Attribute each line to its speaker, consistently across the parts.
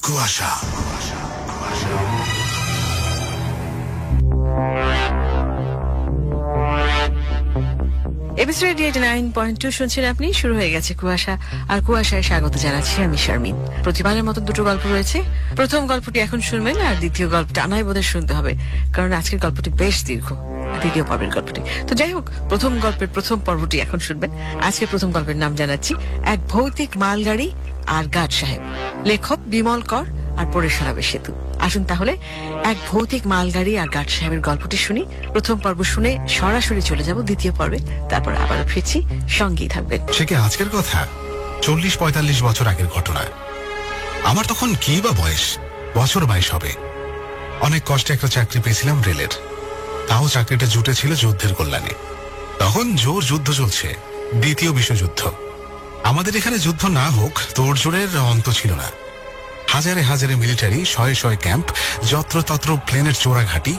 Speaker 1: কুয়াশা।
Speaker 2: এপিসোড 89.2 শুনছেন আপনি। শুরু হয়ে গেছে কুয়াশা, আর কুয়াশায় স্বাগত জানাচ্ছি আমি শারমিন। প্রতিবারের মতো দুটো গল্প রয়েছে। প্রথম গল্পটি এখন শুনবেন, আর দ্বিতীয় গল্পটা আনাই বোধহয় শুনতে হবে, কারণ আজকের গল্পটি বেশ দীর্ঘ, দ্বিতীয় পর্বের গল্পটি। তো যাই হোক, প্রথম গল্পের প্রথম পর্বটি এখন শুনবেন। আজকে প্রথম গল্পের নাম জানাচ্ছি এক ভৌতিক মালগাড়ি আর গার্ড সাহেব। লেখক বিমল কর আর পড়ে শোনাবে সেতু। আসুন তাহলে এক ভৌতিক মালগাড়ি আর গার্ড সাহেবের গল্পটি শুনি। প্রথম পর্ব শুনে সরাসরি চলে যাব দ্বিতীয় পর্বে, তারপর আবারও ফিরছি, সঙ্গেই থাকবেন।
Speaker 1: সে কি আজকের কথা? 40-45 বছর আগের ঘটনা। আমার তখন কি বা বয়স, বছর 22 হবে। অনেক কষ্টে একটা চাকরি পেয়েছিলাম রেলের, তাও চাকরিটা জুটেছিল যুদ্ধের কল্যাণে। তখন জোর যুদ্ধ চলছে, দ্বিতীয় বিশ্বযুদ্ধ। আমাদের এখানে যুদ্ধ না হোক তোড়জোড়ের অন্ত ছিল না। হাজারে হাজারে মিলিটারি, শয়ে শয়ে ক্যাম্প, যত্রতত্র প্লেনের চোরা ঘাঁটি,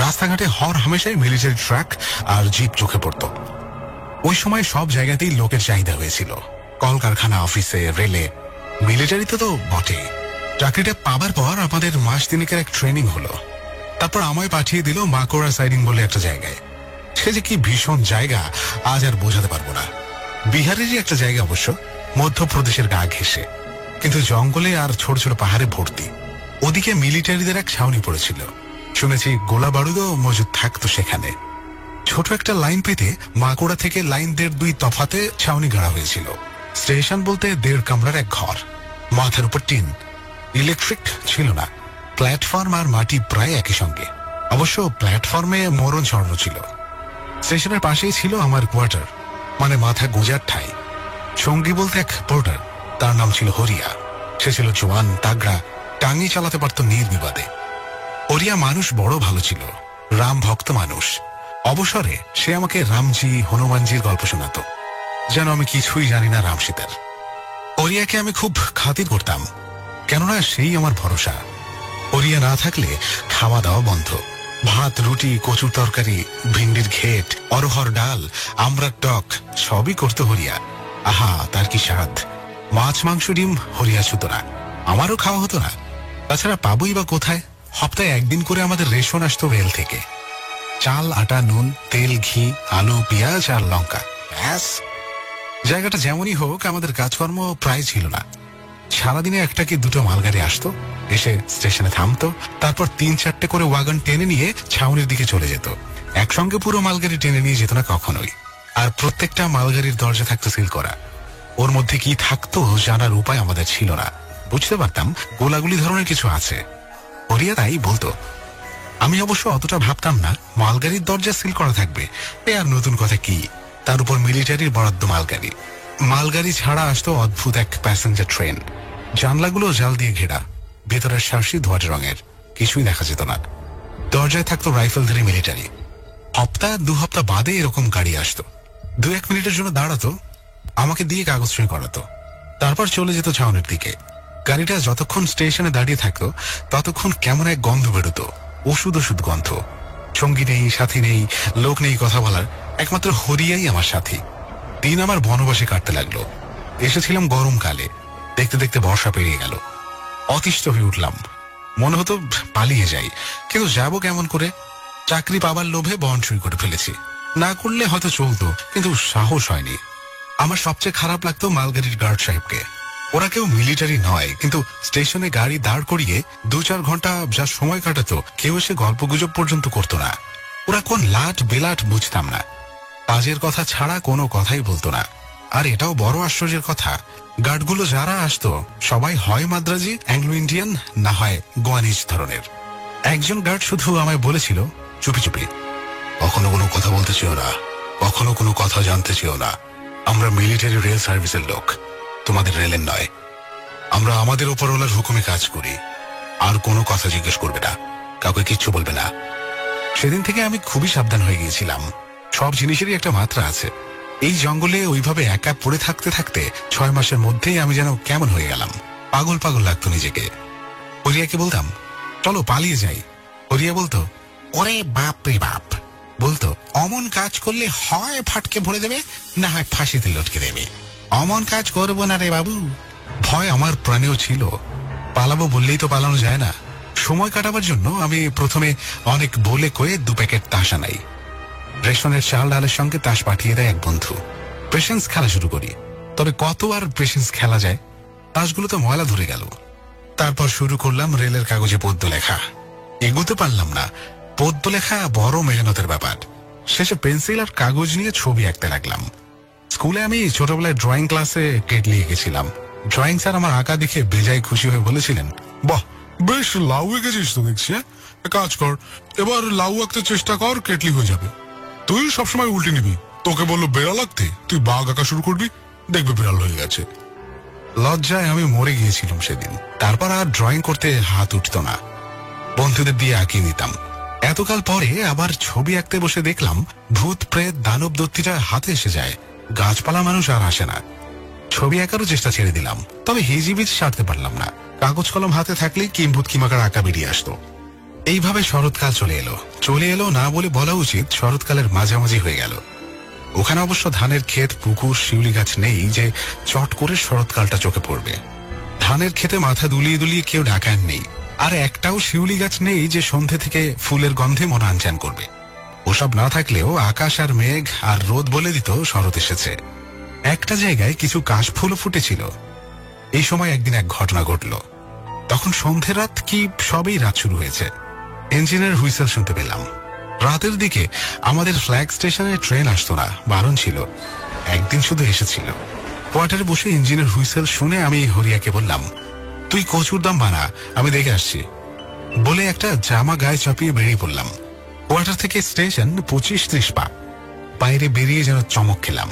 Speaker 1: রাস্তাঘাটে হর হামেশাই মিলিটারি ট্রাক আর জিপ চোখে পড়ত। ওই সময় সব জায়গাতেই লোকের চাহিদা হয়েছিল, কলকারখানা, অফিসে, রেলে, মিলিটারিতে তো বটে। চাকরিটা পাবার পর আমাদের মাস তিনেকের এক ট্রেনিং হলো। তারপর আমায় পাঠিয়ে দিল মাকোড়া সাইডিং বলে একটা জায়গায়। সে যে কি ভীষণ জায়গা আজ আর বোঝাতে পারবো না। বিহারেরই একটা জায়গা অবশ্য, মধ্যপ্রদেশের গা ঘেঁষে, কিন্তু জঙ্গলে আর ছোট ছোট পাহাড়ে ভর্তি। ওদিকে মিলিটারিদের এক ছাউনি পড়েছিল, শুনেছি গোলা বারুদও মজুদ থাকতো সেখানে। ছোট একটা লাইন পেতে মাকোড়া থেকে লাইন 1.5-2 তফাতে ছাউনি গাড়া হয়েছিল। স্টেশন বলতে 1.5 কামরার এক ঘর, মাথার উপর টিন। ইলেকট্রিক ছিল না। প্ল্যাটফর্ম আর মাটি প্রায় একই সঙ্গে, অবশ্য প্ল্যাটফর্মে মরণ ছড়ানো ছিল। স্টেশনের পাশেই ছিল আমার কোয়ার্টার, মানে মাথা গোজার ঠাই। সঙ্গী বলতে এক পোর্টার, তার নাম ছিল হরিয়া। সে ছিল জোয়ান, তাগড়া, টাঙ্গি চালাতে পারত নির্বিবাদে। হরিয়া মানুষ বড় ভালো ছিল, রাম ভক্ত মানুষ। অবসরে সে আমাকে রামজি, হনুমানজির গল্প শোনাতো, যেন আমি কিছুই জানি না রাম সীতার। হরিয়াকে আমি খুব খাতির করতাম, কেননা সেই আমার ভরসা। হরিয়া না থাকলে খাওয়া দাওয়া বন্ধ। ভাত, রুটি, কচুর তরকারি, ভিন্ডির ঘেট, অরহর ডাল, আমড়ার টক সবই করতো হরিয়া। আহা, তার কি স্বাদ! মাছ, মাংস, ডিম হরিয়া ছুতো না, আমারও খাওয়া হতো না। তাছাড়া পাবই বা কোথায়? সপ্তাহে একদিন করে আমাদের রেশন আসতো রেল থেকে। চাল, আটা, নুন, তেল, ঘি, আলু, পেঁয়াজ আর লঙ্কা, ব্যাস। জায়গাটা যেমনই হোক, আমাদের কাজকর্ম প্রায় ছিল না। সারাদিনে একটা কি দুটো মালগাড়ি আসতো, এসে স্টেশনে থামতো, তারপর 3-4টে করে ওয়াগন টেনে নিয়ে ছাউনির দিকে চলে যেত। একসঙ্গে পুরো মালগাড়ি টেনে নিয়ে যেত না কখনোই। আর প্রত্যেকটা মালগাড়ির দরজা থাকতো সিল করা। ওর মধ্যে কি থাকতো জানার উপায় আমাদের ছিল না। বুঝতে পারতাম গোলাগুলি ধরনের কিছু আছে। হরিয়া তাই বলতো। আমি অবশ্য অতটা ভাবতাম না মালগাড়ির দরজা সিল করা থাকবে, এ আর নতুন কথা কি। তার উপর মিলিটারির বরাদ্দ মালগাড়ি। মালগাড়ি ছাড়া আসতো অদ্ভুত এক প্যাসেঞ্জার ট্রেন। জানলাগুলো জাল দিয়ে ঘেরা, ভেতরের শার্সি ধোয়াটে রঙের, কিছুই দেখা যেত না। দরজায় থাকতো রাইফেলধারী মিলিটারি। সপ্তাহ 2 সপ্তাহ বাদে এরকম গাড়ি আসতো, 2-1 মিনিটের জন্য দাঁড়াতো, আমাকে দিয়ে কাগজ সই করাতো, তারপর চলে যেত ছাউনির দিকে। গাড়িটা যতক্ষণ স্টেশনে দাঁড়িয়ে থাকতো ততক্ষণ কেমন এক গন্ধ বেরোতো, ওষুধ ওষুধ গন্ধ। সঙ্গী নেই, সাথী নেই, লোক নেই কথা বলার, একমাত্র হরিয়াই আমার সাথী। দিন আমার বনবাসে কাটতে লাগলো। এসেছিলাম গরমকালে, দেখতে দেখতে বর্ষা পেরিয়ে গেল। অতিষ্ঠ হয়ে উঠলাম, মনে হতো পালিয়ে যাই, কিন্তু যাবো কেমন করে? চাকরি পাবার লোভে বন্ড সই করে ফেলেছি, না করলে হয়তো চলতো, কিন্তু সাহস হয়নি। আমার সবচেয়ে খারাপ লাগতো মালগাড়ির গার্ড সাহেবকে। ওরা কেউ মিলিটারি নয়, কিন্তু স্টেশনে গাড়ি দাঁড় করিয়ে 2-4 ঘন্টা যা সময় কাটাতো, কেউ এসে গল্প গুজব পর্যন্ত করতো না। ওরা কোন লাট বেলাট বুঝতাম না, কাজের কথা ছাড়া কোনো কথাই বলতো না। আর এটাও বড় আশ্চর্যের কথা, গার্ডগুলো যারা আসতো সবাই হয় মাদ্রাজি, অ্যাংলো ইন্ডিয়ান, না হয় গোয়ানিজ ধরনের। একজন গার্ড শুধু আমায় বলেছিল চুপি চুপি, কখনো কোনো কথা বলতে চেও না, কখনো কোনো কথা জানতে চেও না। আমরা মিলিটারি রেল সার্ভিসের লোক, তোমাদের রেলের নয়। আমরা আমাদের ওপরওয়ালার হুকুমে কাজ করি। আর কোনো কথা জিজ্ঞেস করবে না, কাউকে কিচ্ছু বলবে না। সেদিন থেকে আমি খুবই সাবধান হয়ে গিয়েছিলাম। সব জিনিসেরই একটা মাত্রা আছে। এই জঙ্গলে ওইভাবে একা পড়ে থাকতে থাকতে 6 মাসের মধ্যেই আমি যেন কেমন হয়ে গেলাম, পাগল পাগল লাগতো নিজেকে। হরিয়াকে বলতাম চলো পালিয়ে যাই। হরিয়া বলতো ওরে বাপ রে বাপ, বলতো অমন কাজ করলে হয় ফাটকে ভরে দেবে, না হয় ফাঁসিতে লটকে দেবে। অমন কাজ করবো না রে বাবু। ভয় আমার প্রাণেও ছিল, পালাবো বললেই তো পালানো যায় না। সময় কাটাবার জন্য আমি প্রথমে অনেক বলে কয়ে 2 প্যাকেট তাস আনাই। রেশনের চাল ডালের সঙ্গে তাস পাঠিয়ে দেয় এক বন্ধু। পেশেন্স খেলা শুরু করি। তবে কত আর পেশেন্স খেলা যায়, তাসগুলো তো ময়লা ধরে গেল। তারপর শুরু করলাম রেলের কাগজে পদ্য লেখা। এগোতে পারলাম না। পদ্য লেখা বড় মেহনতের ব্যাপার। শেষে পেন্সিল আর কাগজ নিয়ে ছবি আঁকতে লাগলাম। স্কুলে আমি ছোটবেলায় ড্রয়িং ক্লাসে কেটলি এঁকেছিলাম। ড্রয়িং স্যার আমার আঁকা দেখে বেজায় খুশি হয়ে বলেছিলেন, বাহ, বেশ লাউ এঁকেছিস তো দেখছি। কাজ কর, এবার লাউ আঁকতে চেষ্টা কর, কেটলি হয়ে যাবে। তুই সবসময় উল্টে নিবি। তোকে বললো বেড়াল আঁকতে, তুই বাঘ আঁকা শুরু করবি, দেখবে বিড়াল হয়ে গেছে। লজ্জায় আমি মরে গিয়েছিলাম সেদিন। তারপর আর ড্রয়িং করতে হাত উঠত না, বন্ধুদের দিয়ে আঁকিয়ে নিতাম। এতকাল পরে আবার ছবি আঁকতে বসে দেখলাম ভূত প্রেত দানব দত্তিটা হাতে এসে যায়, গাছপালা মানুষ আর আসে না। ছবি আঁকারও চেষ্টা ছেড়ে দিলাম, তবে হিজিবিজ সারতে পারলাম না। কাগজ কলম হাতে থাকলেই কিম্ভূত কিমাকার আঁকা বেরিয়ে আসতো। এইভাবে শরৎকাল চলে এলো না বলে বলা উচিত শরৎকালের মাঝামাঝি হয়ে গেল। ওখানে অবশ্য ধানের ক্ষেত, পুকুর, শিউলি গাছ নেই যে চট করে শরৎকালটা চোখে পড়বে। ধানের ক্ষেতে মাথা দুলিয়ে দুলিয়ে কেউ ডাকান নেই, আর একটাও শিউলি গাছ নেই যে সন্ধে থেকে ফুলের গন্ধে মন আনচান করবে। ওসব না থাকলেও আকাশ আর মেঘ আর রোদ বলে দিত শরৎ এসেছে। একটা জায়গায় কিছু কাশফুলও ফুটেছিল। এই সময় একদিন এক ঘটনা ঘটল। তখন সন্ধে রাত কি সবেই রাত শুরু হয়েছে। ইঞ্জিনের হুইসেল শুনতে পেলাম। রাতের দিকে আমাদের ফ্ল্যাগ স্টেশনে ট্রেন আসতো না, বারণ ছিল। একদিন শুধু এসেছিল। কোয়ার্টারে বসে ইঞ্জিনের হুইসেল শুনে আমি হরিয়াকে বললাম, তুই কচুর দাম বানা, আমি দেখে আসছি। বলে একটা জামা গায়ে চাপিয়ে বেরিয়ে পড়লাম। কোয়ার্টার থেকে স্টেশন 25-30 পা। বাইরে বেরিয়ে যেন চমক খেলাম।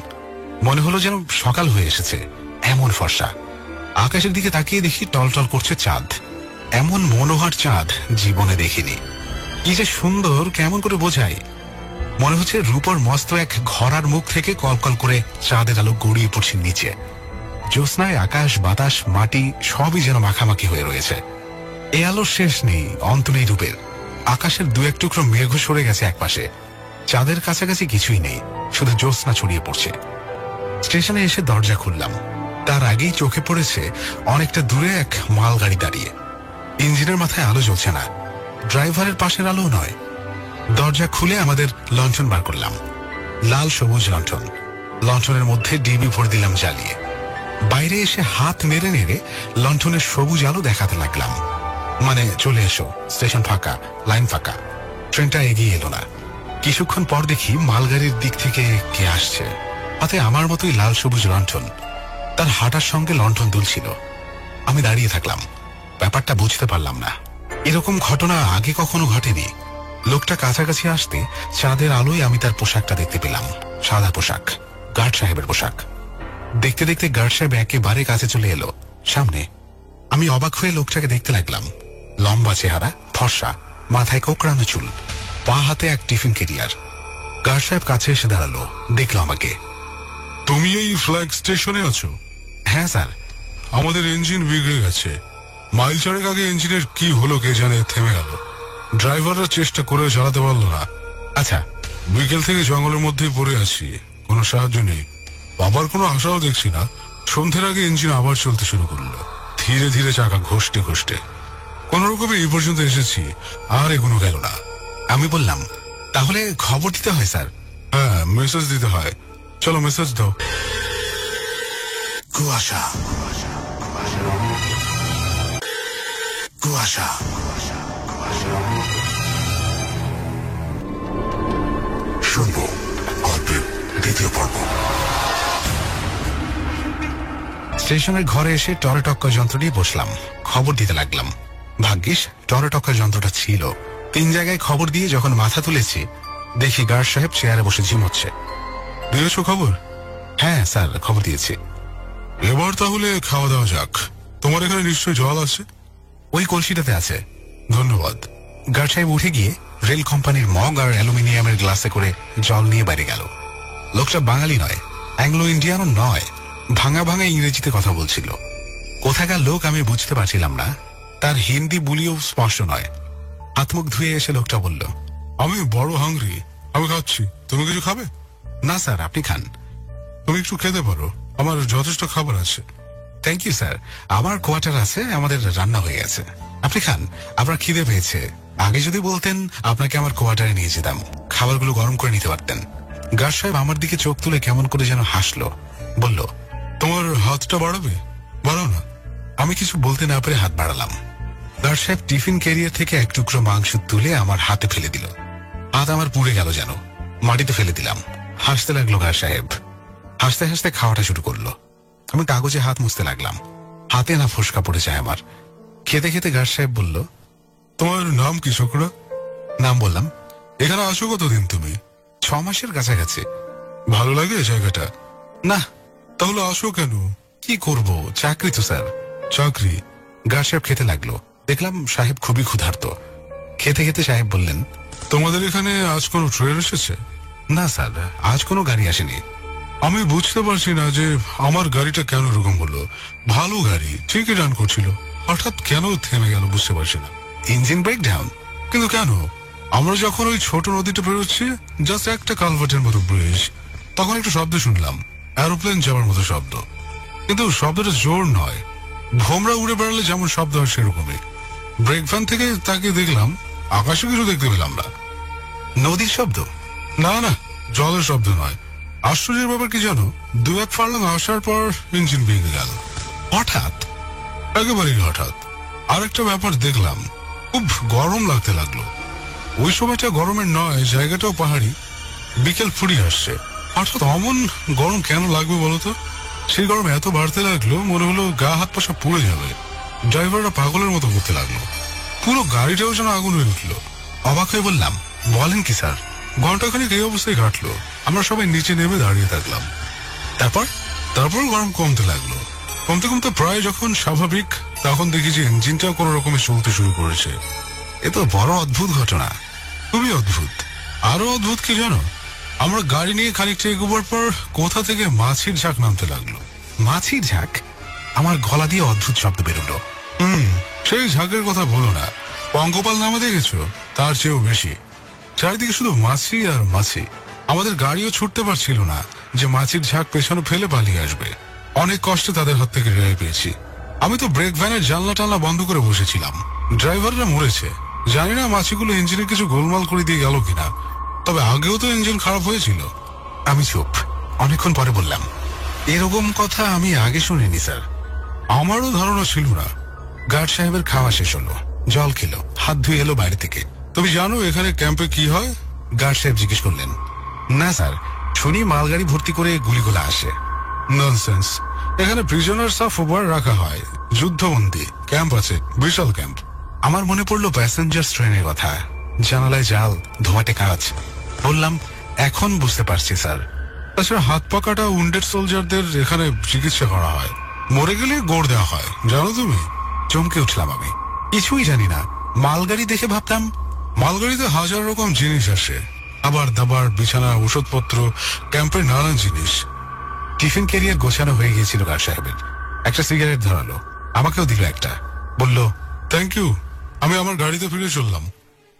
Speaker 1: মনে হলো যেন সকাল হয়ে এসেছে, এমন ফর্সা। আকাশের দিকে তাকিয়ে দেখি টলটল করছে চাঁদ। এমন মনোহর চাঁদ জীবনে দেখিনি। কি যে সুন্দর, কেমন করে বোঝাই। মনে হচ্ছে রূপর মস্ত এক ঘরার মুখ থেকে কলকল করে চাঁদের আলো গড়িয়ে পড়ছে নিচে। জ্যোৎস্নায় আকাশ, বাতাস, মাটি সবই যেন মাখামাখি হয়ে রয়েছে। এ আলোর শেষ নেই, অন্ত নেই রূপের। আকাশের 2-1 টুকরো মেঘ সরে গেছে একপাশে। চাঁদের কাছাকাছি কিছুই নেই, শুধু জ্যোৎস্না ছড়িয়ে পড়ছে। স্টেশনে এসে দরজা খুললাম। তার আগেই চোখে পড়েছে অনেকটা দূরে এক মালগাড়ি দাঁড়িয়ে। ইঞ্জিনের মাথায় আলো জ্বলছে না, ড্রাইভারের পাশের আলো নয়। দরজা খুলে আমাদের লণ্ঠন বার করলাম। লাল সবুজ লণ্ঠন। লণ্ঠনের মধ্যে ডিবি ভরে দিলাম জ্বালিয়ে। বাইরে এসে হাত নেড়ে নেড়ে লণ্ঠনের সবুজ আলো দেখাতে লাগলাম। মানে, চলে এসো, স্টেশন ফাঁকা, লাইন ফাঁকা। ট্রেনটা এগিয়ে এলো না। কিছুক্ষণ পর দেখি মালগাড়ির দিক থেকে কে আসছে। হাতে আমার মতোই লাল সবুজ লণ্ঠন। তার হাঁটার সঙ্গে লণ্ঠন দুলছিল। আমি দাঁড়িয়ে থাকলাম। ব্যাপারটা বুঝতে পারলাম না। এরকম ঘটনা আগে কখনো ঘটেনি। লোকটা কাছাকাছি আসতে চাঁদের আলোয় আমি তার পোশাকটা দেখতে পেলাম। সাদা পোশাক, গার্ড সাহেবের পোশাক। দেখতে দেখতে গার্ড সাহেব একেবারে কাছে চলে এলো, সামনে। আমি অবাক হয়ে লোকটাকে দেখতে লাগলাম। লম্বা চেহারা, ফর্সা, মাথায় কোকড়ানো চুল, পা হাতে এক টিফিন ক্যারিয়ার। গার্ড সাহেব কাছে এসে দাঁড়ালো, দেখলো আমাকে। তুমি এই ফ্ল্যাগ স্টেশনে আছো? হ্যাঁ স্যার। আমাদের ইঞ্জিন বিগড়ে গেছে। মাইল 4 আগে ইঞ্জিনের কি হলো কে জানে, থেমে গেল। ড্রাইভাররা চেষ্টা করে চালাতে পারলো না। আচ্ছা, বিকেল থেকে জঙ্গলের মধ্যেই পড়ে আছি, কোনো সাহায্য নেই। বাবার কোনো আশাও দেখছি না। সন্ধ্যের আগে ইঞ্জিন আবার চলতে শুরু করলো, ধীরে ধীরে চাকা ঘষতে ঘষতে। কোন রকমে এই পর্যন্ত এসেছি, আর এগোনো গেল না। আমি বললাম, তাহলে খবর দিতে হয় স্যার? হ্যাঁ, মেসেজ দিতে হয়। চলো মেসেজ দাও। কুয়াশা, কুয়াশা, শুনবো গল্পের দ্বিতীয় পর্ব। স্টেশনের ঘরে এসে টরেটক্কা যন্ত্র নিয়ে বসলাম, খবর দিতে লাগলাম। ভাগ্যিস টরেটক্কা যন্ত্রটা ছিল। 3 জায়গায় খবর দিয়ে যখন মাথা তুলেছি, দেখি গার্ড সাহেব চেয়ারে বসে ঝিমোচ্ছে। দিয়েছো খবর? হ্যাঁ স্যার, খবর দিয়েছি। এবার তাহলে খাওয়া দাওয়া যাক। তোমার এখানে নিশ্চয়ই জল আছে? ওই কলসিটাতে আছে। ধন্যবাদ। গার্ড সাহেব উঠে গিয়ে রেল কোম্পানির মগ আর অ্যালুমিনিয়ামের গ্লাসে করে জল নিয়ে বাইরে গেল। লোকটা বাঙালি নয়, অ্যাংলো ইন্ডিয়ানও নয়, ভাঙা ভাঙা ইংরেজিতে কথা বলছিল। কোথাকার লোক আমি বুঝতে পারছিলাম না। তার হিন্দি বুলিও স্পষ্ট নয়। হাত মুখ ধুয়ে এসে লোকটা বলল, আমি বড় হাংরি, আমি খাচ্ছি, তুমি কিছু খাবে? না স্যার, আপনি খান। তুমি একটু খেতে পারো, আমার যথেষ্ট খাবার আছে। থ্যাংক ইউ স্যার, আমার কোয়ার্টার আছে, আমাদের রান্না হয়ে গেছে, আপনি খান, আপনার খিদে পেয়েছে। আগে যদি বলতেন আপনাকে আমার কোয়ার্টারে নিয়ে যেতাম, খাবারগুলো গরম করে নিতে পারতেন। গার্ড সাহেব আমার দিকে চোখ তুলে কেমন করে যেন হাসলো, বলল, তোমার হাতটা বাড়াবে, বাড়াও না। আমি কিছু বলতে না পেরে হাত বাড়ালাম। গার্ড সাহেব টিফিন ক্যারিয়ার থেকে এক টুকরো মাংস তুলে আমার হাতে ফেলে দিল। হাত আমার পুড়ে গেল, যেন মাটিতে ফেলে দিলাম। হাসতে লাগলো গার্ড সাহেব, হাসতে হাসতে খাওয়াটা শুরু করলো। আমি কাগজে হাত মুছতে লাগলাম, হাতে না ফোসকা পড়ে যায় আমার। খেতে খেতে গার্ড সাহেব বলল, তোমার নাম কি ছোকরা? নাম বললাম। এখানে আসো কতদিন তুমি? 6 মাসের কাছাকাছি। ভালো লাগে জায়গাটা? না। তাহলে আসো কেন? কি করব, চাকরি তো স্যার। চাকরি? গার্ড সাহেব খেতে লাগলো। দেখলাম সাহেব খুবই ক্ষুধার্ত। খেতে খেতে সাহেব বললেন, তোমাদের এখানে আজ কোনো ট্রেন এসেছে? না স্যার, আজ কোনো গাড়ি আসেনি। আমি বুঝতে পারছি না যে আমার গাড়িটা কেন এরকম হলো। ভালো গাড়ি, ঠিকই রান করছিল, হঠাৎ কেন থেমে গেল বুঝতে পারছি না। Engine breakdown? কিন্তু কেন? আমরা যখন ওই ছোট নদীটা বেরোচ্ছি, জাস্ট একটা কালভার্টের মতো ব্রিজ, তখন একটু শব্দ শুনলাম, এরোপ্লেন যাওয়ার মতো শব্দ। কিন্তু শব্দটা জোর নয়, ভোমরা উড়ে বেড়ালে যেমন শব্দ হয় সেরকমই। ব্রেক ভ্যান থেকে তাকে দেখলাম, আকাশে কিছু দেখতে পেলাম না। নদীর শব্দ? না না, জলের শব্দ নয়। আশ্চর্যের ব্যাপার কি জানো, 2-1 ফার্লাং আসার পর ইঞ্জিন ভেঙে গেল হঠাৎ, একেবারেই হঠাৎ। আরেকটা ব্যাপার দেখলাম, খুব গরম লাগতে লাগলো। ওই সময়টা গরমের নয়, জায়গাটাও পাহাড়ি, বিকেল ফুরিয়ে আসছে। হঠাৎ অমন গরম কেন লাগবে বলতো? সেই গরম এত বাড়তে লাগলো, মনে হলো গা হাত পা সব পুড়ে যাবে। ড্রাইভাররা পাগলের মতো করতে লাগলো, পুরো গাড়িটাও যেন আগুন হয়ে উঠলো। অবাক হয়ে বললাম, বলেন কি স্যার? ঘন্টাখানিক এই অবস্থায় কাটলো। আমরা সবাই নিচে নেমে দাঁড়িয়ে থাকলাম। তারপর গরম কমতে লাগলো। কমতে কমতে প্রায় যখন স্বাভাবিক, তখন দেখি যে ইঞ্জিনটাও কোনো রকমে চলতে শুরু করেছে। এ তো বড় অদ্ভুত ঘটনা, খুবই অদ্ভুত। আরো অদ্ভুত কি জানো, আমরা গাড়ি নিয়ে খানিকটা এগোবার পর কোথা থেকে মাছির ঝাঁক নামতে লাগলো। মাছির ঝাঁক? আমার গলা দিয়ে অদ্ভুত শব্দ বেরোলো। সেই ঝাঁকের কথা বলো না, পঙ্গপাল নামে দেখেছো? তার চেয়েও বেশি। চারিদিকে শুধু মাছি আর মাছি। আমাদের গাড়িও ছুটতে পারছিল না যে মাছির ঝাঁক পেছনে ফেলে পালিয়ে আসবে। অনেক কষ্টে তাদের হাত থেকে রেহাই পেয়েছি। আমি তো ব্রেক ভ্যানের জানলা টানলা বন্ধ করে বসেছিলাম। ড্রাইভাররা মরেছে, জানি না মাছিগুলো ইঞ্জিনে কিছু গোলমাল করে দিয়ে গেল কিনা। তবে আগেও তো ইঞ্জিন খারাপ হয়েছিল। আমি চুপ। অনেকক্ষণ পরে বললাম, এরকম কথা আমি আগে শুনিনি স্যার। আমারও ধারণা ছিল না। গার্ড সাহেবের খাওয়া শেষ হলো, জল খেলো, হাত ধুয়ে এলো বাইরে থেকে। তুমি জানো এখানে ক্যাম্পে কি হয়? গার্ড সাহেব জিজ্ঞেস করলেন। না স্যার, শুনি মালগাড়ি ভর্তি করে গুলিগোলা আসে। ননসেন্স। এখানে প্রিজনার্স অফ ওয়ার রাখা হয়, যুদ্ধবন্দী ক্যাম্প আছে, বিশাল ক্যাম্প। আমার মনে পড়লো প্যাসেঞ্জার ট্রেনের কথা, জানালায় জাল, ধোঁয়াটে কাজ। বললাম, এখন বুঝতে পারছি স্যার। তাছাড়া হাত পা কাটা উন্ডেড সোলজারদের এখানে চিকিৎসা করা হয়, মরে গেলে গোড় দেওয়া হয়, জানো তুমি? চমকে উঠলাম আমি, কিছুই জানি না। মালগাড়ি দেখে ভাবতাম মালগাড়িতে হাজার রকম জিনিস আসে, খাবার দাবার, বিছানা, ওষুধপত্র, ক্যাম্পের নানান জিনিস। টিফিন ক্যারিয়ার গোছানো হয়ে গিয়েছিল গার্ড সাহেবের। একটা সিগারেট ধরালো, আমাকেও দিল একটা। বলল, থ্যাংক ইউ। আমি আমার গাড়িতে ফিরে চললাম।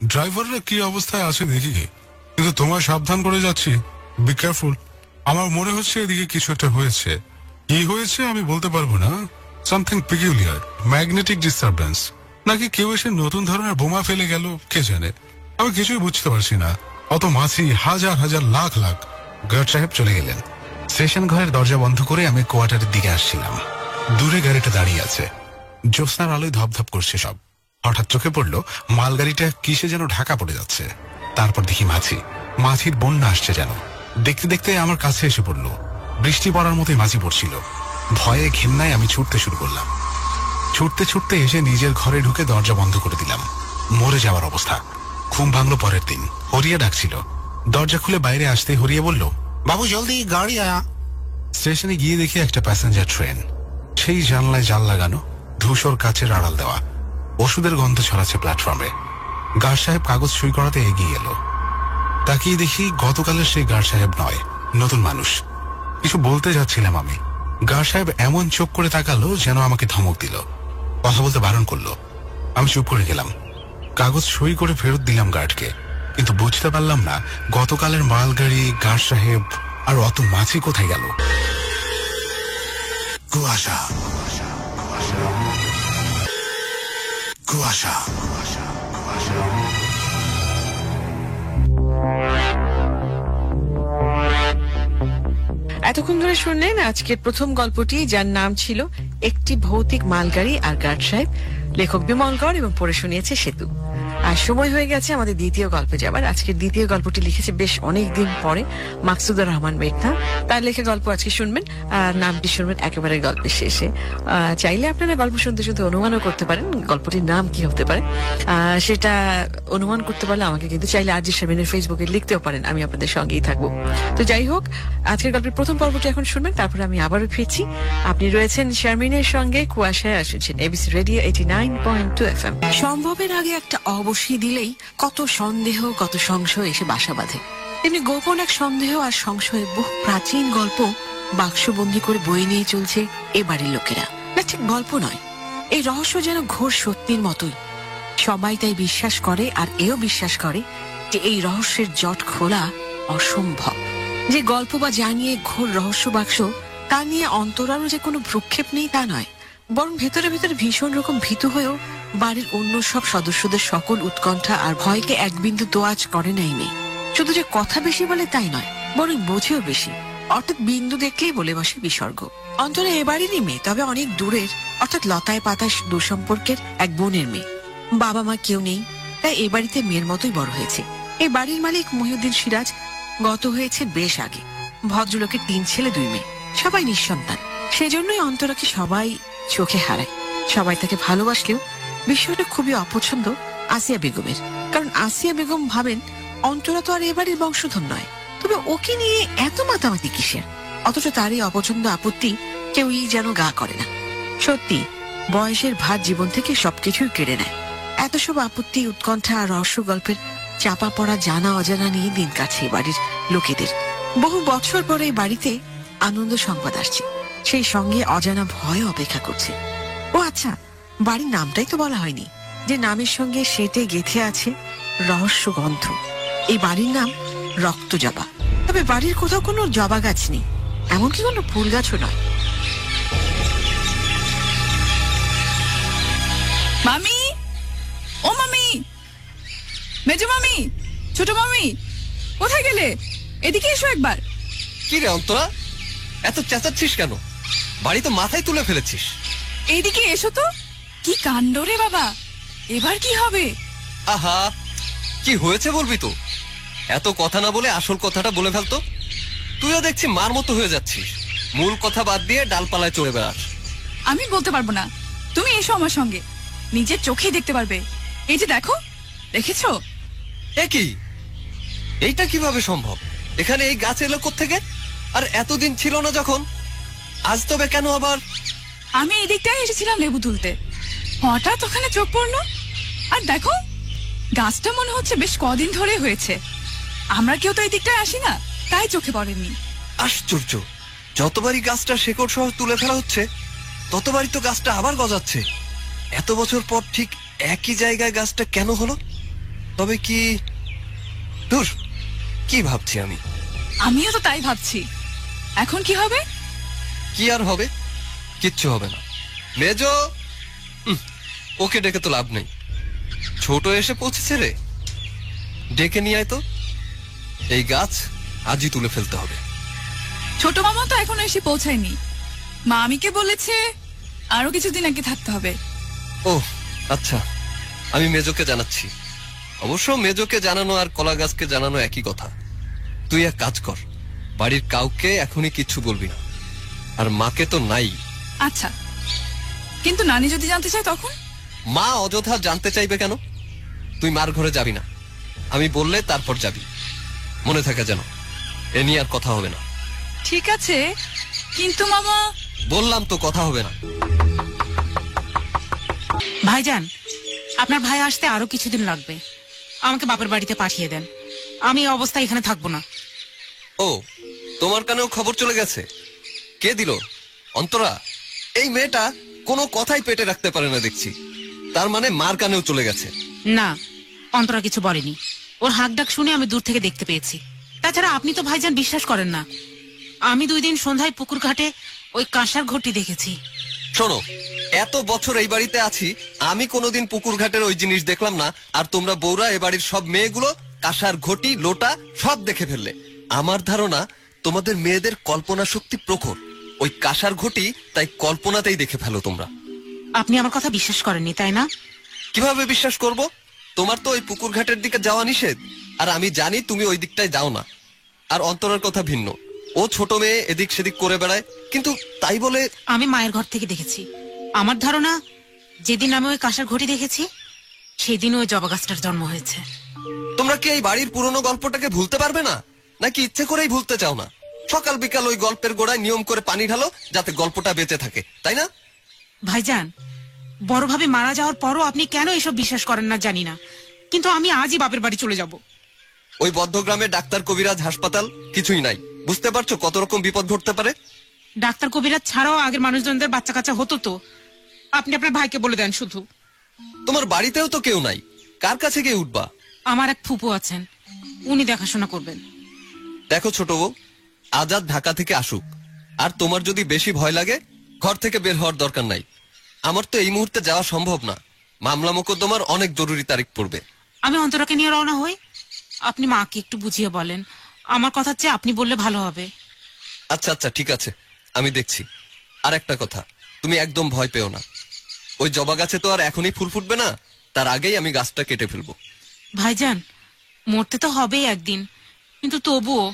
Speaker 1: ড্রাইভাররা কি অবস্থায় আছে দেখি গে, কিন্তু তোমায় সাবধান করে যাচ্ছি, বি কেয়ারফুল। আমার মনে হচ্ছে এদিকে কিছু একটা হয়েছে। কি হয়েছে আমি বলতে পারবো না। সামথিং পিকুলিয়ার, ম্যাগনেটিক ডিস্টারবেন্স, নাকি কেউ এসে নতুন ধরনের বোমা ফেলে গেল, কে জানে। আমি কিছুই বুঝতে পারছি না। অত মাছি, হাজার হাজার, লাখ লাখ। গার্ড সাহেব চলে গেলেন। স্টেশন ঘরের দরজা বন্ধ করে আমি কোয়ার্টারের দিকে আসছিলাম। দূরে গাড়িটা দাঁড়িয়ে আছে, জ্যোৎস্নার আলোয় ধপধপ করছে সব। হঠাৎ চোখে পড়লো মালগাড়িটা কিসে যেন ঢাকা পড়ে যাচ্ছে। তারপর দেখি মাছির বন্যা আসছে যেন। দেখতে দেখতে আমার কাছে এসে পড়লো। বৃষ্টি পড়ার মতোই মাছি পড়ছিল। ভয়ে ঘেন্নায় আমি ছুটতে শুরু করলাম। ছুটতে ছুটতে এসে নিজের ঘরে ঢুকে দরজা বন্ধ করে দিলাম। মরে যাওয়ার অবস্থা। ঘুম ভাঙলো পরের দিন। হরিয়া ডাকছিল। দরজা খুলে বাইরে আসতে হরিয়া বলল, বাবু জলদি গাড়ি আয়া। স্টেশনে গিয়ে দেখি একটা প্যাসেঞ্জার ট্রেন। সেই জানলায় জাল লাগানো, ধূসর কাচের আড়াল দেওয়া, ওষুধের গন্ধ ছড়াচ্ছে প্ল্যাটফর্মে। গার্ড সাহেব কাগজ সই করাতে এগিয়ে এলো। তাকিয়ে দেখি গতকালের সেই গার্ড সাহেব নয়, নতুন মানুষ। কিছু বলতে যাচ্ছিলাম আমি। গার্ড সাহেব এমন চোখ করে তাকালো যেন আমাকে ধমক দিল, কথা বলতে বারণ করলো। আমি চুপ করে গেলাম। কাগজ সই করে ফেরত দিলাম গার্ডকে, কিন্তু বুঝতে পারলাম না গতকালের মালগাড়ি, গার্ড সাহেব আর অত মাছি কোথায় গেল। কুয়াশা কুয়াশা
Speaker 2: এতক্ষণ ধরে শুনলেন আজকের প্রথম গল্পটি, যার নাম ছিল একটি ভৌতিক মালগাড়ি আর গার্ড সাহেব। লেখক বিমলগড় এবং পড়ে শুনিয়েছে সেতু। আর সময় হয়ে গেছে আমাদের দ্বিতীয় গল্পে যাবার। আজকের দ্বিতীয় গল্পটি লিখেছে বেশ অনেকদিন পরে মাকসুদুর রহমান মেঘনা। তার লেখা গল্প আজকে শুনবেন, আর নামটি শুনবেন একেবারে গল্পের শেষে। চাইলে আপনারা গল্প শুনতে শুনতে অনুমানও করতে পারেন গল্পটির নাম কি হতে পারে। সেটা অনুমান করতে পারলে আমাকে কিন্তু চাইলে আরজি শারমিনের ফেসবুকে লিখতেও পারেন, আমি আপনাদের সঙ্গেই থাকবো। তো যাই হোক, আজকের গল্পের প্রথম পর্বটি এখন শুনবেন, তারপরে আমি আবারও ফিরছি। আপনি রয়েছেন শারমিনের সঙ্গে, কুয়াশায় আসছেন এবিসি রেডিও 89.2 FM। সম্ভবের আগে একটা অবশ্যই দিলেই কত সন্দেহ, কত সংশয় এসে বাসা বাঁধে। তেমনি গোপন এক সন্দেহ আর সংশয়ের বহু প্রাচীন গল্প বাক্সবন্দি করে বয়ে নিয়ে চলছে এ বাড়ির লোকেরা। না, ঠিক গল্প নয়, এই রহস্য যেন ঘোর সত্যির মতোই। সবাই তাই বিশ্বাস করে, আর এও বিশ্বাস করে যে এই রহস্যের জট খোলা অসম্ভব। যে গল্প বা জানিয়ে ঘোর রহস্য বাক্স, তা নিয়ে অন্তরারও যে কোনো ভ্রুক্ষেপ নেই তা নয়, বরং ভেতরে ভেতরে ভীষণ রকম ভীতু হয়েও বাড়ির অন্য সব সদস্যদের সকল উৎকণ্ঠা আর ভয়কে এক বিন্দু তোয়াজ করে নাই মেয়ে। শুধু যে কথা বেশি বলে তাই নয়, বরং বোঝেও বেশি, অর্থাৎ বিন্দু দেখলেই বলে বসে বিসর্গ। অন্তরা এ বাড়িরই মেয়ে, তবে অনেক দূরের, অর্থাৎ লতায় পাতায় দুঃসম্পর্কের এক বোনের মেয়ে। বাবা মা কেউ নেই, তাই এ বাড়িতে মেয়ের মতোই বড় হয়েছে। এই বাড়ির মালিক মহিউদ্দিন সিরাজ গত হয়েছে বেশ আগে। ভদ্রলোকের 3 ছেলে 2 মেয়ে, সবাই নিঃসন্তান। সেজন্যই অন্তরাকে সবাই চোখে হারায়। সবাই তাকে ভালোবাসলেও বিষয়টা খুবই অপছন্দ আসিয়া বেগমের। কারণ আসিয়া বেগম ভাবেন অন্তরা তো আর এবারের বংশধর নয়, তবে ওকে নিয়ে এত মাতামাতি কিসের। অথচ তারই অপছন্দ আপত্তি কেউই যেন গা করে না। সত্যি, বয়সের ভার জীবন থেকে সবকিছুই কেড়ে নেয়। এত সব আপত্তি, উৎকণ্ঠা আর রহস্য গল্পের চাপা পড়া জানা অজানা নিয়ে দিন কাটছে বাড়ির লোকেদের। বহু বছর পরে এই বাড়িতে আনন্দ সংবাদ আসছে, সেই সঙ্গে অজানা ভয় অপেক্ষা করছে। ও আচ্ছা, বাড়ির নামটাই তো বলা হয়নি, যে নামের সঙ্গে সেটে গেথে আছে রহস্য গন্ধ। এই বাড়ির নাম রক্তজবা। তবে বাড়ির কোথাও কোনো জবা গাছ নেই, এমনকি কোনো ফুল গাছও নয়।
Speaker 3: মামি, ও মামি, মেজো মামি, ছোট মামি, কোথায় গেলে? এদিকে এসো একবার।
Speaker 4: কি রে অন্তরা, এত চেঁচাচ্ছিস কেন? বাড়ি তো মাথায় তুলে ফেলেছিস।
Speaker 3: এইদিকে এসো তো। কি কাণ্ড রে বাবা, এবার কি হবে?
Speaker 4: আহা, কি হয়েছে বলবি তো? এত কথা না বলে আসল কথাটা বলে ফেলতো। তুইও দেখছি মার মতো হয়ে যাচ্ছিস, মূল কথা বাদ দিয়ে ডালপালায় চড়ে বেড়াস।
Speaker 3: আমি বলতে পারবো না, তুমি এসো আমার সঙ্গে, নিজের চোখেই দেখতে পারবে। এই যে দেখো, দেখেছো?
Speaker 4: এ কি, এইটা কিভাবে সম্ভব? এখানে এই গাছ এলো কোত্থেকে? আর এতদিন ছিল না যখন, আজ তবে কেন আবার?
Speaker 3: আমি এই দিকটায় এসেছিলাম লেবু তুলতে, হঠাৎ ওখানে চোখ পড়লো। আর দেখো, গাছটা মনে হচ্ছে বেশ কদিন ধরে হয়েছে। আমরা কেউ তো এই দিকটায় আসি না, তাই চোখে পড়েনি।
Speaker 4: আশ্চর্য, যতবারই গাছটা শেকড় সহ তুলে ফেলা হচ্ছে, ততবারই তো গাছটা আবার গজাচ্ছে। এত বছর পর ঠিক একই জায়গায় গাছটা কেন হলো? তবে কি, ধুর, কি ভাবছি আমি?
Speaker 3: আমিও তো তাই ভাবছি। এখন কি হবে?
Speaker 4: কি আর হবে? কিচ্ছু হবে না। মেজো, ওকে ডেকে তো লাভ নেই, ছোট এসে পৌঁছেছে রে। ডেকে নিয়ে আয় তো, এই গাছ আজই তুলে ফেলতে হবে।
Speaker 3: ছোট মামা তো এখনো এসে পৌঁছায়নি। মা আমিকে বলেছে আরো কিছুদিন আগে থাকতে হবে।
Speaker 4: ও আচ্ছা, আমি মেজোকে জানাচ্ছি। অবশ্য মেজোকে জানানো আর কলা গাছকে জানানো একই কথা। তুই এক কাজ কর, বাড়ির কাউকে এখনই কিচ্ছু বলবি না। আর মাকে তো নাই।
Speaker 3: আচ্ছা, কিন্তু নানি যদি জানতে চায় তখন?
Speaker 4: মা অযথা জানতে চাইবে কেন? তুই মার ঘরে যাবি না, আমি বললে তারপর যাবি। মনে থাকে যেন, এ নিয়ে আর কথা হবে না।
Speaker 3: ঠিক আছে, কিন্তু মামা।
Speaker 4: বললাম তো কথা হবে না।
Speaker 5: ভাইজান, আপনার ভাই আসতে আরো কিছুদিন লাগবে। আমাকে বাপের বাড়িতে পাঠিয়ে দেন, আমি এই অবস্থায় এখানে থাকবো না।
Speaker 4: ও, তোমার কানেও খবর চলে গেছে? কে দিল? অন্তরা? এই মেয়েটা কোনো কথাই পেটে রাখতে পারে না দেখছি। তার মানে মার কানেও চলে গেছে?
Speaker 5: না, অন্তরা কিছু বলেনি। ওর হাঁক ডাক শুনে আমি দূর থেকে দেখতে পেয়েছি। তাছাড়া আপনি তো ভাইজান বিশ্বাস করেন না। আমি 2 দিন সন্ধ্যায় পুকুর ঘাটে ওই কাঁসার ঘটি দেখেছি।
Speaker 4: শোনো, এত বছর এই বাড়িতে আছি, আমি কোনোদিন পুকুর ঘাটের ওই জিনিস দেখলাম না, আর তোমরা বউরা এ বাড়ির সব মেয়েগুলো কাঁসার ঘটি লোটা সব দেখে ফেললে। আমার ধারণা তোমাদের মেয়েদের কল্পনা শক্তি প্রখর, ওই কাঁসার ঘটি তাই কল্পনাতেই দেখে ফেলো তোমরা।
Speaker 5: আপনি আমার কথা বিশ্বাস করেননি, তাই না?
Speaker 4: কিভাবে বিশ্বাস করব? তোমার তো ওই পুকুর ঘাটের দিকে যাওয়া নিষেধ, আর আমি জানি তুমি ওই দিকটায় যাও না। আর অন্তরের কথা ভিন্ন, ও ছোট মেয়ে এদিক সেদিক করে বেড়ায়, কিন্তু তাই বলে।
Speaker 5: আমি মায়ের ঘর থেকে দেখেছি। আমার ধারণা যেদিন আমি ওই কাঁসার ঘটি দেখেছি সেদিন ওই জবা গাছটার জন্ম হয়েছে।
Speaker 4: তোমরা কি এই বাড়ির পুরনো গল্পটাকে ভুলতে পারবে না, নাকি ইচ্ছে করেই ভুলতে চাও না? সকাল বিকাল ওই গল্পের গোড়ায় নিয়ম করে পানি ঢালো যাতে গল্পটা বেঁচে থাকে, তাই না?
Speaker 5: ভাইজান, বড়ভাবে মারা যাওয়ার পরও আপনি কেন এসব বিশ্বাস করেন না জানি না, কিন্তু আমি আজই বাপের বাড়ি চলে যাব।
Speaker 4: ওই বদ্ধগ্রামে ডাক্তার, কবিরাজ, হাসপাতাল কিছুই নাই। বুঝতে পারছো কত রকম বিপদ ঘটতে পারে?
Speaker 5: ডাক্তার কবিরাজ ছাড়াও আগের মানুষজনদের বাচ্চা কাচ্চা হতো তো। আপনি আপনার ভাইকে বলে দেন শুধু।
Speaker 4: তোমার বাড়িতেও তো কেউ নাই, কার কাছে গিয়ে উঠবা?
Speaker 5: আমার এক ফুপু আছেন, উনি দেখাশোনা করবেন।
Speaker 4: দেখো ছোট বউ, আজাদ ঢাকা থেকে আসুক, আর তোমার যদি বেশি ভয় লাগে ঘর থেকে বের হওয়ার দরকার নাই। আমার তো এই মুহূর্তে যাওয়া সম্ভব না, মামলা মোকদ্দমার অনেক জরুরি তারিখ পড়বে।
Speaker 5: আমি অন্তরাকে নিয়ে রওনা হই। আপনি মাকে একটু বুঝিয়ে বলেন, আমার কথা চেয়ে আপনি বললে ভালো হবে।
Speaker 4: আচ্ছা আচ্ছা, ঠিক আছে, আমি দেখছি। আর একটা কথা, তুমি একদম ভয় পেও না। ওই জবা গাছে তো আর এখনই ফুল ফুটবে না, তার আগেই আমি গাছটা কেটে ফেলবো।
Speaker 5: ভাইজান, মরতে তো হবেই একদিন, কিন্তু তবুও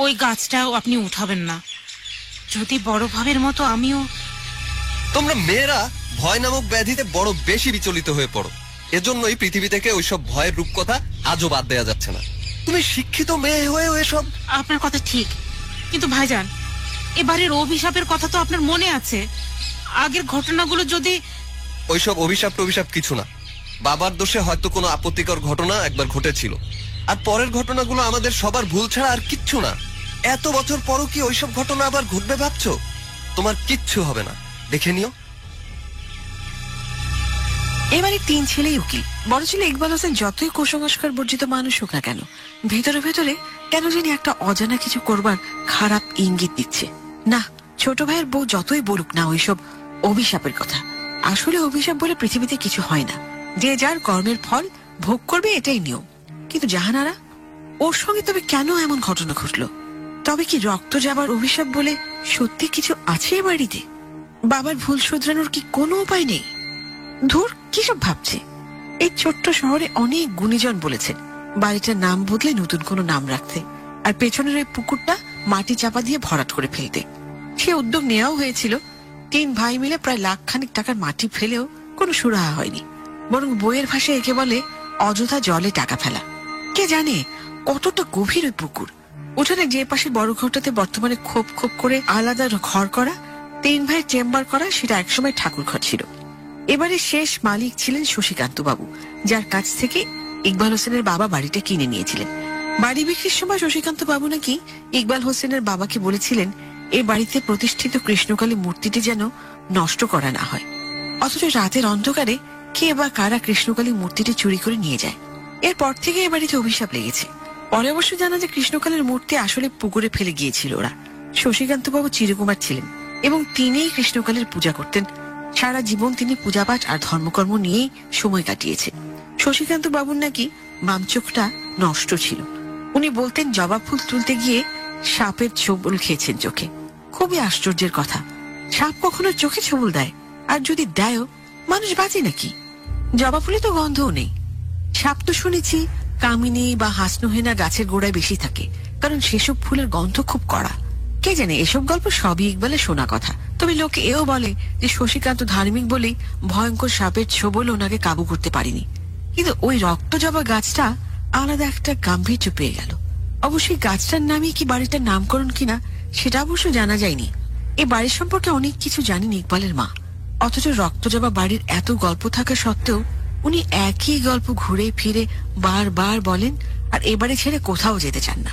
Speaker 5: ওই গাছটাও আপনি উঠাবেন না। যদি বড় ভাবের মতো আমিও।
Speaker 4: তোমরা মেয়েরা ভয় নামক ব্যাধিতে বড় বেশি বিচলিত হয়ে পড়ো, এজন্যই পৃথিবী থেকে ওইসব ভয়ের রূপকথা আজও বাদ দেয়া যাচ্ছে না। তুমি শিক্ষিত মেয়ে হয়েও এসব।
Speaker 5: আপনার কথা ঠিক, কিন্তু ভাইজান, এবারের অভিশাপের কথা তো আপনার মনে আছে। আগের ঘটনাগুলো যদি।
Speaker 4: ওইসব অভিশাপ টভিশাপ কিছু না। বাবার দোষে হয়তো কোনো আপত্তিকর ঘটনা একবার ঘটেছিল, আর পরের ঘটনাগুলো আমাদের সবার ভুল ছাড়া আর কিচ্ছু না। এত বছর পরও কি ওইসব ঘটনা আবার ঘটবে ভাবছো? তোমার কিচ্ছু হবে না, দেখে নিও।
Speaker 2: এবারে 3 ছেলেই উকিল। বড় ছেলে ইকবাল হোসেন যতই কুসংস্কার বর্জিত মানুষ হোক না কেন, ভেতরে ভেতরে কেন জানি একটা অজানা কিছু করবার খারাপ ইঙ্গিত দিচ্ছে। না, ছোট ভাইয়ের বউ যতই বলুক না ওইসব অভিশাপের কথা, আসলে অভিশাপ বলে পৃথিবীতে কিছু হয় না। যে যার কর্মের ফল ভোগ করবে, এটাই নিয়ম। কিন্তু জাহানারা, ওর সঙ্গে তবে কেন এমন ঘটনা ঘটলো? তবে কি রক্ত যাবার অভিশাপ বলে সত্যি কিছু আছে এ বাড়িতে? বাবার ভুল শুধরানোর কি কোনো উপায় নেই? ধুর, কিসব ভাবছে? এই ছোট্ট শহরে অনেক গুণীজন বলেছেন বাড়িটার নাম বদলে নতুন কোনো নাম রাখতে, আর পেছনের ওই পুকুরটা মাটি চাপা দিয়ে ভরাট করে ফেলতে। সে উদ্যোগ নেওয়াও হয়েছিল। 3 ভাই মিলে প্রায় লাখখানিক টাকার মাটি ফেলেও কোনো সুরাহা হয়নি, বরং বইয়ের ভাষায় একে বলে অযথা জলে টাকা ফেলা। কে জানে কতটা গভীর ওই পুকুর। উঠোনে যে পাশে বড় ঘরটাতে বর্তমানে খোপ খোপ করে আলাদা ঘর করা, 3 ভাইয়ের চেম্বার করা, সেটা একসময় ঠাকুর ঘর ছিল। এবারে শেষ মালিক ছিলেন শশীকান্ত বাবু, যার কাছ থেকে ইকবাল হোসেনের বাবা বাড়িটা কিনে নিয়েছিলেন। বাড়ি বিক্রির সময় শশীকান্ত বাবু নাকি ইকবাল হোসেনের বাবাকে বলেছিলেন এই বাড়িতে প্রতিষ্ঠিত কৃষ্ণকালী মূর্তিটি যেন নষ্ট করা না হয়। অথচ রাতের অন্ধকারে কে বা কারা কৃষ্ণকালী মূর্তিটি চুরি করে নিয়ে যায়। এরপর থেকে এ বাড়িতে অভিশাপ লেগেছে। পরে অবশ্য জানা যে কৃষ্ণকালীর মূর্তি আসলে পুকুরে ফেলে গিয়েছিল ওরা। শশীকান্ত বাবু চিরকুমার ছিলেন এবং তিনিই কৃষ্ণকালীর পূজা করতেন। সারা জীবন তিনি পূজাপাঠ আর ধর্মকর্ম নিয়েই সময় কাটিয়েছে। শশীকান্ত বাবুর নাকি বাম চোখটা নষ্ট ছিল। উনি বলতেন জবা ফুল তুলতে গিয়ে সাপের ছোবল খেয়েছেন চোখে। খুবই আশ্চর্যের কথা, সাপ কখনো চোখে ছোবল দেয়? আর যদি দেয়ও, মানুষ বাঁচে নাকি? জবা ফুলে তো গন্ধও নেই। সাপ তো শুনেছি কামিনী বা হাসনুহেনা গাছের গোড়ায় বেশি থাকে, কারণ সেসব ফুলের গন্ধ খুব কড়া। কে জানে, এসব গল্প সবই ইকবালের শোনা কথা। তবে লোকে এও বলে যে শশীকান্ত ধার্মিক বলেই ভয়ঙ্কর সাপের ছোবল ওনাকে কাবু করতে পারেনি। কিন্তু ওই রক্ত জবা গাছটা আলাদা একটা গাম্ভীর্য পেয়ে গেল। অবশ্যই গাছটার নামই কি বাড়িটার নামকরণ কিনা সেটা অবশ্য জানা যায়নি। এই বাড়ির সম্পর্কে অনেক কিছু জানেন ইকবালের মা, অথচ রক্তজবা বাড়ির এত গল্প থাকা সত্ত্বেও উনি একই গল্প ঘুরে ফিরে বারবার বলেন, আর এবারে ছেড়ে কোথাও যেতে চান না।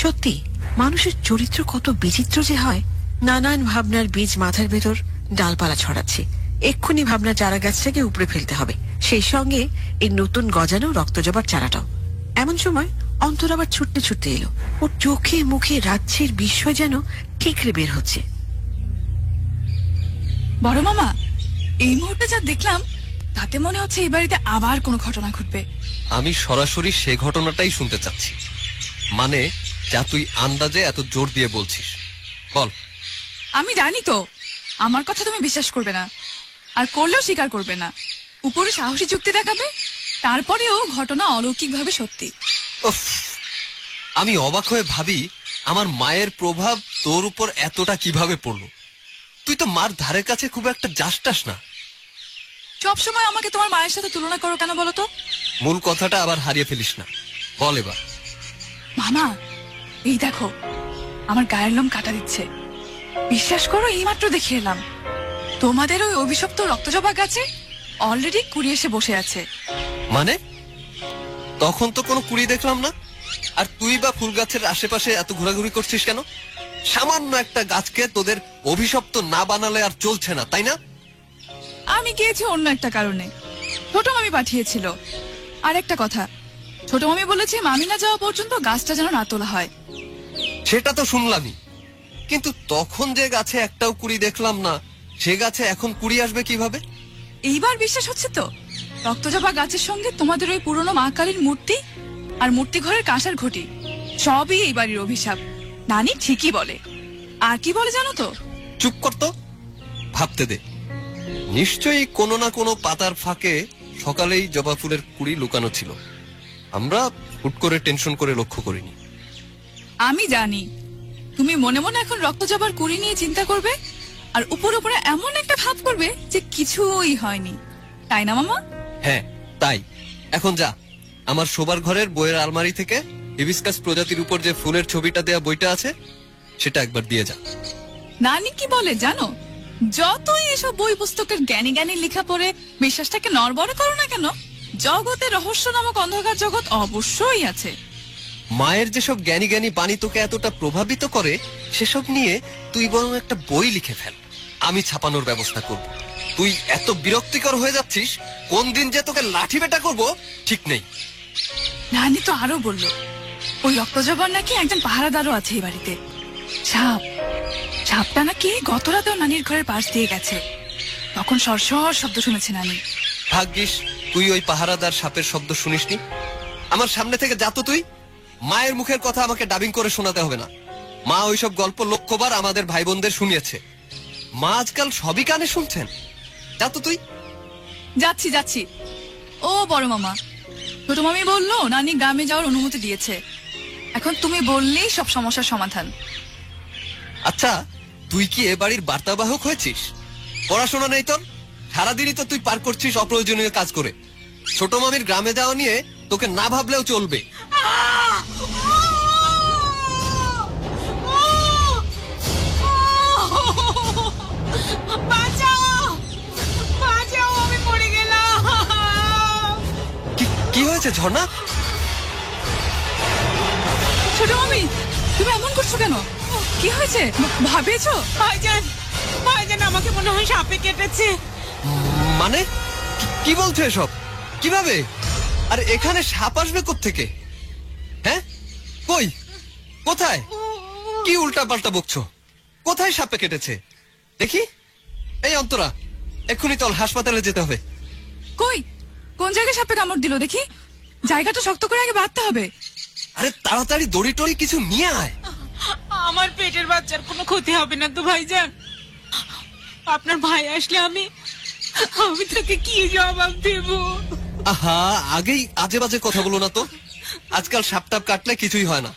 Speaker 2: সত্যি মানুষের চরিত্র কত বিচিত্র যে হয়। নানান ভাবনার বীজ মাথার ভেতর ডালপালা ছড়াচ্ছে। এক্ষুনি ভাবনা চারা গাছটাকে উপড়ে ফেলতে হবে, সেই সঙ্গে এই নতুন গজানো রক্তজবার চারাটাও। এমন সময় অন্তর আবার ছুটতে ছুটতে এলো। ওর চোখে মুখে রাজ্যের বিস্ময় যেন ঠিকরে বের হচ্ছে।
Speaker 3: বড় মামা, এই মুহূর্তে যা দেখলাম তাতে মনে হচ্ছে এই বাড়িতে আবার কোনো ঘটনা ঘটবে।
Speaker 4: আমি সরাসরি সে ঘটনাটাই শুনতে চাচ্ছি। মানে যা তুই আন্দাজে এত জোর দিয়ে বলছিস, বল।
Speaker 3: আমি জানি তো আমার কথা তুমি বিশ্বাস করবে না, আর করলেও স্বীকার করবে না। উপরে সাহসী যুক্তি দেখাবে, তারপরেও ঘটনা অলৌকিকভাবে সত্যি।
Speaker 4: উফ, আমি অবাক হয়ে ভাবি আমার মায়ের প্রভাব তোর উপর এতটা কিভাবে পড়লো। তুই তো মার ধারের কাছে খুব একটা যাসটাস না।
Speaker 3: সবসময় আমাকে তোমার মায়ের সাথে তুলনা করো কেন বলো তো?
Speaker 4: মূল কথাটা আবার হারিয়ে ফেলিস না, বল এবার।
Speaker 3: মামা, এই দেখো আমার গায়ের লোম কাটা দিচ্ছে। বিশ্বাস করো, এইমাত্র দেখে এলাম তোমাদের ওই অভিশপ্ত রক্তজবা গাছে অলরেডি কুড়ি এসে বসে আছে।
Speaker 4: মানে তখন তো কোনো কুড়ি দেখলাম না, আর তুই বা ফুল গাছের আশেপাশে এত ঘোরাঘুরি করছিস কেন? সামান্য একটা গাছকে তোদের অভিশপ্ত না বানালে আর চলছে না, তাই না?
Speaker 3: আমি গিয়েছি অন্য একটা কারণে, ছোট মামি পাঠিয়েছিল। আর একটা কথা, ছোট মামি বলেছে মামি না যাওয়া পর্যন্ত গাছটা যেন না তোলা হয়।
Speaker 4: সেটা তো শুনলামই, কিন্তু তখন যে গাছে একটাও কুড়ি দেখলাম না, সে গাছে এখন কুড়ি আসবে কিভাবে?
Speaker 3: এইবার বিশ্বাস হচ্ছে তো? রক্তজবা গাছের সঙ্গে তোমাদের ওই পুরনো মা কালীর মূর্তি আর মূর্তি ঘরের কাঁসার ঘটি সবই এই বাড়ির অভিশাপ। নানি ঠিকই বলে। আর কি বলে জানো তো?
Speaker 4: চুপ কর তো, ভাবতে দে। নিশ্চয়ই কোনো না কোনো পাতার ফাঁকে সকালেই জবা ফুলের কুড়ি লুকানো ছিল, আমরা হুট করে টেনশন করে লক্ষ্য করিনি।
Speaker 3: আমি জানি তুমি মনে মনে এখন রক্তজবার কুড়ি নিয়ে চিন্তা করবে, আর উপরে উপরে এমন একটা ভাব করবে যে কিছুই হয়নি, তাই না মামা?
Speaker 4: হ্যাঁ তাই। এখন যা, আমার শোবার ঘরের বইয়ের আলমারি থেকে হিবিস্কাস প্রজাতির উপর যে ফুলের ছবিটা দেয়া বইটা আছে সেটা একবার দিয়ে যা।
Speaker 3: নানি কি বলে জানো? যতই এসব বই পুস্তকের জ্ঞানী জ্ঞানী লেখা পড়ে বিশ্বাসটাকে নড়বড় করো না কেন, জগতে রহস্য নামক অন্ধকার জগৎ অবশ্যই আছে।
Speaker 4: মায়ের যেসব জ্ঞানী জ্ঞানী বাণী তোকে এতটা প্রভাবিত করে, সেসব নিয়ে তুই বরং একটা বই লিখে ফেল, আমি ছাপানোর ব্যবস্থা করব। তুই এত বিরক্তিকর হয়ে যাচ্ছিস, কোন দিন যে তোকে লাঠি বেটা করব ঠিক নেই।
Speaker 3: নানি তো আরো বলল ওই রক্তজবার নাকি একজন পাহারাদারও আছে এই বাড়িতে। সাপ, সাপটা নাকি গত রাতেও নানির ঘরের পাশ দিয়ে গেছে, তখন সরসর শব্দ শুনেছে নানি।
Speaker 4: ভাগ্যিস তুই ওই পাহারাদার সাপের শব্দ শুনিসনি। আমার সামনে থেকে যা তো তুই। মায়ের মুখের কথা আমাকে ডাবিং করে শোনাতে হবে না। মা ওইসব গল্প লক্ষ্যবার আমাদের ভাই বোনদের শুনিয়েছে, মা আজকাল সবই কানে শুনছেন। যা তো তুই।
Speaker 3: যাচ্ছি যাচ্ছি। ও বড় মামা, ছোট মামি বললো নানি গ্রামে যাওয়ার অনুমতি দিয়েছে, এখন তুমি বললেই সব সমস্যার সমাধান।
Speaker 4: আচ্ছা, তুই কি এ বাড়ির বার্তাবাহক হয়েছিস? পড়াশোনা নেই তোর? সারাদিনই তো তুই পার করছিস অপ্রয়োজনীয় কাজ করে। ছোট মামির গ্রামে যাওয়া নিয়ে তোকে না ভাবলেও চলবে। কি হয়েছে ঝর্ণা?
Speaker 3: ছোট মামি, তুমি এমন করছো কেন? কি হয়েছে? ভাবেছো?
Speaker 5: ভাইজান, ভাইজান, আমাকে মনে হয় সাপে কেটেছে।
Speaker 4: মানে কি বলছো এসব? কিভাবে? আর এখানে সাপ আসবে কোত্থেকে? হ্যাঁ, কই, কোথায়? কি উল্টা পাল্টা বকছো? কোথায় সাপে কেটেছে দেখি? এই অন্তরা, এক্ষুনি চল, হাসপাতালে যেতে হবে।
Speaker 3: কই, কোন জায়গায় সাপে কামড় দিল দেখি? জায়গাটা শক্ত করে আগে বাঁধতে হবে।
Speaker 4: আরে তাড়াতাড়ি দড়ি টড়ি কিছু নিয়ে আয়।
Speaker 5: আমার পেটের বাচ্চার কোনো ক্ষতি হবে না তো ভাইজান? আপনার ভাই আসলে আমি তাকে কি জবাব দেব?
Speaker 4: আহা, আগেই আজে বাজে কথা বলো না তো। আজকাল সাপ টাপ কাটলে কিছুই হয় না,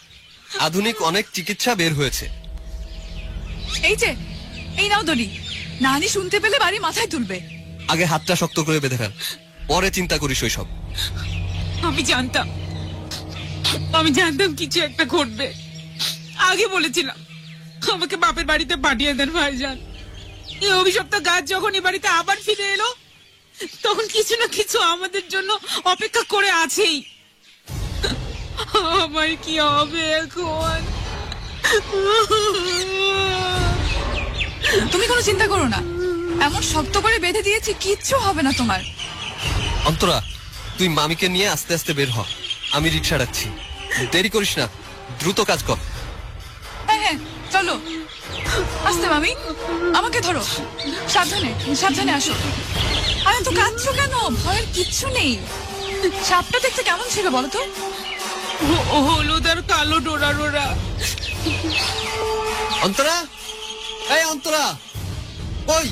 Speaker 4: আধুনিক অনেক চিকিৎসা বের হয়েছে।
Speaker 3: এই যে, এই নাও দড়ি, নানি শুনতে পেলে বাড়ি মাথায় তুলবে।
Speaker 4: আগে হাতটা শক্ত করে বেঁধে ফেল, পরে চিন্তা করিস ওই সব।
Speaker 5: আমি জানতাম কিছু একটা ঘটবে। আগে বলেছিলাম আমাকে বাপের বাড়িতে পাঠিয়ে দেন ভাইজান। এই অভিশপ্ত গাছ যখন এই বাড়িতে আবার ফিরে এলো, তখন কিছু না কিছু আমাদের জন্য অপেক্ষা করে আছেই। আমার কি হবে এখন?
Speaker 3: তুমি কোনো চিন্তা করো না, এমন শক্ত করে বেঁধে দিয়েছি, কিচ্ছু হবে না তোমার।
Speaker 4: অন্তরা, তুই মামিকে নিয়ে আস্তে আস্তে বের হ, আমি রিক্সা ডাকছি। দেরি করিস না, দ্রুত কাজ কর।
Speaker 3: হ্যাঁ হ্যাঁ, চলো। আস্তে মামি, আমাকে ধরো। সাবধানে সাবধানে আসো। আরে তো কাঁদছো কেন? ভয়ের কিচ্ছু নেই। সাপটা দেখতে কেমন ছিল বলো তো?
Speaker 5: হলুদ আর কালো ডোরা ডোরা।
Speaker 4: অন্তরা, এই অন্তরা, ওই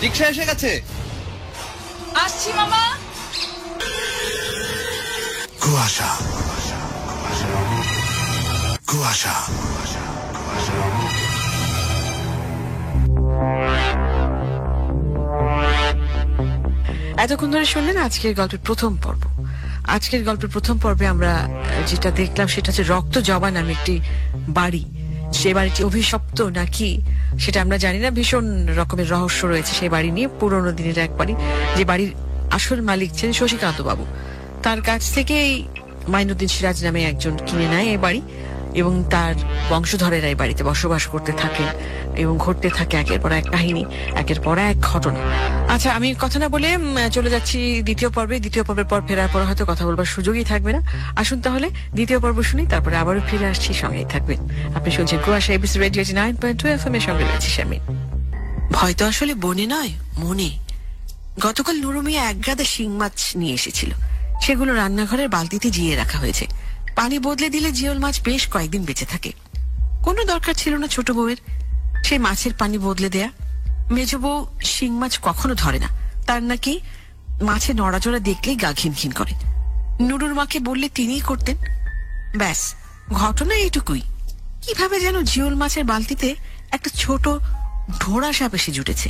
Speaker 4: রিক্সা এসে গেছে।
Speaker 3: আসছি মামা।
Speaker 1: কুয়াশা, কুয়াশা।
Speaker 2: এতক্ষণ ধরে শুনলেন আজকের গল্পের প্রথম পর্ব। আজকের গল্পের প্রথম পর্বে আমরা যেটা দেখলাম সেটা হচ্ছে রক্ত জবা নামে একটি বাড়ি। সে বাড়িটি অভিশপ্ত নাকি সেটা আমরা জানি না। ভীষণ রকমের রহস্য রয়েছে সেই বাড়ি নিয়ে। পুরোনো দিনের এক বাড়ি, যে বাড়ির আসল মালিক ছিলেন শশীকান্ত বাবু। তার কাছ থেকেই মাইনুদ্দিন সিরাজ নামে একজন কিনে নেয় এই বাড়ি, এবং তার বংশধরেরা এই বাড়িতে বসবাস করতে থাকেন এবং ঘটতে থাকে একের পর এক কাহিনী, একের পর এক ঘটনা। আচ্ছা, আমি কথা না বলে চলে যাচ্ছি দ্বিতীয় পর্বে। দ্বিতীয় পর্বের পর ফেরার পর হয়তো কথা বলবার সুযোগই থাকবে না। আসুন তাহলে দ্বিতীয় পর্ব শুনি, তারপরে আবারও ফিরে আসছি। সঙ্গেই থাকবেন। আপনি শুনছেন কুয়াশা, এবিসি রেডিও 9.2 FM এর সঙ্গে রয়েছে শারমিন। ভয় তো আসলে বনে নয়, মনে। গতকাল নুরু মিয়া এক গাদা শিং মাছ নিয়ে এসেছিল। সেগুলো রান্নাঘরের বালতিতে জিয়ে রাখা হয়েছে। পানি বদলে দিলে জিওল মাছ বেশ কয়েকদিন বেঁচে থাকে। কোনো দরকার ছিল না ছোট বউয়ের সেই মাছের পানি বদলে দেয়া। মেজ বউ শিং মাছ কখনো ধরে না, তার নাকি মাছের নড়াচড়া দেখলেই গা ঘিনঘিন করে। নুরুর মাকে বললে তিনিই করতেন। ব্যাস, ঘটনা এইটুকুই। কিভাবে যেন জিওল মাছের বালতিতে একটা ছোট ঢোড়া সাপ এসে জুটেছে।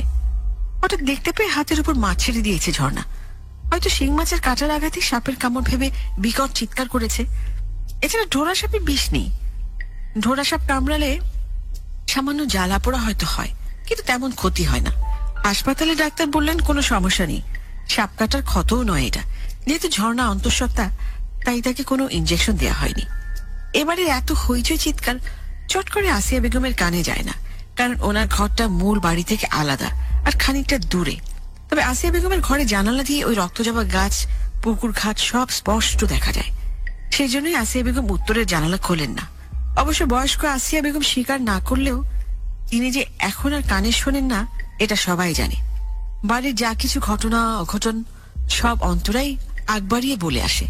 Speaker 2: হঠাৎ দেখতে পেয়ে হাতের উপর মাছ ছেড়ে দিয়েছে ঝর্ণা। হয়তো শিং মাছের কাটার আঘাতে সাপের কামড় ভেবে বিকট চিৎকার করেছে। এছাড়া ঢোড়া সাপে বিষ নেই। ঢোড়া সাপ কামড়ালে সামান্য জ্বালা পোড়া হয়তো হয়, কিন্তু তেমন ক্ষতি হয় না। হাসপাতালে ডাক্তার বললেন কোনো সমস্যা নেই, সাপ কাটার ক্ষতও নয় এটা। যেহেতু ঝর্ণা অন্তঃসত্ত্বা, তাই তাকে কোনো ইনজেকশন দেওয়া হয়নি। এবারের এত হইচই চিৎকার চট করে আসিয়া বেগমের কানে যায় না, কারণ ওনার ঘরটা মূল বাড়ি থেকে আলাদা আর খানিকটা দূরে। তবে আসিয়া বেগমের ঘরে জানালা দিয়ে ওই রক্তজবা গাছ, পুকুর ঘাট সব স্পষ্ট দেখা যায়। সেই জন্যই আসিয়া বেগম উত্তরের জানালা খোলেন না। অবশ্য বয়স্ক আসিয়া বেগম স্বীকার না করলেও তিনি যে এখন আর কানে শোনেন না এটা সবাই জানে। বাড়ির যা কিছু ঘটনা অঘটন সব অন্তরাই আগ বাড়িয়ে বলে আসে।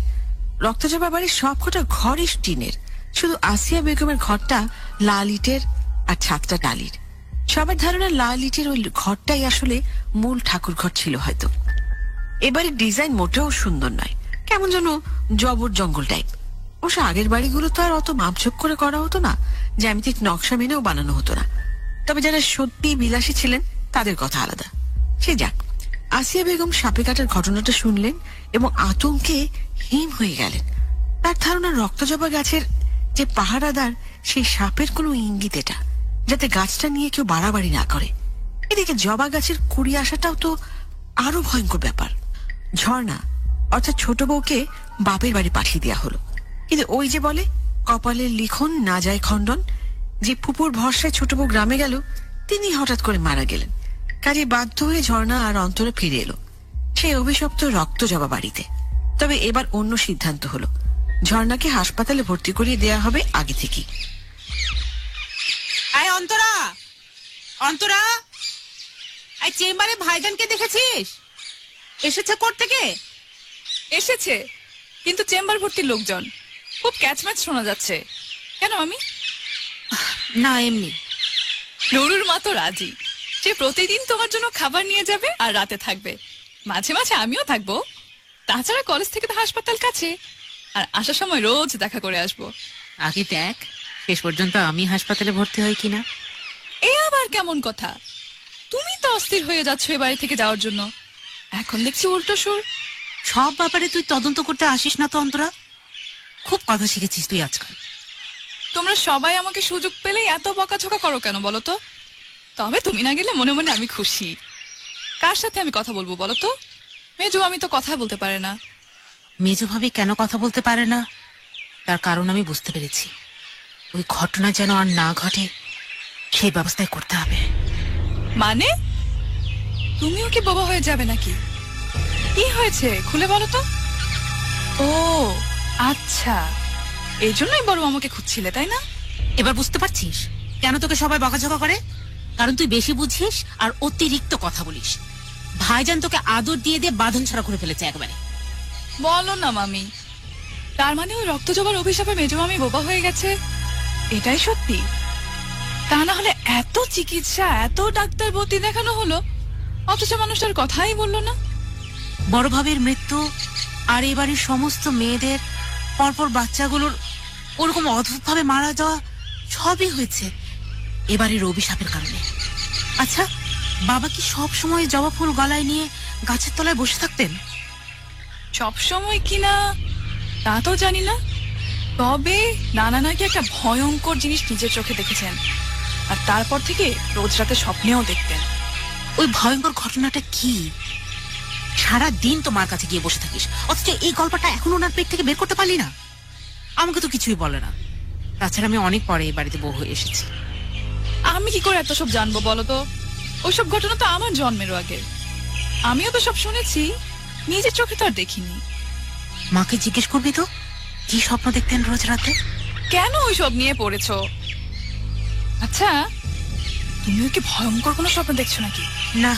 Speaker 2: রক্তজবা বাড়ির সব কটা ঘরই টিনের, শুধু আসিয়া বেগমের ঘরটা লাল ইটের আর ছাদটা টালির। সবার ধারণা লাল ইটের ওই ঘরটাই আসলে মূল ঠাকুর ঘর ছিল হয়তো। এবারে ডিজাইন মোটেও সুন্দর নয়, কেমন যেন জবর জঙ্গল টাইপ। অবশ্য আগের বাড়িগুলো তো আর অত মাপঝোপ করে করা হতো না, জ্যামিতিক নকশা মেনেও বানানো হতো না। তবে যারা সত্যি বিলাসী ছিলেন তাদের কথা আলাদা। সে যাক, আসিয়া বেগম সাপে কাটার ঘটনাটা শুনলেন এবং আতঙ্কে হিম হয়ে গেলেন। তার ধারণা রক্তজবা গাছের যে পাহারাদার, সেই সাপের কোনো ইঙ্গিত এটা, যাতে গাছটা নিয়ে কেউ বাড়াবাড়ি না করে। এদিকে জবা গাছের কুড়ি আসাটাও তো আরো ভয়ঙ্কর ব্যাপার। ঝর্ণা অর্থাৎ ছোট বউকে বাপের বাড়ি পাঠিয়ে দেওয়া হলো, কিন্তু ওই যে বলে কপালের লিখন না যায় খণ্ডন। যে ফুপুর ভরসায় ছোট বউ গ্রামে গেল, তিনি হঠাৎ করে মারা গেলেন। কাজে বাধ্য হয়ে ঝর্ণা আর অন্তরে ফিরে এলো সেই অভিশপ্ত রক্তজবা বাড়িতে। তবে এবার অন্য সিদ্ধান্ত হলো, ঝর্ণাকে হাসপাতালে ভর্তি করিয়ে দেয়া হবে আগে থেকেই।
Speaker 5: আয় অন্তরা, অন্তরা, আই চেম্বারে ভাইজানকে দেখেছিস? এসেছে কোর্ট থেকে?
Speaker 3: এসেছে, কিন্তু চেম্বার ভর্তি লোকজন, খুব ক্যাচম্যাচ শোনা যাচ্ছে। কেন আমি?
Speaker 5: না, এমনি।
Speaker 3: নুরুর মা তো রাজি, সে প্রতিদিন তোমার জন্য খাবার নিয়ে যাবে আর রাতে থাকবে। মাঝে মাঝে আমিও থাকবো। তাছাড়া কলেজ থেকে তো হাসপাতাল কাছে, আর আসার সময় রোজ দেখা করে আসবো।
Speaker 5: আগে দেখ শেষ পর্যন্ত আমি হাসপাতালে ভর্তি হই কিনা।
Speaker 3: এ আবার কেমন কথা? তুমি তো অস্থির হয়ে যাচ্ছ এ বাড়ি থেকে যাওয়ার জন্য, এখন দেখছি উল্টো সুর।
Speaker 5: সব ব্যাপারে তুই তদন্ত করতে আসিস না তো অন্তরা। খুব কথা শিখেছিস তুই আজকাল।
Speaker 3: তোমরা সবাই আমাকে সুযোগ পেলে এত বকাঝকা করো কেন বলো তো? তবে তুমি না গেলে মনে মনে আমি খুশি। কার সাথে আমি কথা বলবো বলো তো? মেজো আমি তো কথা বলতে পারে না।
Speaker 6: মেজো ভাবি কেন কথা বলতে পারে না তার কারণ আমি বুঝতে পেরেছি। ওই ঘটনা যেন আর না ঘটে সেই ব্যবস্থাই করতে হবে।
Speaker 3: মানে তুমিও কি বোবা হয়ে যাবে নাকি? কি হয়েছে খুলে বলো তো। ও আচ্ছা, এই জন্যই বড় আমাকে খুঁজছিলে তাই না?
Speaker 6: এবার বুঝতে পারছিস কেন তোকে সবাই বকাঝকা করে? কারণ তুই বেশি বুঝিস আর অতিরিক্ত কথা বলিস। ভাইজান তোকে আদর দিয়ে দিয়ে বাঁধন ছাড়া করে ফেলেছে একবারে।
Speaker 3: বলো না মামি, তার মানে ওই রক্তজবার অভিশাপে মেজো মামি বোবা হয়ে গেছে, এটাই সত্যি? তা না হলে এত চিকিৎসা, এত ডাক্তার ভর্তি দেখানো হলো, অথচ মানুষটার কথাই বললো না।
Speaker 6: বড় ভাবের মৃত্যু আর এবারের সমস্ত মেয়েদের পরপর বাচ্চাগুলোর ওরকম অদ্ভুত ভাবে মারা যাওয়া সবই হয়েছে এবারের অভিশাপের কারণে। আচ্ছা, বাবা কি সব সময় জবা ফুল গলায় নিয়ে গাছের তলায় বসে থাকতেন?
Speaker 3: সব সময় কিনা তা তো জানি না, তবে নানা নাকি একটা ভয়ঙ্কর জিনিস নিজের চোখে দেখেছেন, আর তারপর থেকে রোজ রাতে স্বপ্নেও দেখতেন।
Speaker 6: ওই ভয়ঙ্কর ঘটনাটা কি? সারা দিন তো মার কাছে গিয়ে বসে থাকিস, অথচ এই গল্পটা এখন ওনার পেট থেকে বের করতে পারলি না। আমাকে তো কিছুই বলে না। তাছাড়া আমি অনেক পরে এই বাড়িতে বউ হয়ে এসেছি।
Speaker 3: আমি কি করে এত সব জানবো বলো তো? ওইসব ঘটনা তো আমার জন্মেরও আগে। আমিও তো সব শুনেছি, নিজের চোখে তো আর দেখিনি।
Speaker 6: মাকে জিজ্ঞেস করবি তো কি স্বপ্ন দেখতেন রোজ রাতে?
Speaker 3: কেন ওইসব নিয়ে পড়েছো? আচ্ছা, তুমিও কি ভয়ঙ্কর কোনো স্বপ্ন দেখছো নাকি?
Speaker 6: না,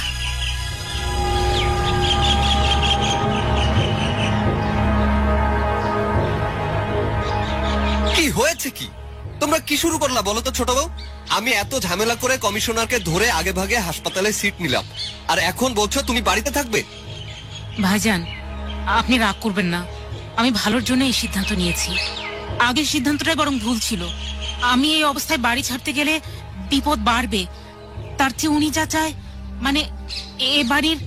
Speaker 4: কি হয়েছে কি? তোমরা কি শুরু করলা বলো তো ছোট বউ? আমি এত ঝামেলা করে কমিশনারকে ধরে আগে ভাগে হাসপাতালে সিট নিলাম, আর এখন বলছো তুমি বাড়িতে থাকবে?
Speaker 6: ভাইজান আপনি রাগ করবেন না, আমি ভালোর জন্য এই সিদ্ধান্ত নিয়েছি। আগের সিদ্ধান্তটাই বরং ভুল ছিল। আমি এই অবস্থায় বাড়ি ছাড়তে গেলে বিপদ বাড়বে, তার চেয়ে উনি যা চায়, মানে এ বাড়ির।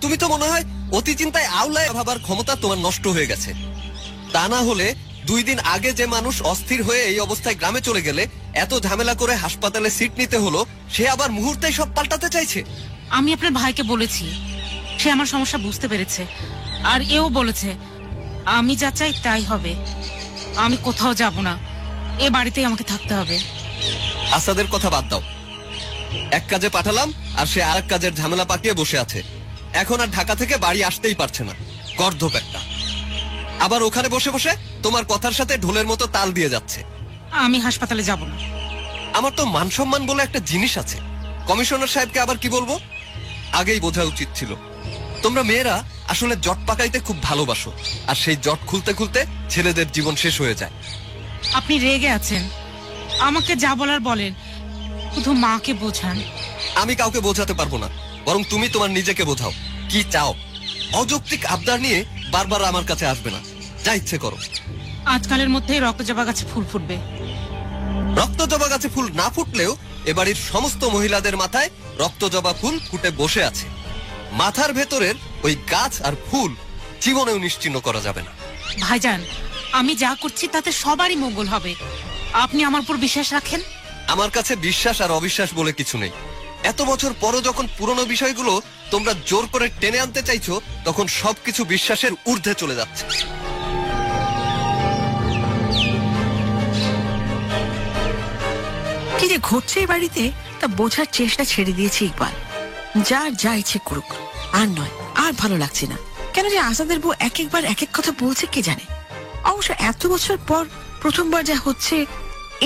Speaker 4: তুমি তো মনে হয় অতি চিন্তায় আওলায় ভাবার ক্ষমতা তোমার নষ্ট হয়ে গেছে। তা না হলে 2 দিন আগে যে মানুষ অস্থির হয়ে এই অবস্থায় গ্রামে চলে গেলে এত ঝামেলা করে হাসপাতালে সিট নিতে হলো, সে আবার মুহূর্তেই সব পাল্টাতে চাইছে।
Speaker 6: আমি আপনার ভাইকে বলেছি, সে আমার সমস্যা বুঝতে পেরেছে, আর এও বলেছে আমি যা চাই তাই হবে। আমি কোথাও যাব না, এ বাড়িতেই আমাকে থাকতে হবে।
Speaker 4: আসাদের কথা বাদ দাও, এক কাজে পাঠালাম আর সে আরেক কাজের ঝামেলা পাকিয়ে বসে আছে। এখন আর ঢাকা থেকে বাড়ি আসতেই পারছে না, গর্ধপ একটা। আবার ওখানে বসে বসে তোমার কথার সাথে ঢোলের মতো তাল দিয়ে যাচ্ছে।
Speaker 6: আমি হাসপাতালে যাব না।
Speaker 4: আমার তো মান সম্মান বলে একটা জিনিস আছে। কমিশনার সাহেবকে আবার কি বলবো? আগেই বোঝা উচিত ছিল। তোমরা মেয়েরা আসলে জট পাকাইতে খুব ভালোবাসো, আর সেই জট খুলতে খুলতে ছেলেদের জীবন শেষ হয়ে যায়।
Speaker 6: আপনি রেগে আছেন, আমাকে যা বলার বলেন, শুধু মাকে বোঝান।
Speaker 4: আমি কাউকে বোঝাতে পারবো না, বরং তুমি তোমার নিজেকে বোঝাও কি চাও। অযৌক্তিক আবদার নিয়ে বারবার আমার কাছে আসবে না, যা ইচ্ছে করো।
Speaker 6: আজকালের মধ্যেই রক্তজবা গাছে ফুল ফুটবে।
Speaker 4: রক্তজবা গাছে ফুল না ফুটলেও এবাড়ির সমস্ত মহিলাদের মাথায় রক্তজবা ফুল ফুটে বসে আছে। মাথার ভেতরের ওই গাছ আর ফুল জীবনেও নিশ্চিহ্ন করা যাবে না।
Speaker 6: ভাইজান, আমি যা করছি তাতে সবারই মঙ্গল হবে, আপনি আমার উপর বিশ্বাস রাখেন।
Speaker 4: আমার কাছে বিশ্বাস আর অবিশ্বাস বলে কিছু নেই। এত বছর পরও যখন পুরনো বিষয়গুলো তোমরা জোর করে টেনে আনতে চাইছো, তখন সবকিছু বিশ্বাসের ঊর্ধ্বে চলে যাচ্ছে।
Speaker 2: কি যে ঘটছে এই বাড়িতে তা বোঝার চেষ্টা ছেড়ে দিয়েছি ইকবাল। যার যা ইচ্ছে করুক, আর নয়, আর ভালো লাগছে না। কেন যে আসাদের বউ এক একবার এক এক কথা বলছে কে জানে। অবশ্য এত বছর পর প্রথমবার যা হচ্ছে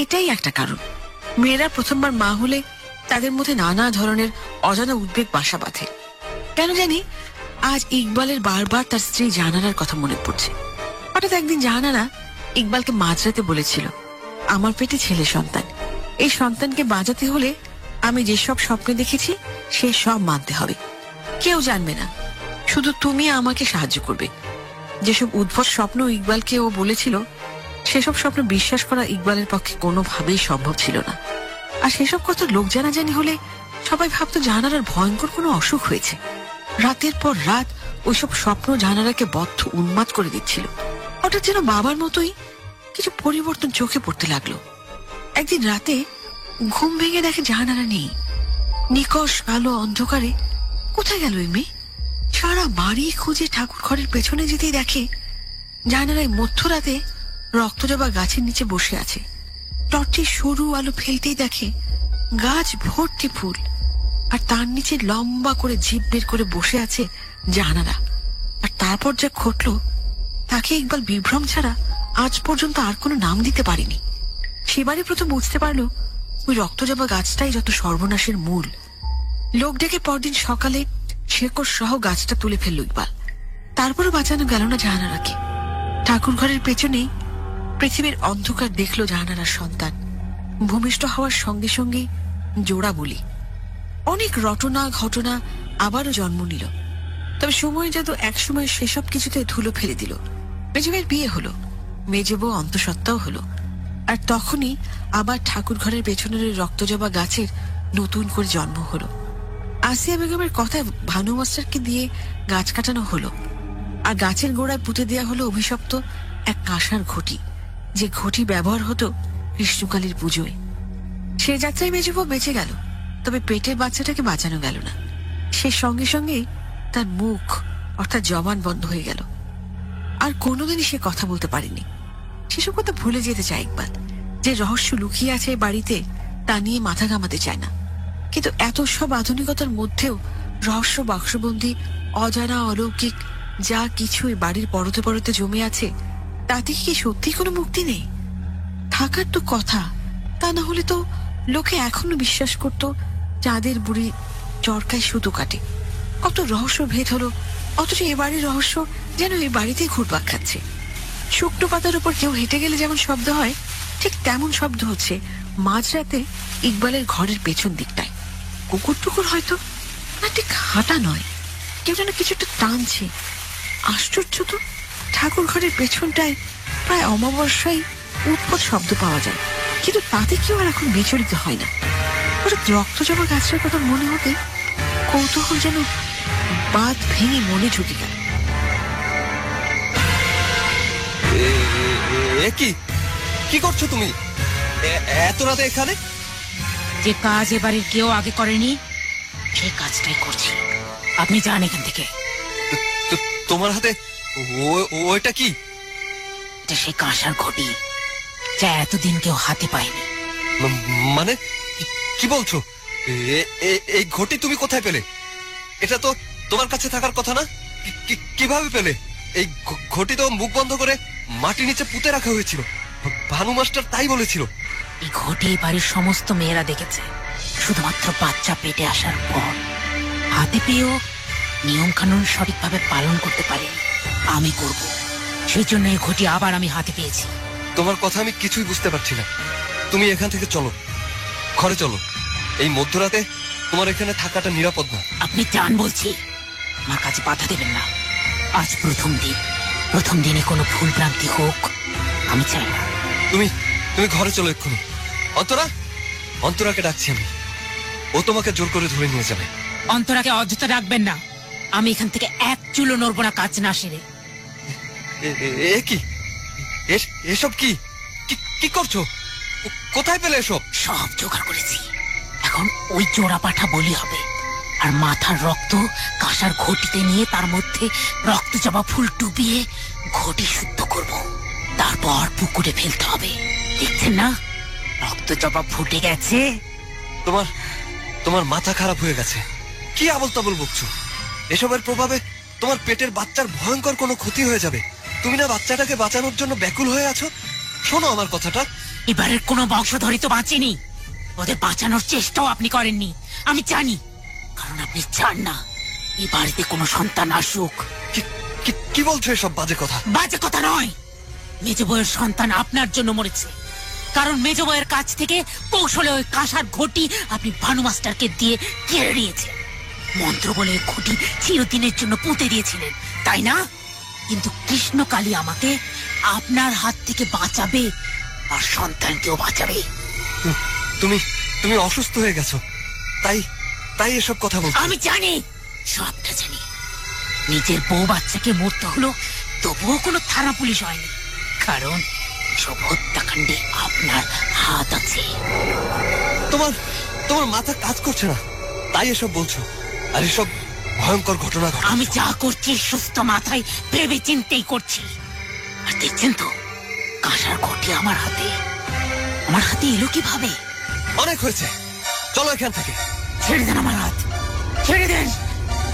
Speaker 2: এটাই একটা কারণ। মেয়েরা প্রথমবার মা হলে তাদের মধ্যে নানা ধরনের অজানা উদ্বেগ বাসা বাঁধে। কেন জানি আজ ইকবালের বারবার তার স্ত্রী জাহানারার কথা মনে পড়ছে। হঠাৎ একদিন জাহানারা ইকবালকে মাঝরাতে বলেছিল, আমার পেটে ছেলে সন্তান, এই সন্তানকে বাঁচাতে হলে আমি যেসব স্বপ্ন দেখেছি সে সব মানতে হবে। কেউ জানবে না, শুধু তুমি আমাকে সাহায্য করবে। যেসব উদ্ভট স্বপ্ন ইকবালকে ও বলেছিল, সেসব স্বপ্ন বিশ্বাস করা ইকবালের পক্ষে কোনোভাবেই সম্ভব ছিল না। আর সেসব কথা লোক জানাজানি হলে সবাই ভাবতো জাহানারার ভয়ঙ্কর কোনো অসুখ হয়েছে। রাতের পর রাত ওইসব স্বপ্ন জাহানারাকে বদ্ধ উন্মাদ করে দিচ্ছিল। হঠাৎ যেন বাবার মতোই কিছু পরিবর্তন চোখে পড়তে লাগলো। একদিন রাতে ঘুম ভেঙে দেখে জাহানারা নেই। নিকষ কালো অন্ধকারে কোথায় গেল এই মেয়ে? সারা বাড়ি খুঁজে ঠাকুর ঘরের পেছনে যেতেই দেখে জাহানারা মধ্যরাতে রক্তজবা গাছের নিচে বসে আছে। টর্চের সরু আলো ফেলতেই দেখে গাছ ভর্তি ফুল, আর তার নিচে লম্বা করে জিভ বের করে বসে আছে জাহানারা। আর তারপর যা ঘটলো তাকে ইকবাল বিভ্রম ছাড়া আজ পর্যন্ত আর কোনো নাম দিতে পারেনি। সেবারই প্রথম বুঝতে পারলো ওই রক্তজবা গাছটাই যত সর্বনাশের মূল। লোক ডেকে পরদিন সকালে শেকড় সহ গাছটা তুলে ফেলল ইকবাল। তারপরও বাঁচানো গেল না জাহানারাকে। ঠাকুর ঘরের পেছনেই পৃথিবীর অন্ধকার দেখলো জাহানারার সন্তান। ভূমিষ্ঠ হওয়ার সঙ্গে সঙ্গে জোড়া বলি। অনেক রটনা ঘটনা আবারও জন্ম নিল। তবে সময় যেন একসময় সেসব কিছুতে ধুলো ফেলে দিল। মেজবের বিয়ে হলো, মেজবউ অন্তঃসত্ত্বাও হলো। আর তখনই আবার ঠাকুর ঘরের পেছনের রক্তজবা গাছের নতুন করে জন্ম হলো। আসিয়া বেগমের কথায় ভানু মাস্টারকে দিয়ে গাছ কাটানো হলো। আর গাছের গোড়ায় পুঁতে দেওয়া হলো অভিশপ্ত এক কাঁসার ঘটি, যে ঘটি ব্যবহার হতো কৃষ্ণকালীর পুজোয়। সে যাত্রায় মেজবউ বেঁচে গেল, তবে পেটের বাচ্চাটাকে বাঁচানো গেল না। সে সঙ্গে সঙ্গেই তার মুখ অর্থাৎ জবান বন্ধ হয়ে গেল। আর কোনোদিনই সে কথা বলতে পারেনি। সেসব কথা ভুলে যেতে চায় ইকবাল। যে রহস্য লুকিয়ে আছে বাড়িতে তা নিয়ে মাথা ঘামাতে চায় না। কিন্তু এত সব আধুনিকতার মধ্যেও রহস্য বাক্সবন্দী অজানা অলৌকিক যা কিছু এই বাড়ির পরতে পরতে জমে আছে, তাতে কি সত্যি কোনো মুক্তি নেই? থাকার তো কথা, তা না হলে তো লোকে এখনো বিশ্বাস করত চাঁদের বুড়ি চরকায় সুতো কাটে। কত রহস্য ভেদ হলো, অথচ এ বাড়ির রহস্য যেন এই বাড়িতেই ঘুরপাক খাচ্ছে। শুকনো পাতার উপর কেউ হেঁটে গেলে যেমন শব্দ হয়, ঠিক তেমন শব্দ হচ্ছে মাঝরাতে ইকবালের ঘরের পেছন দিকটায়। কুকুর টুকুর হয়তো, না ঠিক হাঁটা নয়, কেউ যেন কিছু একটা টানছে। আশ্চর্য তো, ঠাকুর ঘরের পেছনটায় প্রায় অমাবস্যায় উৎপট শব্দ পাওয়া যায়, কিন্তু তাতে কেউ আর এখন বিচলিত হয় না। হঠাৎ রক্তজবা গাছের কথা মনে হতে কৌতূহল যেন বাদ ভেঙে মনে ঢুকে গেল।
Speaker 4: কি করছো তুমি এত রাতে এখানে?
Speaker 6: যে কাজ এবারের কেউ আগে করেনি সেই কাজটাই করছি। আপনি যান এখান থেকে।
Speaker 4: তোমার হাতে ওইটা কি?
Speaker 6: এটা সেই কাঁসার ঘটি যা এতদিন কেউ হাতে পায়নি।
Speaker 4: মানে কি বলছো? এই ঘটি তুমি কোথায় পেলে? এটা তো তোমার কাছে থাকার কথা না? কিভাবে পেলে? এই ঘটি তো মুখ বন্ধ করে মাটির নিচে পুঁতে রাখা হয়েছিল। ভানু মাস্টার তাই বলেছিল।
Speaker 6: এই ঘটি বাড়ির সমস্ত মেয়েরা দেখেছে, শুধুমাত্র বাচ্চা পেটে আসার পর। হাতে পেয়েও নিয়ম কানুন সঠিকভাবে পালন করতে পারে আমি করব, সেই জন্য এই ঘটি আবার আমি হাতে পেয়েছি।
Speaker 4: তোমার কথা আমি কিছুই বুঝতে পারছি না। তুমি এখান থেকে চলো, ঘরে চলো। এই মধ্যরাতে তোমার এখানে থাকাটা নিরাপদ না।
Speaker 6: আপনি যান বলছি, আমার কাছে বাধা দেবেন না। আজ প্রথম দিনে কোনো ভুল ভ্রান্তি হোক আমি চাই না।
Speaker 4: তুমি ঘরে চলো এক্ষুনি। অন্তরাকে ডাকছি আমি, ও তোমাকে জোর করে ধরে নিয়ে যাবে।
Speaker 6: অন্তরাকে অযথা রাখবেন না, আমি এখান থেকে এক চুলো নড়বো না কাজ না সেরে।
Speaker 4: এসব কি কি করছো? কোথায় পেলে এসব?
Speaker 6: সব জোগাড় করেছি। এখন ওই জোড়া পাঠা বলি হবে, আর মাথার রক্ত কাঁসার ঘটিতে নিয়ে তার মধ্যে রক্ত জবা ফুল ডুবিয়ে ঘটি শুদ্ধ করব, তারপর পুকুরে ফেলতে হবে। দেখছেন না রক্ত জবা ফুটে গেছে?
Speaker 4: তোমার মাথা খারাপ হয়ে গেছে। কি আবল তাবল বকছো? এসবের প্রভাবে তোমার পেটের বাচ্চার ভয়ঙ্কর কোনো ক্ষতি হয়ে যাবে। তুমি না বাচ্চাটাকে বাঁচানোর জন্য ব্যাকুল হয়ে আছো? শোনো আমার কথাটা।
Speaker 6: এবারের কোনো বংশধরই তো বাঁচেনি, ওদের বাঁচানোর চেষ্টাও আপনি করেননি, আমি জানি। কারণ আপনি চান না এই বাড়িতে কোনো সন্তান আসুক।
Speaker 4: কি বলছো এসব বাজে কথা?
Speaker 6: বাজে কথা নয়, মেজ বউয়ের সন্তান আপনার জন্য মরেছে। কারণ মেজ বউয়ের কাছ থেকে কৌশলে ওই কাঁসার ঘটি আপনি ভানু মাস্টারকে দিয়ে কেড়ে নিয়েছেন। মন্ত্র বলে ঘটি চিরদিনের জন্য পুঁতে দিয়েছিলেন, তাই না? কিন্তু কৃষ্ণকালী আমাকে আপনার হাত থেকে বাঁচাবে আর সন্তানকেও বাঁচাবে।
Speaker 4: তুমি অসুস্থ হয়ে গেছো, তাই এসব কথা বলছো।
Speaker 6: আমি জানি, সবটা জানি। নিজের বউ বাচ্চাকে মরতে হলো, তবুও কোনো থানা পুলিশ হয়নি, কারণ সব হত্যাকাণ্ডে আপনার হাত আছে।
Speaker 4: তোমার মাথা কাজ করছে না, তাই এসব বলছো। আর এসব ভয়ঙ্কর ঘটনা
Speaker 6: আমি যা করছি সুস্থ মাথায় ভেবে চিন্তেই করছি। আর দেখছেন তো কাঁসার ঘটি আমার হাতে এলো কিভাবে?
Speaker 4: অনেক হয়েছে, চলো এখান থেকে।
Speaker 6: ছেড়ে দেন আমার হাত, ছেড়ে দেন।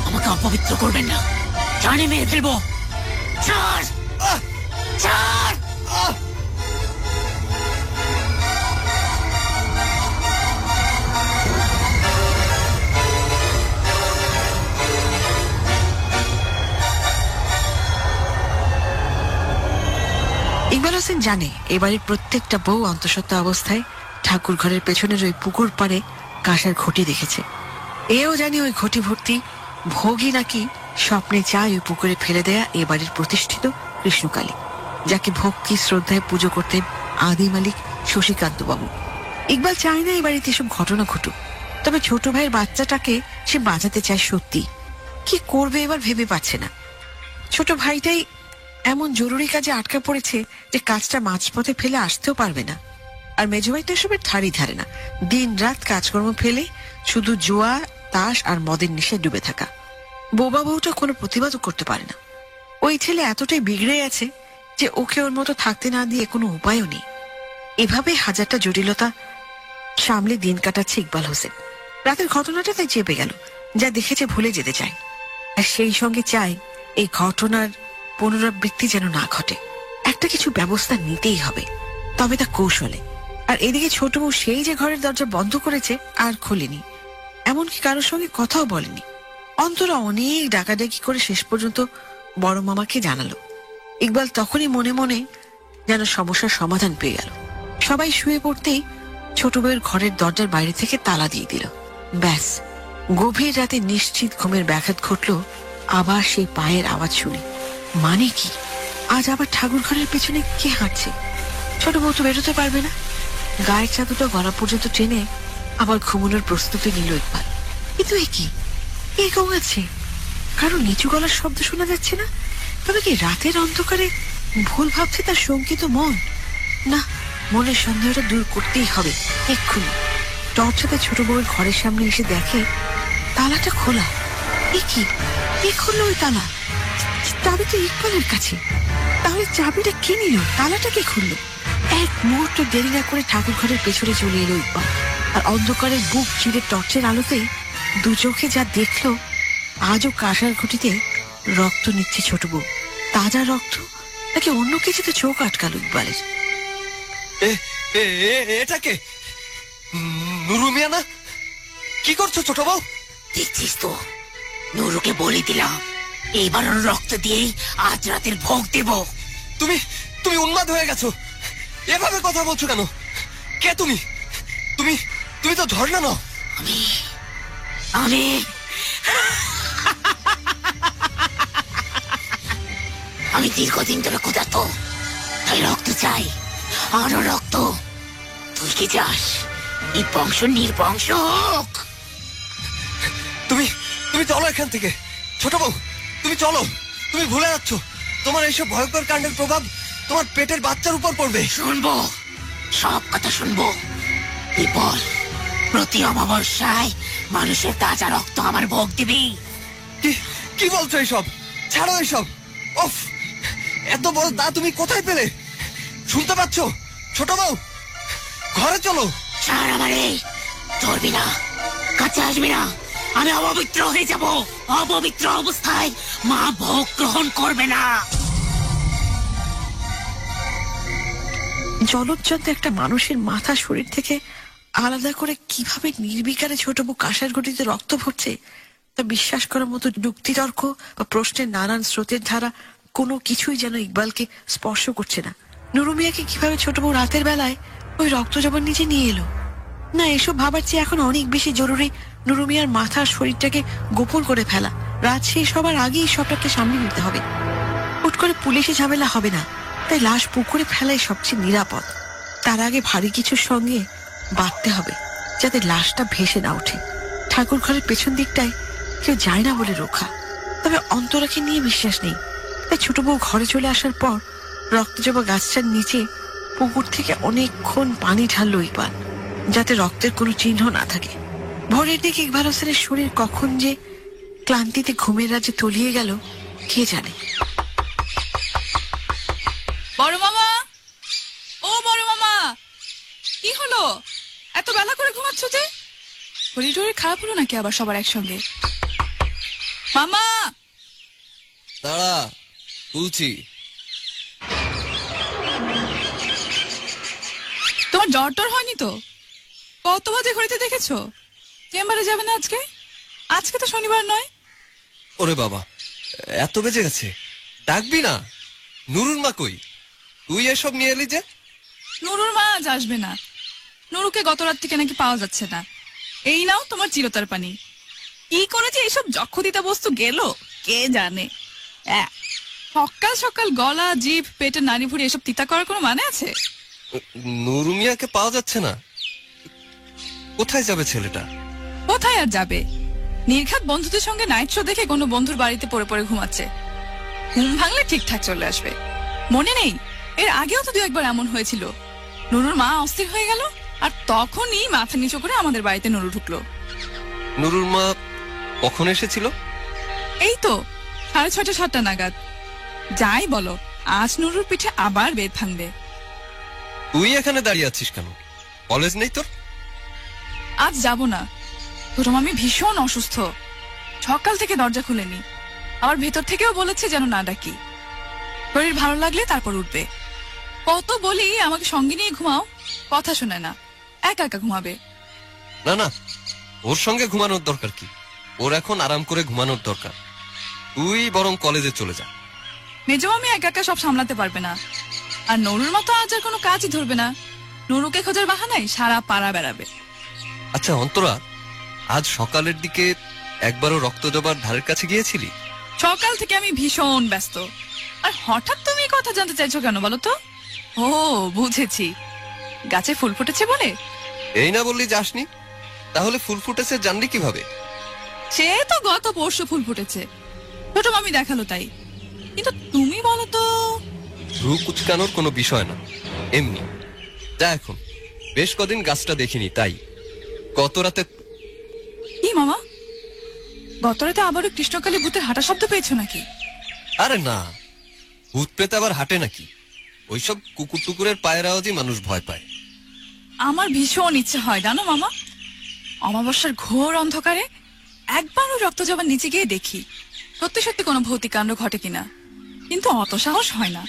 Speaker 6: আমাকে অপবিত্র করবেন না, জানে মেরে ফেলবো। ছাড়, ছাড়।
Speaker 2: ইকবাল হোসেন জানে এবারের প্রত্যেকটা বউ অন্তঃসত্ত্বা অবস্থায় ঠাকুর ঘরের পেছনের ওই পুকুর পাড়ে কাঁসার ঘটি দেখেছে। এও জানি ওই ঘটি ভর্তি ভোগী নাকি স্বপ্নে চায় ওই পুকুরে ফেলে দেয়া এবারের প্রতিষ্ঠিত কৃষ্ণকালী, যাকে ভক্তি শ্রদ্ধায় পুজো করতেন আদি মালিক শশীকান্ত বাবু। ইকবাল চায় না এই বাড়িতে এসব ঘটনা ঘটুক, তবে ছোট ভাইয়ের বাচ্চাটাকে সে বাঁচাতে চায় সত্যি। কি করবে এবার ভেবে পাচ্ছে না। ছোট ভাইটাই এমন জরুরি কাজে আটকা পড়েছে যে কাজটা মাঝপথে ফেলে আসতেও পারবে না। আর মেজো ভাইটা এসবের ধারই ধারে না, দিন রাত কাজকর্ম ফেলে শুধু জুয়া, তাস আর মদের নেশায় ডুবে থাকা। বোবা বউটা কোনো প্রতিবাদও করতে পারে না। ওই ছেলে এতটাই বিগড়ে গেছে যে ওকে ওর মতো থাকতে না দিয়ে কোনো উপায়ও নেই। এভাবে হাজারটা জটিলতা সামলে দিন কাটাচ্ছে ইকবাল হোসেন। রাতের ঘটনাটা তাই চেপে গেল, যা দেখেছে ভুলে যেতে চায়, আর সেই সঙ্গে চায় এই ঘটনার পুনরাবৃত্তি যেন না ঘটে। একটা কিছু ব্যবস্থা নিতেই হবে, তবে তা কৌশলে। আর এদিকে ছোট বউ সেই যে ঘরের দরজা বন্ধ করেছে আর খোলেনি, এমনকি কারোর সঙ্গে কথাও বলেনি। অন্তরা অনেক ডাকাডাকি করে শেষ পর্যন্ত বড় মামাকে জানালো। ইকবাল তখনই মনে মনে যেন সমস্যার সমাধান পেয়ে গেল। সবাই শুয়ে পড়তেই ছোট বউয়ের ঘরের দরজার বাইরে থেকে তালা দিয়ে দিল। ব্যাস, গভীর রাতে নিশ্চিত ঘুমের ব্যাঘাত ঘটল আবার সেই পায়ের আওয়াজ শুনে। মানে কি, আজ আবার ঠাকুর ঘরের পেছনে কে হাঁটছে? ছোট বউ তো বেরোতে পারবে না। গায়ের চাদরটা গলা পর্যন্ত টেনে আবার ঘুমানোর প্রস্তুতি নিল ইকবাল। কিন্তু এ কি, কে ঘুমাচ্ছে? কারো নিচু গলার শব্দ শোনা যাচ্ছে না। তবে কি রাতের অন্ধকারে ভুল ভাবছে তার শঙ্কিত মন? না, মনের সন্দেহটা দূর করতেই হবে এক্ষুনি। টর্চ হাতে ছোট বউয়ের ঘরের সামনে এসে দেখে তালাটা খোলা। এ কি, কে খুললো ওই তালা? চাবি তো ইকবালের কাছে। তাহলে চাবিটা কে নিল? তালাটা কে খুললো? এক মুহূর্ত দেরি না করে ঠাকুর ঘরের পেছনে চলে এলো ইকবাল। আর অন্ধকারের বুক চিরে টর্চের আলোতে দু চোখে যা দেখলো, আজও কাঁসার ঘটিতে রক্ত নিচ্ছে ছোট বউ। তাজা রক্ত নাকি অন্য কিছুতে চোখ আটকালো ইকবালের।
Speaker 4: এটাকে নুরু মিয়া না? কি করছো ছোট বউ?
Speaker 6: দেখছিস তো, নুরুকে বলে দিলাম এবার ওর রক্ত দিয়েই আজ রাতের ভোগ দেব।
Speaker 4: তুমি তুমি উন্মাদ হয়ে গেছো। এভাবে কথা বলছো কেন? কে তুমি? তুমি তুমি তো ঝর্ণা নও।
Speaker 6: আমি আমি আমি দীর্ঘদিন ধরে ক্ষুধার্ত, তাই রক্ত চাই, আরো রক্ত। তুই কি চাস এই বংশ নির্বংশ হোক?
Speaker 4: তুমি তুমি চলো এখান থেকে। ছোট বউ, তুমি চলো। তুমি ভুলে যাচ্ছ তোমার এইসব ভয়ঙ্কর কাণ্ডের প্রভাব তোমার পেটের বাচ্চার উপর পড়বে।
Speaker 6: শুনবো, সব কথা শুনবো। তুই বল, প্রতি অমাবস্যায় মানুষের তাজা রক্ত আমার ভোগ দিবি?
Speaker 4: কি বলছো এইসব? ছাড়ো এইসব। ওফ, এত বড় তা তুমি কোথায় পেলে? শুনতে পাচ্ছ? ছোট বউ, ঘরে চলো।
Speaker 6: ছাড় আমারে, ধরবি না, কাছে আসবি না। আমি অপবিত্র হয়ে যাব। অপবিত্র অবস্থায় মা ভোগ গ্রহণ করবে না।
Speaker 2: জলজ্জন্ত একটা মানুষের মাথা শরীর থেকে আলাদা করে কিভাবে নির্বিকারে ছোট বউ কাঁসার ঘটিতে রক্ত ভরছে তা বিশ্বাস করার মতো যুক্তিতর্ক বা প্রশ্নের নানান স্রোতের ধারা কোনো কিছুই যেন ইকবালকে স্পর্শ করছে না। নুরু মিয়াকে কিভাবে ছোট বউ রাতের বেলায় ওই রক্ত জবান নিচে নিয়ে এলো? না, এসব ভাবার চেয়ে এখন অনেক বেশি জরুরি নুরু মিয়ার মাথা শরীরটাকে গোপন করে ফেলা। রাত শেষ হবার আগেই সবটাকে সামনে নিতে হবে। হুট করে পুলিশে ঝামেলা হবে না, তাই লাশ পুকুরে ফেলাই সবচেয়ে নিরাপদ। তার আগে ভারী কিছুর সঙ্গে বাঁধতে হবে যাতে লাশটা ভেসে না ওঠে। ঠাকুর ঘরের পেছন দিকটায় কেউ যায় না বলে রক্ষা, তবে অন্তরাকে নিয়ে বিশ্বাস নেই। তাই ছোট বউ ঘরে চলে আসার পর রক্তজবা গাছটার নিচে পুকুর থেকে অনেকক্ষণ পানি ঢাললো ইকবাল, যাতে রক্তের কোনো চিহ্ন না থাকে। ভোরের দিকে ইকবাল হোসেনের শরীর কখন যে ক্লান্তিতে ঘুমের রাজ্যে তলিয়ে গেল কে জানে।
Speaker 3: বড় মামা, ও বড় মামা, কি হলো? এত বেলা করে ঘুমাচ্ছ যে? শরীর টরীর খারাপ হলো নাকি আবার সবার একসঙ্গে? মামা,
Speaker 4: দাঁড়া, বলছি।
Speaker 3: তোমার জ্বর টর হয়নি তো? কত বাজে ঘড়িতে দেখেছো? চেম্বারে যাবে না আজকে? আজকে তো শনিবার নয়।
Speaker 4: ওরে বাবা, এত বেজে গেছে। ডাকবি না? নুরুর মা কই? তুই এসব নিয়ে এলি যে?
Speaker 3: নুরুর মা আজ আসবে না। নুরুকে গত রাত থেকে নাকি পাওয়া যাচ্ছে না। এই নাও তোমার চিরতার পানি। কি করে যে এইসব যক্ষদিতা বস্তু গেল কে জানে। সকাল সকাল গলা, জিভ, পেটের নাড়ি ভুড়ি এসব তিতা করার কোনো মানে আছে?
Speaker 4: নুরু মিয়াকে পাওয়া যাচ্ছে না, কোথায় যাবে ছেলেটা?
Speaker 3: কোথায় আর যাবে? নির্ঘাত বন্ধুদের সঙ্গে নাইট শো দেখে কোনো বন্ধুর বাড়িতে পড়ে পড়ে ঘুমাচ্ছে। ঘুম ভাঙলে ঠিকঠাক চলে আসবে। মনে নেই এর আগেও তো 2-1 বার এমন হয়েছিল। নুরুর মা অস্থির হয়ে গেল আর তখনই মাথা নিচু করে আমাদের বাড়িতে নুরু ঢুকলো।
Speaker 4: নুরুর মা কখন এসেছিল?
Speaker 3: এই তো 6:30-7টা নাগাদ। যাই বলো, আজ নুরুর পিঠে আবার বেদ ভাঙবে।
Speaker 4: তুই এখানে দাঁড়িয়ে আছিস কেন? কলেজ নেই তোর?
Speaker 3: আজ যাব না। তোর মামি ভীষণ অসুস্থ, সকাল থেকে দরজা খুলেনি। আবার ভেতর থেকেও বলেছে যেন না ডাকি। শরীর ভালো লাগলে তারপর উঠবে। কত বলি আমাকে সঙ্গে নিয়ে ঘুমাও, কথা শোনে না, একা একা ঘুমাবে।
Speaker 4: না না, ওর সঙ্গে ঘুমানোর দরকার কি? ওর এখন আরাম করে ঘুমানোর দরকার। তুই বরং কলেজে চলে যা।
Speaker 3: মেজো মামি একা একা সব সামলাতে পারবে না। আর নুরুর মতো আজ আর কোনো কাজই ধরবে না। নুরুকে খোঁজার বাহানায় সারা পাড়া বেড়াবে।
Speaker 4: আচ্ছা অন্তরা, আজ সকালের দিকে একবারও রক্ত জবার ধারের কাছে গিয়েছিলি?
Speaker 3: সকাল থেকে আমি ভীষণ ব্যস্ত। আর হঠাৎ তুমি এই কথা জানতে চাইছো কেন বলো তো? ও বুঝেছি, গাছে ফুল ফুটেছে বলে।
Speaker 4: এই না বললি যাসনি, তাহলে ফুল ফুটেছে জানলি কিভাবে?
Speaker 3: সে তো গত পরশু ফুল ফুটেছে, ছোট মামি দেখালো তাই। কিন্তু তুমি বলো তো?
Speaker 4: ভ্রু কুচকানোর কোনো বিষয় না, এমনি। যা এখন, বেশ কদিন গাছটা দেখিনি তাই। গত রাতে
Speaker 3: কি মামা, গত রাতে আবারও কৃষ্ণকালী ভূতের হাঁটা শব্দ পেয়েছো নাকি?
Speaker 4: আরে না, ভূত পেতে আবার হাঁটে নাকি? ওইসব কুকুর টুকুরের পায়ের আওয়াজই মানুষ ভয় পায়।
Speaker 3: আমার ভীষণ ইচ্ছে হয় জানো মামা, অমাবস্যার ঘোর অন্ধকারে একবারও রক্ত জবার নিচে গিয়ে দেখি সত্যি সত্যি কোনো ভৌতিক কাণ্ড ঘটে কিনা। কিন্তু অত সাহস হয় না।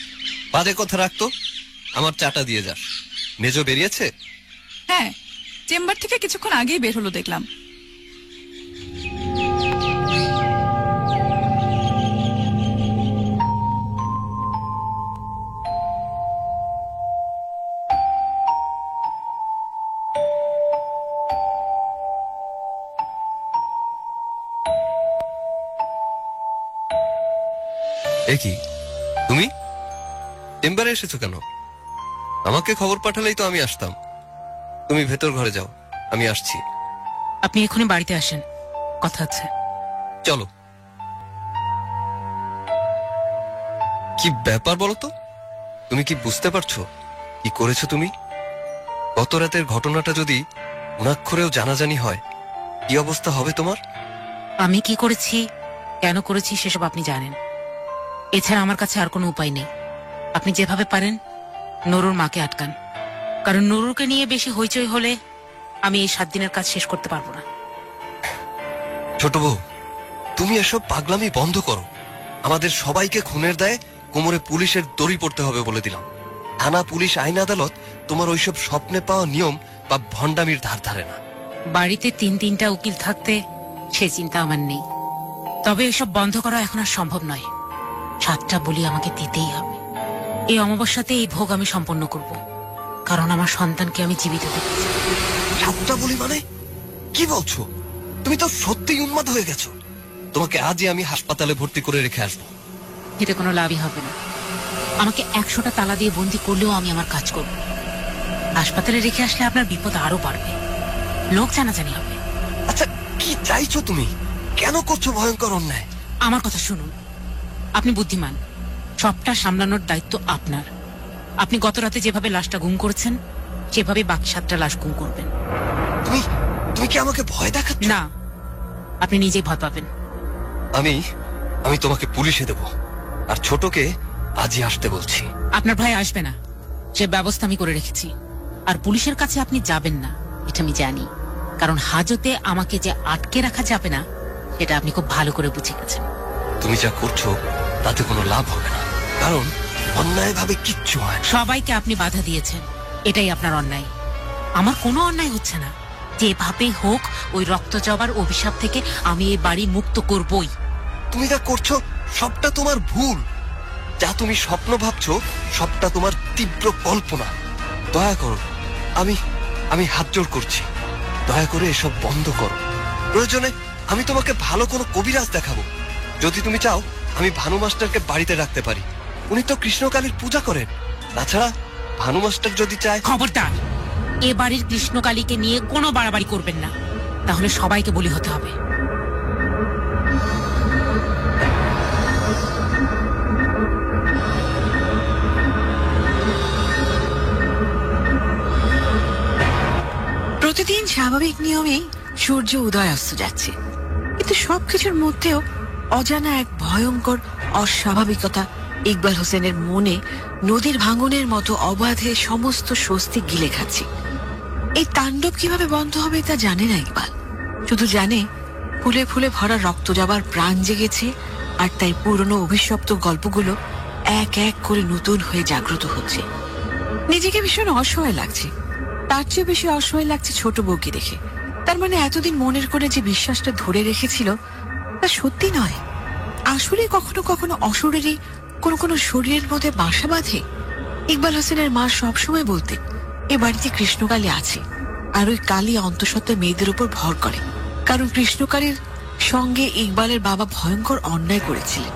Speaker 4: বাজে কথা রাখতো, আমার চাটা দিয়ে যাস। মেজো বেরিয়েছে?
Speaker 3: হ্যাঁ, চেম্বার থেকে কিছুক্ষণ আগেই বের হলো দেখলাম।
Speaker 4: এ কি, তুমি চেম্বারে এসেছো কেন? আমাকে খবর পাঠালেই তো আমি আসতাম। তুমি ভেতর ঘরে যাও, আমি আসছি।
Speaker 6: আপনি এখনই বাড়িতে আসেন, কথা আছে।
Speaker 4: চলো। কি ব্যাপার বলো তো? তুমি কি বুঝতে পারছো কি করেছো তুমি? গত রাতের ঘটনাটা যদি অনাক্ষরেও জানাজানি হয়, কি অবস্থা হবে তোমার?
Speaker 6: আমি কি করেছি, কেন করেছি সেসব আপনি জানেন। এছাড়া আমার কাছে আর কোনো উপায় নেই। আপনি যেভাবে পারেন নুরুর মাকে আটকান, কারণ নুরুকে নিয়ে বেশি হইচই হলে আমি এই 7 দিনের কাজ শেষ করতে পারবো না।
Speaker 4: ছোট বউ, তুমি এসব পাগলামি বন্ধ করো। আমাদের সবাইকে খুনের দায়ে কোমরে পুলিশের দড়ি পড়তে হবে বলে দিলাম। থানা, পুলিশ, আইন, আদালত তোমার ওইসব স্বপ্নে পাওয়া নিয়ম বা ভণ্ডামির ধার ধারে না।
Speaker 6: বাড়িতে 3-3টা উকিল থাকতে সে চিন্তা আমার নেই। তবে এসব বন্ধ করা এখন আর সম্ভব নয়। 7টা বলি আমাকে দিতেই হবে। এই অমাবস্যাতে এই ভোগ আমি সম্পন্ন করব, কারণ আমার সন্তানকে আমি জীবিত দেখতে চাই।
Speaker 4: 7টা বলি মানে কি বলছো? তুমি তো সত্যিই উন্মাদ হয়ে গেছো। তোমাকে আজই আমি হাসপাতালে ভর্তি করে রেখে আসবো।
Speaker 6: এতে কোনো লাভই হবে না। আমাকে 100টা তালা দিয়ে বন্দি করলেও আমি আমার কাজ করব। হাসপাতালে রেখে আসলে আপনার বিপদ আরো বাড়বে, লোক জানাজানি হবে।
Speaker 4: আচ্ছা কি চাইছো তুমি? কেন করছো ভয়ঙ্কর অন্যায়?
Speaker 6: আমার কথা শুনুন, আপনি বুদ্ধিমান, সবটা সামলানোর দায়িত্ব আপনার। আপনি গত রাতে যেভাবে লাশটা গুম করেছেন সেভাবে বাকি 7টা লাশ গুম করবেন।
Speaker 4: তুমি তুমি কি আমাকে ভয় দেখাচ্ছ?
Speaker 6: না, আপনি নিজেই ভয় পাবেন।
Speaker 4: আমি তোমাকে পুলিশে দেব, আর ছোটকে আজই আসতে বলছি।
Speaker 6: আপনার ভাই আসবে না, সে ব্যবস্থা আমি করে রেখেছি। আর পুলিশের কাছে আপনি যাবেন না এটা আমি জানি, কারণ হাজতে আমাকে যে আটকে রাখা যাবে না সেটা আপনি খুব ভালো করে বুঝে গেছেন।
Speaker 4: তুমি যা করছো তাতে কোনো লাভ হবে না, কারণ অন্যায় ভাবে কিচ্ছু হয় না।
Speaker 6: সবাইকে আপনি বাধা দিয়েছেন, এটাই আপনার অন্যায়। আমার কোনো অন্যায় হচ্ছে না। যেভাবে হোক ওই রক্ত জবার অভিশাপ থেকে আমি এই বাড়ি মুক্ত করবই।
Speaker 4: তুমি যা করছো সবটা তোমার ভুল। যা তুমি স্বপ্ন ভাবছো সবটা তোমার তীব্র কল্পনা। দয়া করো, আমি আমি হাত জোড় করছি, দয়া করে এসব বন্ধ করো। প্রয়োজনে আমি তোমাকে ভালো কোনো কবিরাজ দেখাবো। যদি তুমি চাও আমি ভানু মাস্টারকে বাড়িতে রাখতে পারি, উনি তো কৃষ্ণকালীর পূজা করেন। তাছাড়া ভানু মাস্টার যদি চায়।
Speaker 6: খবরদার, এ বাড়ির কৃষ্ণকালীকে নিয়ে কোনো বাড়াবাড়ি করবেন না, তাহলে সবাইকে বলি হতে হবে।
Speaker 2: প্রতিদিন স্বাভাবিক নিয়মেই সূর্য উদয় অস্ত যাচ্ছে, কিন্তু সবকিছুর মধ্যেও অজানা এক ভয়ঙ্কর অস্বাভাবিকতা ইকবাল হোসেনের মনে নদীর ভাঙনের মতো অবাধে সমস্ত স্বস্তি গিলে খাচ্ছে। এই তাণ্ডব কিভাবে বন্ধ হবে তা জানে না ইকবাল, শুধু জানে ফুলে ফুলে ভরা রক্ত যাবার প্রাণ জেগেছে, আর তাই পুরনো অভিশপ্ত গল্পগুলো এক এক করে নতুন হয়ে জাগ্রত হচ্ছে। নিজেকে ভীষণ অসহায় লাগছে, তার চেয়ে বেশি অসহায় লাগছে ছোট বউকে দেখে। তার মানে এতদিন মনের করে যে বিশ্বাসটা ধরে রেখেছিল তা সত্যি নয়, আসলে কখনো কখনো অশরীরই কোনো কোনো শরীরের মধ্যে বাসা বাঁধে। ইকবাল হোসেনের মা সবসময় বলতেন এ বাড়িতে কৃষ্ণকালী আছে, আর ওই কালী অন্তঃসত্ত্বা মেয়েদের উপর ভর করে, কারণ কৃষ্ণকালীর সঙ্গে ইকবালের বাবা ভয়ঙ্কর অন্যায় করেছিলেন।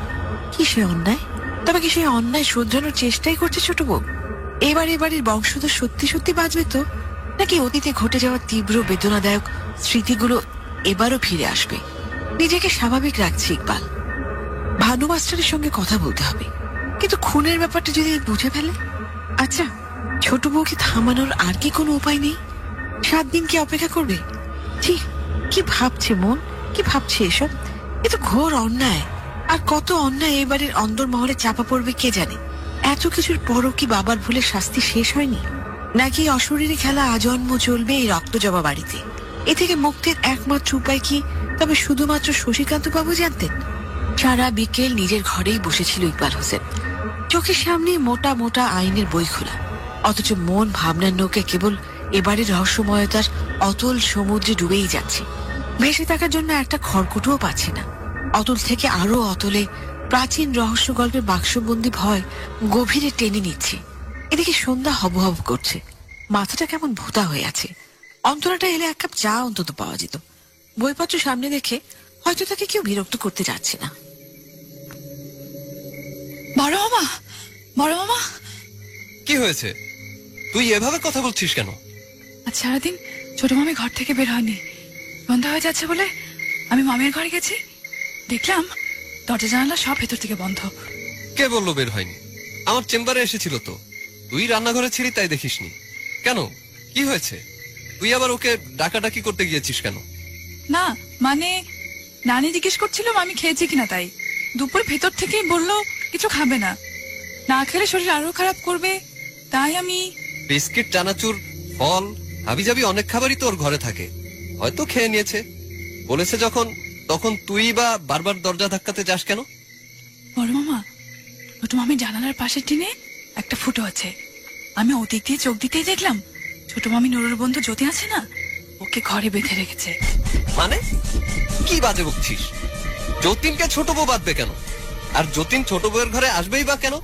Speaker 2: কি সে অন্যায়? তবে কি সেই অন্যায় শুধরানোর চেষ্টাই করছে ছোট বউ? এবার এ বাড়ির বংশধর সত্যি সত্যি বাঁচবে তো, নাকি অতীতে ঘটে যাওয়া তীব্র বেদনাদায়ক স্মৃতিগুলো এবারও ফিরে আসবে? নিজেকে স্বাভাবিক রাখছে ইকবাল। ভানু মাস্টারের সঙ্গে কথা বলতে হবে, কিন্তু খুনের ব্যাপারটা যদি বুঝে ফেলে। আচ্ছা, ছোট বউকে থামানোর আর কি কোনো উপায় নেই? 7 দিন কি অপেক্ষা করবে? কি ভাবছে মন, কি ভাবছে এসব? এ তো ঘোর অন্যায়, আর কত অন্যায় এবারের অন্দরমহলে চাপা পড়বে কে জানে। এত কিছুর পরও কি বাবার ভুলের শাস্তি শেষ হয়নি? নাকি অশরীরী খেলা আজন্ম চলবে এই রক্ত জবা বাড়িতে? এ থেকে মুক্তির একমাত্র উপায় কি তবে শুধুমাত্র শশীকান্ত বাবু জানতেন? সারা বিকেল নিজের ঘরেই বসেছিল ইকবাল হোসেন, চোখের সামনে মোটা মোটা আইনের বই খোলা, অথচ মন ভাবনার নৌকে কেবল এবারে রহস্যময়তার অতল সমুদ্রে ডুবেই যাচ্ছে। ভেসে থাকার জন্য একটা খড়কুটোও পাচ্ছে না। অতল থেকে আরো অতলে প্রাচীন রহস্য গল্পের বাক্সবন্দি ভয় গভীরে টেনে নিচ্ছে। এদিকে সন্ধ্যা হব হব করছে, মাথাটা কেমন ভোতা হয়ে আছে। অন্তরাটা এলে এক কাপ চা অন্তত পাওয়া যেত। বইপত্র সামনে দেখে হয়তো তাকে কেউ বিরক্ত করতে যাচ্ছে না।
Speaker 3: বড় মামা, বড় মামা।
Speaker 4: কি হয়েছে? তুই এভাবে কথা বলছিস কেন?
Speaker 3: আজ সারাদিন ছোট মামি ঘর থেকে বের হয়নি, সন্ধ্যা হয়ে যাচ্ছে বলে আমি মামির ঘরে গেছি, দেখলাম দরজা জানালা সব ভেতর থেকে বন্ধ।
Speaker 4: কে বললো বের হয়নি? আমার চেম্বারে এসেছিল তো, তুই রান্নাঘরে ছিলি তাই দেখিসনি। কেন, কি হয়েছে? তুই আবার ওকে ডাকাডাকি করতে গিয়েছিস কেন?
Speaker 3: না মানে নানি জিজ্ঞেস করছিল আমি খেয়েছি কিনা, তাই দুপুরে ভেতর থেকেই বললো কিছু খাবে না, না খেলে শরীর আরো খারাপ করবে, তাই আমি।
Speaker 4: বিস্কিট, চানাচুর, ফল, হাবিজাবি অনেক খাবারই তোর ঘরে থাকে, হয়তো খেয়ে নিয়েছে। বলেছে যখন, তখন তুই বা বারবার দরজা ধাক্কাতে যাস কেন?
Speaker 3: বড় মামা, ছোট মামির জানালার পাশের টিনে একটা ফুটো আছে, আমি ওদিক দিয়ে চোখ দিতেই দেখলাম ছোট মামি নুরুর বন্ধু যতীন আছে না, ওকে ঘরে বেঁধে রেখেছে।
Speaker 4: মানে কি বাজে বকছিস? যতীনকে ছোট বউ বাঁধবে কেন? আর যতীন ছোট বউয়ের ঘরে আসবেই বা কেন?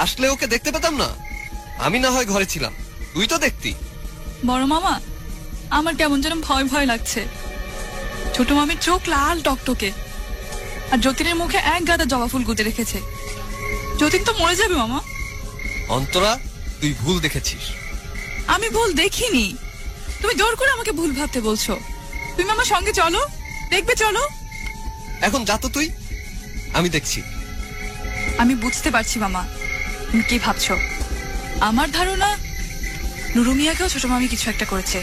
Speaker 4: আসলে ওকে দেখতে পেতাম না? আমি না হয় ঘরে ছিলাম, তুই তো দেখতি।
Speaker 3: বড় মামা, আমার কেমন যেন ভয় ভয় লাগছে। ছোট মামির চোখ লাল টকটকে, আর যতীনের মুখে এক গাদা জবা ফুল গুঁজে রেখেছে। যতীন তো মরে যাবে মামা।
Speaker 4: অন্তরা, তুই ভুল দেখেছিস।
Speaker 3: আমি ভুল দেখিনি, তুমি জোর করে আমাকে ভুল ভাবতে বলছো। তুমি আমার সঙ্গে চলো, দেখবে চলো।
Speaker 4: এখন যা তো তুই, আমি দেখছি।
Speaker 3: আমি বুঝতে পারছি মামা তুমি কি ভাবছো। আমার ধারণা নুরু মিয়াকেও ছোট মামি কিছু একটা করেছে।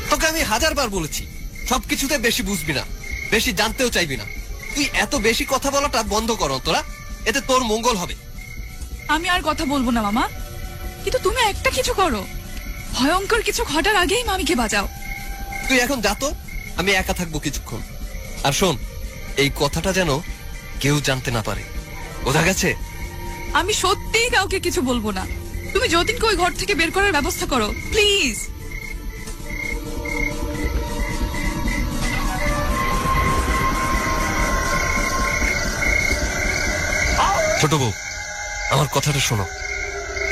Speaker 4: তোকে আমি 1000 বার বলেছি সবকিছুতে বেশি বুঝবি না, বেশি জানতেও চাইবি না। তুই এত বেশি কথা বলাটা বন্ধ কর তোরা, এতে তোর মঙ্গল হবে।
Speaker 3: আমি আর কথা বলবো না মামা, কিন্তু তুমি একটা কিছু করো, ভয়ঙ্কর কিছু ঘটার আগেই মামিকে বাঁচাও।
Speaker 4: তুই এখন যা তো, আমি একা থাকবো কিছুক্ষণ। আর শোন, এই কথাটা যেন কেউ জানতে না পারে, বোঝা গেছে?
Speaker 3: আমি সত্যিই কাউকে কিছু বলবো না। তুমি যতীনকে ওই ঘর থেকে বের করার ব্যবস্থা করো প্লিজ।
Speaker 4: ছোট বউ, আমার কথাটা শোনো,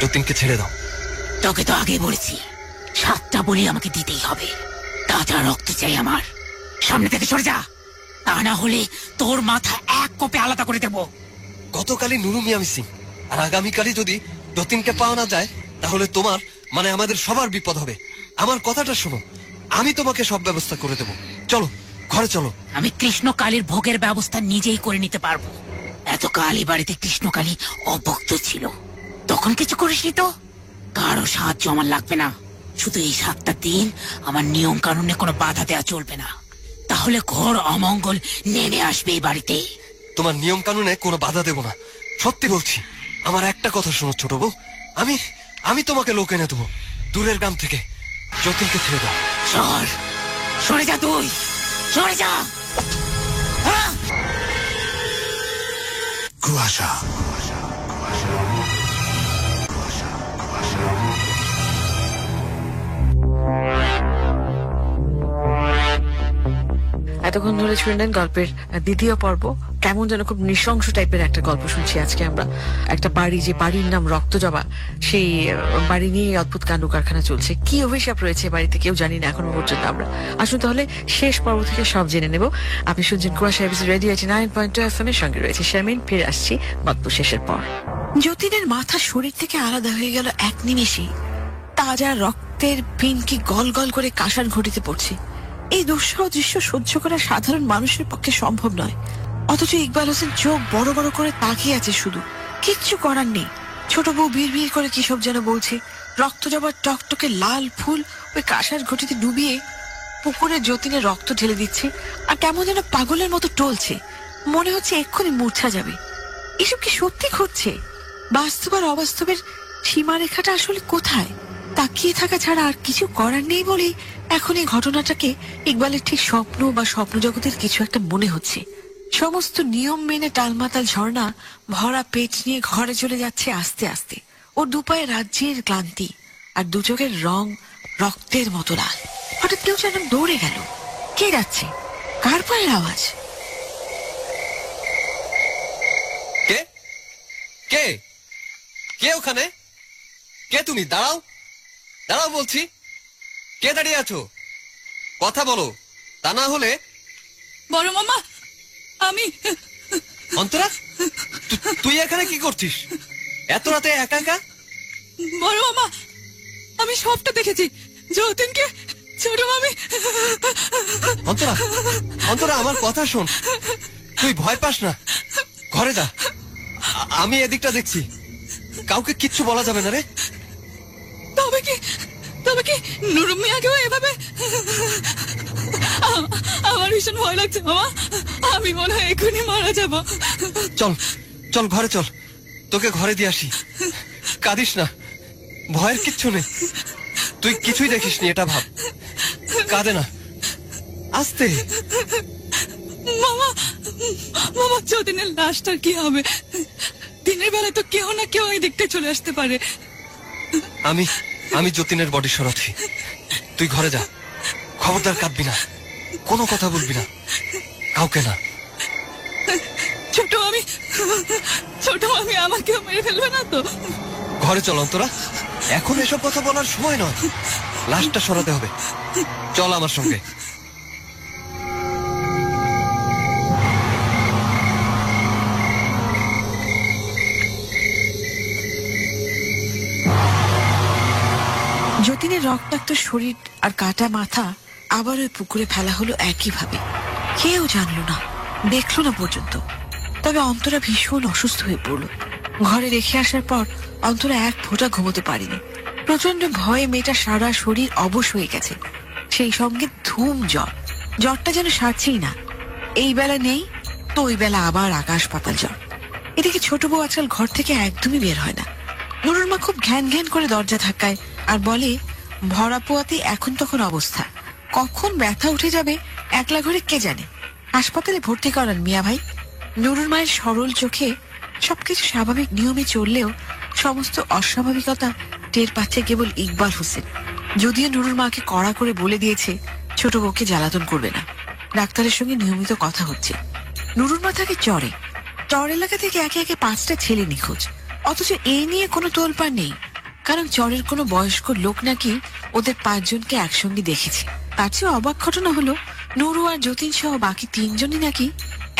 Speaker 4: যতীনকে ছেড়ে দাও।
Speaker 6: তোকে তো আগে বলেছি 7টা বলি আমাকে দিতেই হবে। তাজা রক্ত চাই আমার। সামনে থেকে সরে যা, তা না হলে তোর মাথা এক কোপে আলাদা করে দেবো।
Speaker 4: গতকালই নুরু মিয়া মিসিং, আর আগামীকালই যদি যতীনকে পাওয়া না যায় তাহলে তোমার মানে আমাদের সবার বিপদ হবে। আমার কথাটা শোনো, আমি তোমাকে সব ব্যবস্থা করে দেবো। চলো ঘরে চলো।
Speaker 6: আমি কৃষ্ণকালীর ভোগের ব্যবস্থা নিজেই করে নিতে পারবো। এতকাল এই বাড়িতে কৃষ্ণকালী অভুক্ত ছিল, তখন কিছু করিসনি তো। কারো সাহায্য আমার লাগবে না। শুধু এই 7টা দিন আমার নিয়ম কানুনে কোনো বাধা দেওয়া চলবে না, তাহলে ঘোর অমঙ্গল নেমে আসবে এই বাড়িতে।
Speaker 4: তোমার নিয়ম কানুনে কোনো বাধা দেব না, সত্যি বলছি। আমার একটা কথা শোনো ছোট বউ, আমি তোমাকে লোক এনে দেবো দূরের গ্রাম থেকে। যতীনকে ছেড়ে দাও।
Speaker 6: সরে যা, তুই সরে যা।
Speaker 1: কুয়াশা।
Speaker 2: এতক্ষণ ধরে শুনলেন গল্পের দ্বিতীয় পর্ব। কেমন যেন খুব নৃশংস টাইপের একটা গল্প শুনছি আজকে আমরা। একটা বাড়ি, যে বাড়ির নাম রক্তজবা, সেই বাড়ি নিয়ে অদ্ভুত কাণ্ড কারখানা চলছে। কি অভিশাপ রয়েছে বাড়িতে কেউ জানি না এখনো পর্যন্ত আমরা। আসুন তাহলে শেষ পর্ব থেকে সব জেনে নেব। আপনি শুনছেন কুয়াশা এবিসি রেডিও 89.2 FM এর সঙ্গে রয়েছে শারমিন। ফিরে আসছি গল্প শেষের পর।
Speaker 7: যতীনের মাথা শরীর থেকে আলাদা হয়ে গেল এক নিমেষেই। তাজা রক্তের পিনকি গল গল করে কাঁসার ঘটিতে পড়ছে। এই দুঃসহ দৃশ্য সহ্য করা সাধারণ মানুষের পক্ষে সম্ভব নয়। অথচ ইকবাল হোসেন চোখ বড় বড় করে তাকিয়ে আছে শুধু, কিচ্ছু করার নেই। ছোট বউ বিড় করে কিসব যেন বলছে। রক্তজবার টকটকে লাল ফুল ওই কাঁসার ঘটিতে ডুবিয়ে পুকুরে যতীনের রক্ত ঢেলে দিচ্ছে, আর কেমন যেন পাগলের মতো টলছে। মনে হচ্ছে এক্ষুনি মূর্ছা যাবে। এসব কি সত্যি ঘটছে? বাস্তব আর অবাস্তবের সীমারেখাটা আসলে কোথায়? তাকিয়ে থাকা ছাড়া আর কিছু করার নেই বলেই এখন এই ঘটনাটাকে ইকবালের ঠিক স্বপ্ন বা স্বপ্ন জগতের কিছু একটা মনে হচ্ছে। সমস্ত নিয়ম মেনে টালমাতাল ঝর্ণা ভরা পেট নিয়ে ঘরে চলে যাচ্ছে আস্তে আস্তে। ওর দুপায়ে রাজ্যের ক্লান্তি, আর দু চোখের রং রক্তের মতো লাল। হঠাৎ কেউ যেন দৌড়ে গেল। কে যাচ্ছে? কার পায়ের আওয়াজ?
Speaker 4: কে কে কে ওখানে? কে তুমি? দাঁড়াও দাঁড়াও বলছি। কে দাঁড়িয়ে আছো? কথা বলো, তা না হলে।
Speaker 3: বড় মামা, আমি।
Speaker 4: অন্তরা, তুই এখানে কি করছিস এত রাতে একা একা?
Speaker 3: বড় মামা, আমি সবটা দেখেছি। যতীনকে ছোট মামি।
Speaker 4: অন্তরা, অন্তরা আমার কথা শোন, তুই ভয় পাস না, ঘরে যা। আমি এদিকটা দেখছি, কাউকে কিচ্ছু বলা যাবে না রে।
Speaker 3: তবে কি নুরু মিয়াকেও এভাবে? আমার ভীষণ ভয় লাগছে মামা। আমি মনে হয় এখনই মারা যাব।
Speaker 4: চল চল ঘরে চল, তোকে ঘরে দিয়ে আসি। কাঁদিস না, ভয়ের কিচ্ছু নেই। তুই কিছুই দেখিসনি এটা ভাব। কাঁদে না, আস্তে।
Speaker 3: মামা, মামা, যতীনের লাশটার কি হবে? দিনের বেলায় তো কেউ না কেউ এই দিকটা চলে আসতে পারে।
Speaker 4: আমি যতীনের বডি সরাচ্ছি, তুই ঘরে যা। খবরদার কাঁদবি না, কোনো কথা বলবি না, কাউকে না।
Speaker 3: ছোট মামি আমাকেও মেরে ফেলবে না তো?
Speaker 4: ঘরে চল অন্তরা, এখন এসব কথা বলার সময় নয়। লাশটা সরাতে হবে, চল আমার সঙ্গে।
Speaker 7: যতীনের রক্তাক্ত শরীর আর কাটা মাথা আবার ওই পুকুরে ফেলা হলো একইভাবে। কেউ জানলো না, দেখলো না পর্যন্ত। তবে অন্তরা ভীষণ অসুস্থ হয়ে পড়ল। ঘরে রেখে আসার পর অন্তরা এক ফোঁটা ঘুমোতে পারেনি। প্রচন্ড ভয়ে মেয়েটা সারা শরীর অবশ হয়ে গেছে, সেই সঙ্গে ধুম জ্বর। জ্বরটা যেন সারছেই না। এই বেলা নেই তো ওই বেলা আবার আকাশ পাতাল জ্বর। এদিকে ছোট বউ আজকাল ঘর থেকে একদমই বের হয় না। নুরুর মা খুব ঘ্যান ঘ্যান করে দরজা ধাক্কায় আর বলে, ভরা পোয়াতে এখন তখন অবস্থা, কখন ব্যথা উঠে যাবে একলা ঘরে কে জানে। হাসপাতালে ভর্তি করান মিয়া ভাই। নুরুর মায়ের সরল চোখে সবকিছু স্বাভাবিক নিয়মে চললেও সমস্ত অস্বাভাবিকতা টের পাচ্ছে কেবল ইকবাল হোসেন। যদিও নুরুর মাকে কড়া করে বলে দিয়েছে ছোট বউকে জ্বালাতন করবে না। ডাক্তারের সঙ্গে নিয়মিত কথা হচ্ছে। নুরুর মা থাকে চর এলাকা থেকে একে একে 5টা ছেলে নিখোঁজ। অথচ এই নিয়ে কোনো তোলপাড় নেই, কারণ চরের কোনো বয়স্ক লোক নাকি ওদের 5 জনকে একসঙ্গে দেখেছে। তার চেয়ে অবাক ঘটনা হলো নুরু আর যতীন সহ বাকি 3 জনই নাকি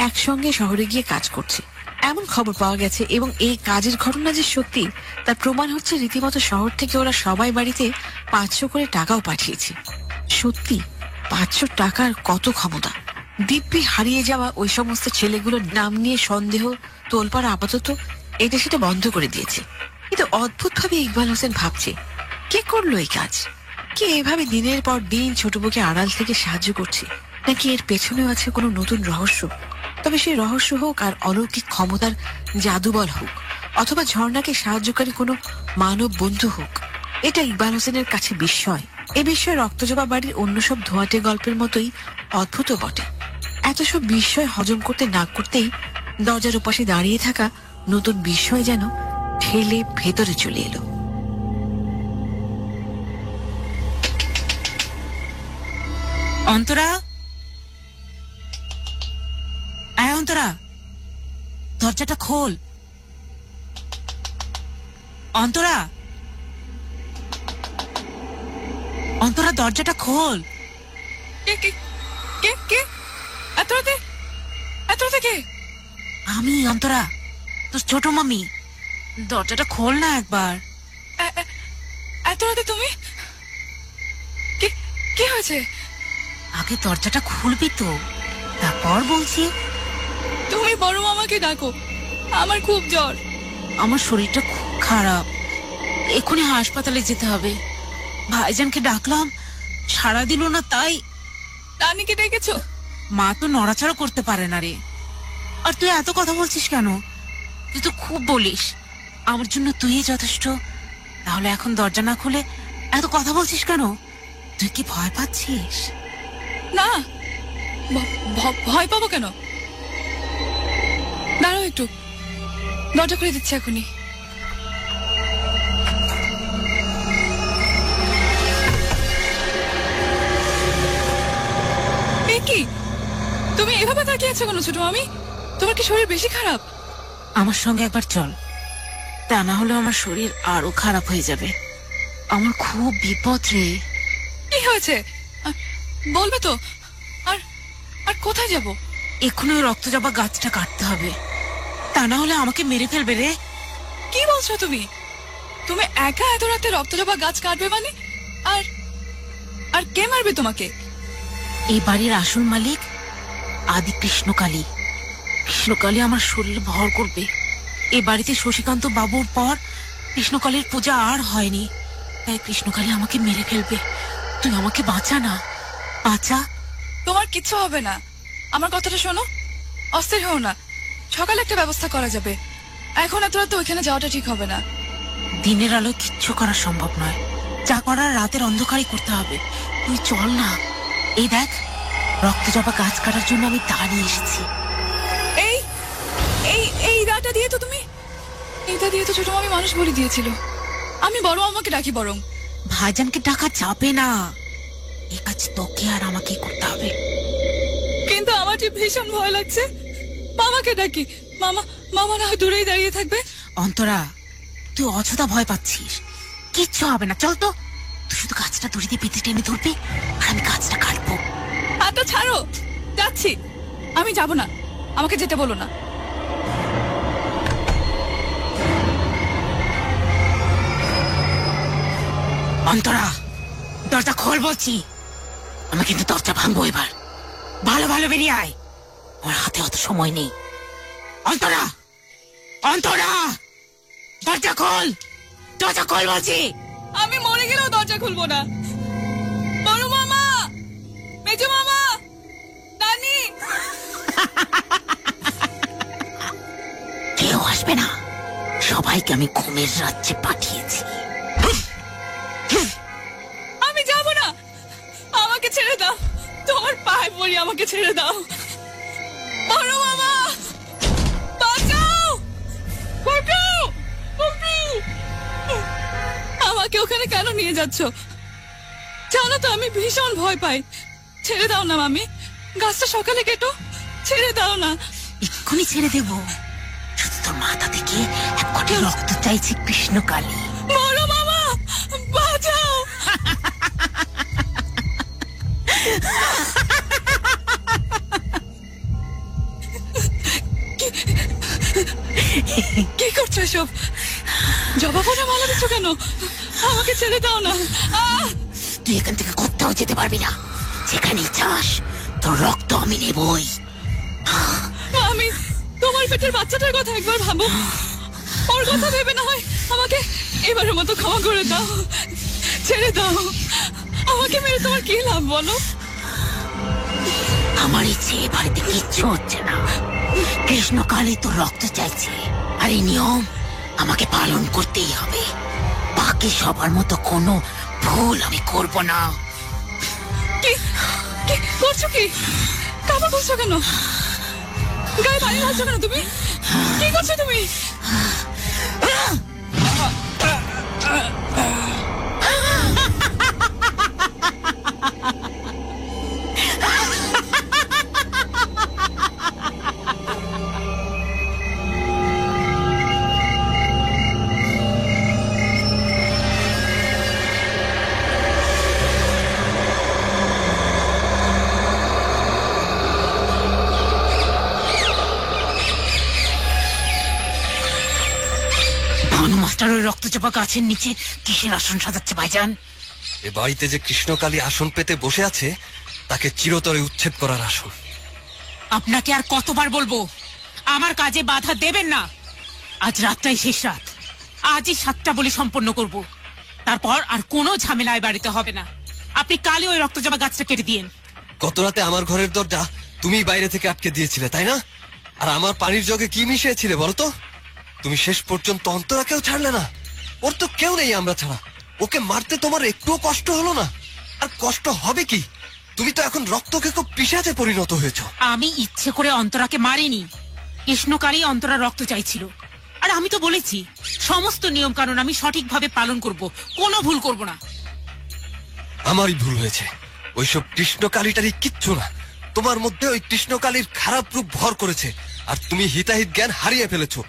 Speaker 7: একসঙ্গে শহরে গিয়ে কাজ করছে এমন খবর পাওয়া গেছে। এবং এই কাজের ঘটনা যে সত্যি তার প্রমাণ হচ্ছে রীতিমতো শহর থেকে ওরা সবাই বাড়িতে 500 করে টাকাও পাঠিয়েছে। সত্যি 500 টাকার কত ক্ষমতা! দিব্যি হারিয়ে যাওয়া ওই সমস্ত ছেলেগুলোর নাম নিয়ে সন্দেহ তোলপাড় আপাতত এটা সেটা বন্ধ করে দিয়েছে। কিন্তু অদ্ভুত ভাবে ইকবাল হোসেন ভাবছে, কে করলো এই কাজ? কে এভাবে দিনের পর দিন ছোট বউকে আড়াল থেকে সাহায্য করছে? নাকি এর পেছনেও আছে কোনো নতুন রহস্য? তবে সেই রহস্য হোক আর অলৌকিক ক্ষমতার জাদুবল হোক, অথবা ঝর্ণাকে সাহায্যকারী কোনো মানব বন্ধু হোক, এটা ইকবাল হোসেনের কাছে বিস্ময়। এ বিষয়ে রক্তজবা বাড়ির অন্য সব ধোঁয়াটে গল্পের মতোই অদ্ভুত বটে। এত সব বিস্ময় হজম করতে না করতেই দরজার ওপাশে দাঁড়িয়ে থাকা নতুন বিস্ময় যেন ঠেলে ভেতরে চলে এলো।
Speaker 6: অন্তরা, আয় অন্তরা, দরজাটা খোল। অন্তরা, অন্তরা, দরজাটা খোল।
Speaker 3: কে কে কে কে এত রাতে? এত রাতে কে?
Speaker 6: আমি অন্তরা, তোর ছোট মামি। দরজাটা খোল না একবার।
Speaker 3: এত রাতে তুমি? কি কি হয়েছে?
Speaker 6: আগে দরজাটা খুলবি তো, তারপর বলছি।
Speaker 3: তুমি বড় মামাকে ডাকো, আমার খুব জ্বর।
Speaker 6: আমার শরীরটা খুব খারাপ, এক্ষুনি হাসপাতালে যেতে হবে। ভাইজানকে ডাকলাম, সাড়া দিল না, তাই।
Speaker 3: রানীকে ডেকেছো?
Speaker 6: মা তো নড়াচড়া করতে পারে না রে। আর তুই এত কথা বলছিস কেন? তুই তো খুব বলিস, আমার জন্য তুই যথেষ্ট। তাহলে এখন দরজা না খুলে এত কথা বলছিস কেন? তুই কি ভয় পাচ্ছিস?
Speaker 3: না, ভয় পাবো কেন? দাঁড়াও একটু, দরজা খুলে দিচ্ছি এখনই। কি তুমি এভাবে তাকিয়ে আছো কেন ছোট মামি? তোমার কি শরীর বেশি খারাপ?
Speaker 6: আমার সঙ্গে একবার চল, তা না হলে আমার শরীর আরো খারাপ হয়ে যাবে। আমার খুব বিপদ রে।
Speaker 3: কি হয়েছে বলবে তো? আর আর কোথায় যাব?
Speaker 6: এক্ষুনি ওই রক্তজবা গাছটা কাটতে হবে, তা না হলে আমাকে মেরে ফেলবে রে।
Speaker 3: কি বলছো তুমি? তুমি একা এত রাতে রক্তজবা গাছ কাটবে মানে? আর আর কে মারবে তোমাকে?
Speaker 6: এই বাড়ির আসল মালিক আদি কৃষ্ণকালী। কৃষ্ণকালী আমার শরীর ভর করবে। এই বাড়িতে শশীকান্ত বাবুর পর কৃষ্ণকালীর পূজা আর হয়নি, তাই কৃষ্ণকালী আমাকে মেরে ফেলবে। তুই আমাকে বাঁচা না, বাঁচা।
Speaker 3: তোমার কিচ্ছু হবে না, আমার কথাটা শোনো। অস্থির হও না, সকালে একটা ব্যবস্থা করা যাবে। এখন এত রাতে ওইখানে যাওয়াটা ঠিক হবে না।
Speaker 6: দিনের আলোয় কিচ্ছু করা সম্ভব নয়, যা করার রাতের অন্ধকারই করতে হবে। তুই চল না। এই দেখ, রক্তজবা গাছ কাটার জন্য আমি দা নিয়ে এসেছি।
Speaker 3: এই এই এই দাটা দিয়ে তো তুমি, এইটা দিয়ে তো ছোট মামি মানুষ বলি দিয়েছিল। আমি বড় মামাকে ডাকি বরং।
Speaker 6: ভাইজানকে ডাকা যাবে না, এই কাজ তোকে আর আমাকে করতে হবে।
Speaker 3: কিন্তু আমার যে ভীষণ ভয় লাগছে। মামাকে ডাকি, মামা মামা না দূরেই দাঁড়িয়ে থাকবে।
Speaker 6: অন্তরা, তুই অযথা ভয় পাচ্ছিস, কিচ্ছু হবে না। চল তো, তুই শুধু গাছটা দড়ি দিয়ে পেতে টেনে ধরবি আর আমি গাছটা কাটবো।
Speaker 3: হাতটা ছাড়ো, যাচ্ছি। আমি যাব না, আমাকে যেতে বলো না।
Speaker 6: অন্তরা, দরজা খোল বলছি। আমি কিন্তু দরজা ভাঙবো এবার। ভালো ভালো বেরিয়ে আয়, আমার হাতে অত সময় নেই। অন্তরা, অন্তরা, দরজা খোল, দরজা খোল বলছি।
Speaker 3: আমি মরে গেলেও দরজা খুলবো না। বড় মামা, মেজো মামা, নানি।
Speaker 6: কেউ আসবে না, সবাইকে আমি ঘুমের রাজ্যে পাঠিয়েছি।
Speaker 3: আমি যাব না, আমাকে ছেড়ে দাও। তোমার পায়ে পড়ি, আমাকে ছেড়ে দাও। বড় মামা, বাঁচাও, বাঁচাও, বাঁচাও। আমাকে ওখানে কেন নিয়ে যাচ্ছ? জানো তো আমি ভীষণ ভয় পাই। ছেড়ে দাও না মামি, গাছটা সকালে কেটো, ছেড়ে দাও না।
Speaker 6: এক্ষুনি ছেড়ে দেবো, শুধু তোর মাথা থেকে এক কোটি রক্ত চাইছে কৃষ্ণকালী।
Speaker 3: বড় মামা বাঁচাও। কি করছো এসব? জবা ফুলে মালা দিচ্ছ কেন? আমাকে ছেড়ে দাও না।
Speaker 6: তুই এখান থেকে কোথাও যেতে পারবি না। যেখানেই চাস তোর রক্ত আমি নেবই।
Speaker 3: আমি তোমার পেটের বাচ্চাটার কথা একবার ভাবো। ওর কথা ভেবে না হয় আমাকে এবারের মতো ক্ষমা করে দাও। ছেড়ে দাও। আমাকে মেরে তোমার কি লাভ বলো?
Speaker 6: আমার ইচ্ছে এ বাড়িতে কিচ্ছু হচ্ছে না। কৃষ্ণকালী তোর রক্ত চাইছে, আর এই নিয়ম আমাকে পালন করতেই হবে। বাকি সবার মতো কোনো ভুল আমি করব না।
Speaker 3: কি কি করছো? কি কাপড় করছো কেন? গায়ে পানি ঢালছো কেন তুমি? কি করছো তুমি?
Speaker 6: ভানু মাস্টার ওই রক্তচাপা গাছের নিচে কিসের আসন সাজাচ্ছে ভাইজান?
Speaker 4: এ বাড়িতে যে কৃষ্ণকালী আসন পেতে বসে আছে তাকে চিরতরে উচ্ছেদ করার আসন।
Speaker 6: আপনাকে আর কতবার বলবো আমার কাজে বাধা দেবেন না। আজ রাতটাই শেষ রাত। আজই 7টা বলে সম্পন্ন করব। তারপর আর কোনো ঝামেলায় বাড়িতে হবে না। আপনি কালই ওই রক্তচাপা গাছটা কেটে দিয়েন।
Speaker 4: গত রাতে আমার ঘরের দরজা তুমি বাইরে থেকে আটকে দিয়েছিলে, তাই না? আর আমার পানির জগে কি মিশিয়েছিলে বলো তো? তুমি শেষ পর্যন্ত অন্তরাকেও ছাড়লে না। ওর তো কেউ নেই আমরা ছাড়া। ওকে মারতে তোমার একটুও কষ্ট হলো না। আর কষ্ট হবে কি? তুমি তো এখন রক্তকে খুব পিশাচে পরিণত হয়েছ।
Speaker 6: আমি ইচ্ছে করে অন্তরাকে মারিনি। কৃষ্ণকালী অন্তরা রক্ত চাইছিল। আর আমি তো বলেছি সমস্ত নিয়ম কানুন আমি সঠিকভাবে পালন করব, কোনো ভুল করব না।
Speaker 4: আমারই ভুল হয়েছে। ওইসব কৃষ্ণকালীটারই কিচ্ছু না। তোমার মধ্যে ওই কৃষ্ণকালীর খারাপ রূপ ভর করেছে, আর তুমি হিতাহিত জ্ঞান হারিয়ে ফেলেছো।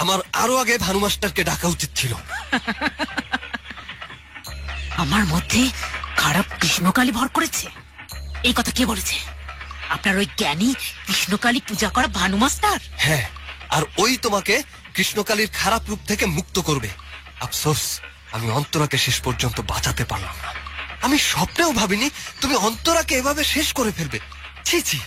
Speaker 4: আমার আরো আগে ভানু মাস্টারকে ডাকা উচিত ছিল।
Speaker 6: আমার মধ্যে খারাপ কৃষ্ণকালী ভর করেছে? এই কথা কে বলেছে? আপনার ওই জ্ঞানী কৃষ্ণকালী পূজা করা ভানু মাস্টার?
Speaker 4: হ্যাঁ, আর ওই তোমাকে কৃষ্ণকালীর খারাপ রূপ থেকে মুক্ত করবে। আফসোস, আমি অন্তরাকে শেষ পর্যন্ত বাঁচাতে পারলাম না। আমি স্বপ্নেও ভাবিনি তুমি অন্তরাকে এভাবে শেষ করে ফেলবে। ছি ছি,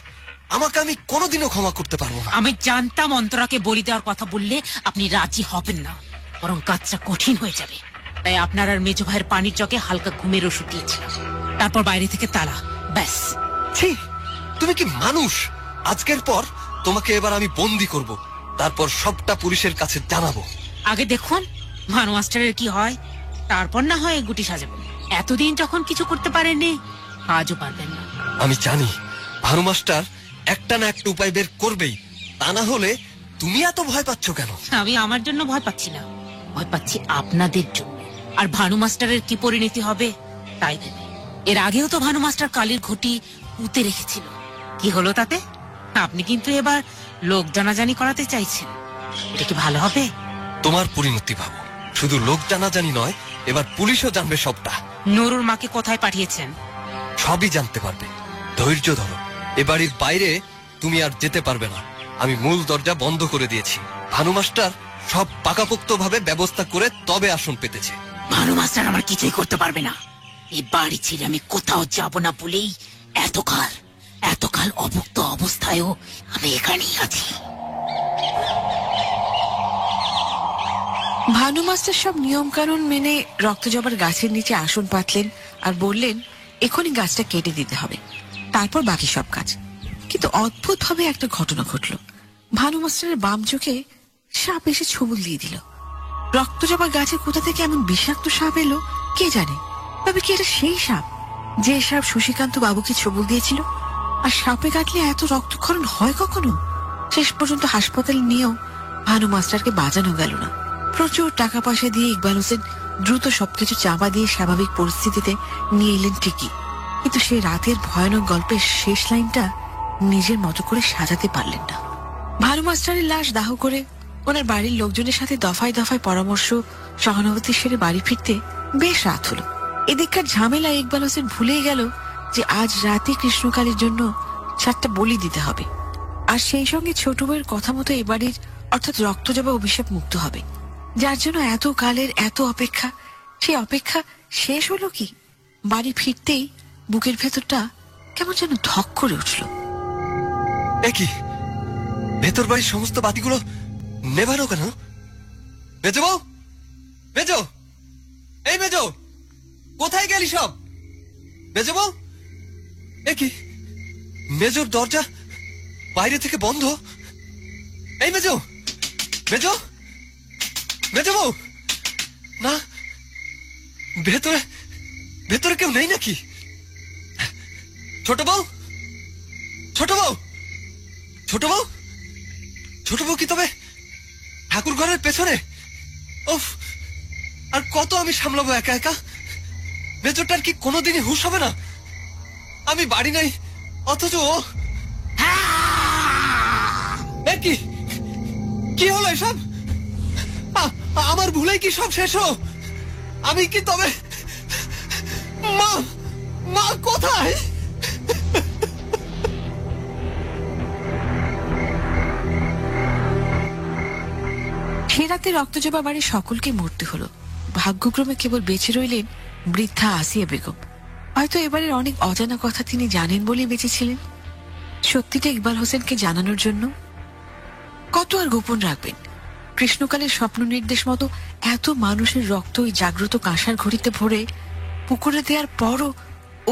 Speaker 4: আমাকে আমি কোনোদিনও ক্ষমা করতে পারবো না।
Speaker 6: আমি জানতাম অন্তরাকে বলি দেওয়ার কথা বললে আপনি রাজি হবেন না, বরং কাজটা কঠিন হয়ে যাবে। তাই আপনার আর মেজো ভাইয়ের পানির জগে হালকা ঘুমের ওষুধ দিয়েছিলাম। তারপর বাইরে থেকে তালা, ব্যাস।
Speaker 4: ছি, তুমি কি মানুষ? আজকের পর তোমাকে এবার আমি বন্দি করব, তারপর সবটা পুলিশের কাছে জানাবো।
Speaker 6: আগে দেখুন ভানু মাস্টারের কি হয়, তারপর না হয় গুটি সাজাবেন। এতদিন যখন কিছু করতে পারেননি, আজও পারবেন না।
Speaker 4: আমি জানি ভানু মাস্টার একটা না একটা উপায় বের করবেই। তা না হলে তুমি এত ভয় পাচ্ছ কেন?
Speaker 6: আমি আমার জন্য ভয় পাচ্ছি না, ভয় পাচ্ছি আপনাদের জন্য। আর ভানু মাস্টারের কি পরিণতি হবে তাই ভেবে। এর আগেও তো ভানু মাস্টার কালীর ঘটি পুঁতে রেখেছিল। কি হলো তাতে? আপনি কিন্তু এবার লোক জানাজানি করাতে চাইছেন। এটা কি ভালো হবে?
Speaker 4: তোমার পরিণতি ভাবো। শুধু লোক জানাজানি নয়, এবার পুলিশও জানবে সবটা।
Speaker 6: নুরুর মাকে কোথায় পাঠিয়েছেন?
Speaker 4: সবই জানতে পারবে। ধৈর্য ধরো। এ বাড়ির বাইরে তুমি আর যেতে পারবে না। আমি মূল দরজা বন্ধ করে দিয়েছি। ভানু মাস্টার সব পাকাপোক্ত ভাবে ব্যবস্থা করে তবে আসন পেতেছে।
Speaker 6: ভানু মাস্টার আমার কিছুই করতে পারবে না। এই বাড়ি ছেড়ে আমি কোথাও যাব না বলেই এতকাল অভুক্ত অবস্থায়ও আমি এখানেই আছি।
Speaker 7: ভানু মাস্টার সব নিয়ম কানুন মেনে রক্তজবার গাছের নিচে আসন পাতলেন আর বললেন এখনই গাছটা কেটে দিতে হবে, তারপর বাকি সব কাজ। কিন্তু অদ্ভুত ভাবে একটা ঘটনা ঘটল। ভানু মাস্টারের বাম চোখে সাপ এসে ছুবুল দিয়ে দিল। রক্তজবা গাছে কোথা থেকে এমন বিষাক্ত সাপ এলো কে জানে। তবে কি এটা সেই সাপ যে সাপ শশীকান্ত বাবুকে ছবুল দিয়েছিল? আর সাপে কাটলে এত রক্তক্ষরণ হয় কখনো? শেষ পর্যন্ত হাসপাতালে নিয়েও ভানু মাস্টারকে বাঁচানো গেল না। প্রচুর টাকা পয়সা দিয়ে ইকবাল হোসেন দ্রুত সবকিছু চাপা দিয়ে স্বাভাবিক পরিস্থিতিতে নিয়ে এলেন ঠিকই, কিন্তু সেই রাতের ভয়ানক গল্পের শেষ লাইনটা নিজের মতো করে সাজাতে পারলেন না। ভানু মাস্টারের লাশ দাহ করে ওনার বাড়ির লোকজনের সাথে দফায় দফায় পরামর্শ সহানুভূতি সেরে বাড়ি ফিরতে বেশ রাত হলো। এদিককার ঝামেলা ইকবাল হোসেন ভুলেই গেল যে আজ রাতে কৃষ্ণকালীর জন্য 7টা বলি দিতে হবে, আর সেই সঙ্গে ছোট বউয়ের কথা মতো এ বাড়ির অর্থাৎ রক্তজবা অভিশাপ মুক্ত হবে, যার জন্য এত কালের এত অপেক্ষা। সেই অপেক্ষা শেষ হলো কি? বাড়ি ফিরতেই বুকের ভেতরটা কেমন যেন ধক করে উঠল।
Speaker 4: একই ভেতর বাড়ির সমস্ত বাতিগুলো নেভানো কেন? মেজো বউ, মেজো, এই মেজো, কোথায় গেলি সব? মেজো বউ, একই মেজোর দরজা বাইরে থেকে বন্ধ। এই মেজো, মেজো, মেজো বউ, না ভেতরে ভেতরে কেউ নেই নাকি? ছোট বউ, ছোট বউ, ছোট বউ, ছোট বউ কি তবে ঠাকুর ঘরের পেছনে? উফ, আর কত আমি সামলাবো একা একা? মেজরটার কি কোনোদিনই হুঁশ হবে না? আমি বাড়ি নাই, অথচ ও কি কি হলো এসব? আমার ভুলেই কি সব শেষ হলো? আমি কি তবে মা, মা কোথায়?
Speaker 7: সে রাতে রক্তজবা বাড়ির সকলকে মরতে হলো। ভাগ্যক্রমে কেবল বেঁচে রইলেন বৃদ্ধা আসিয়া বেগম। হয়তো এবারের অনেক অজানা কথা তিনি জানেন বলেই বেঁচেছিলেন। সত্যিটা ইকবাল হোসেনকে জানানোর জন্য। কত আর গোপন রাখবেন? কৃষ্ণকালের স্বপ্ন নির্দেশ মতো এত মানুষের রক্ত ওই জাগ্রত কাঁসার ঘড়িতে ভরে পুকুরে দেওয়ার পরও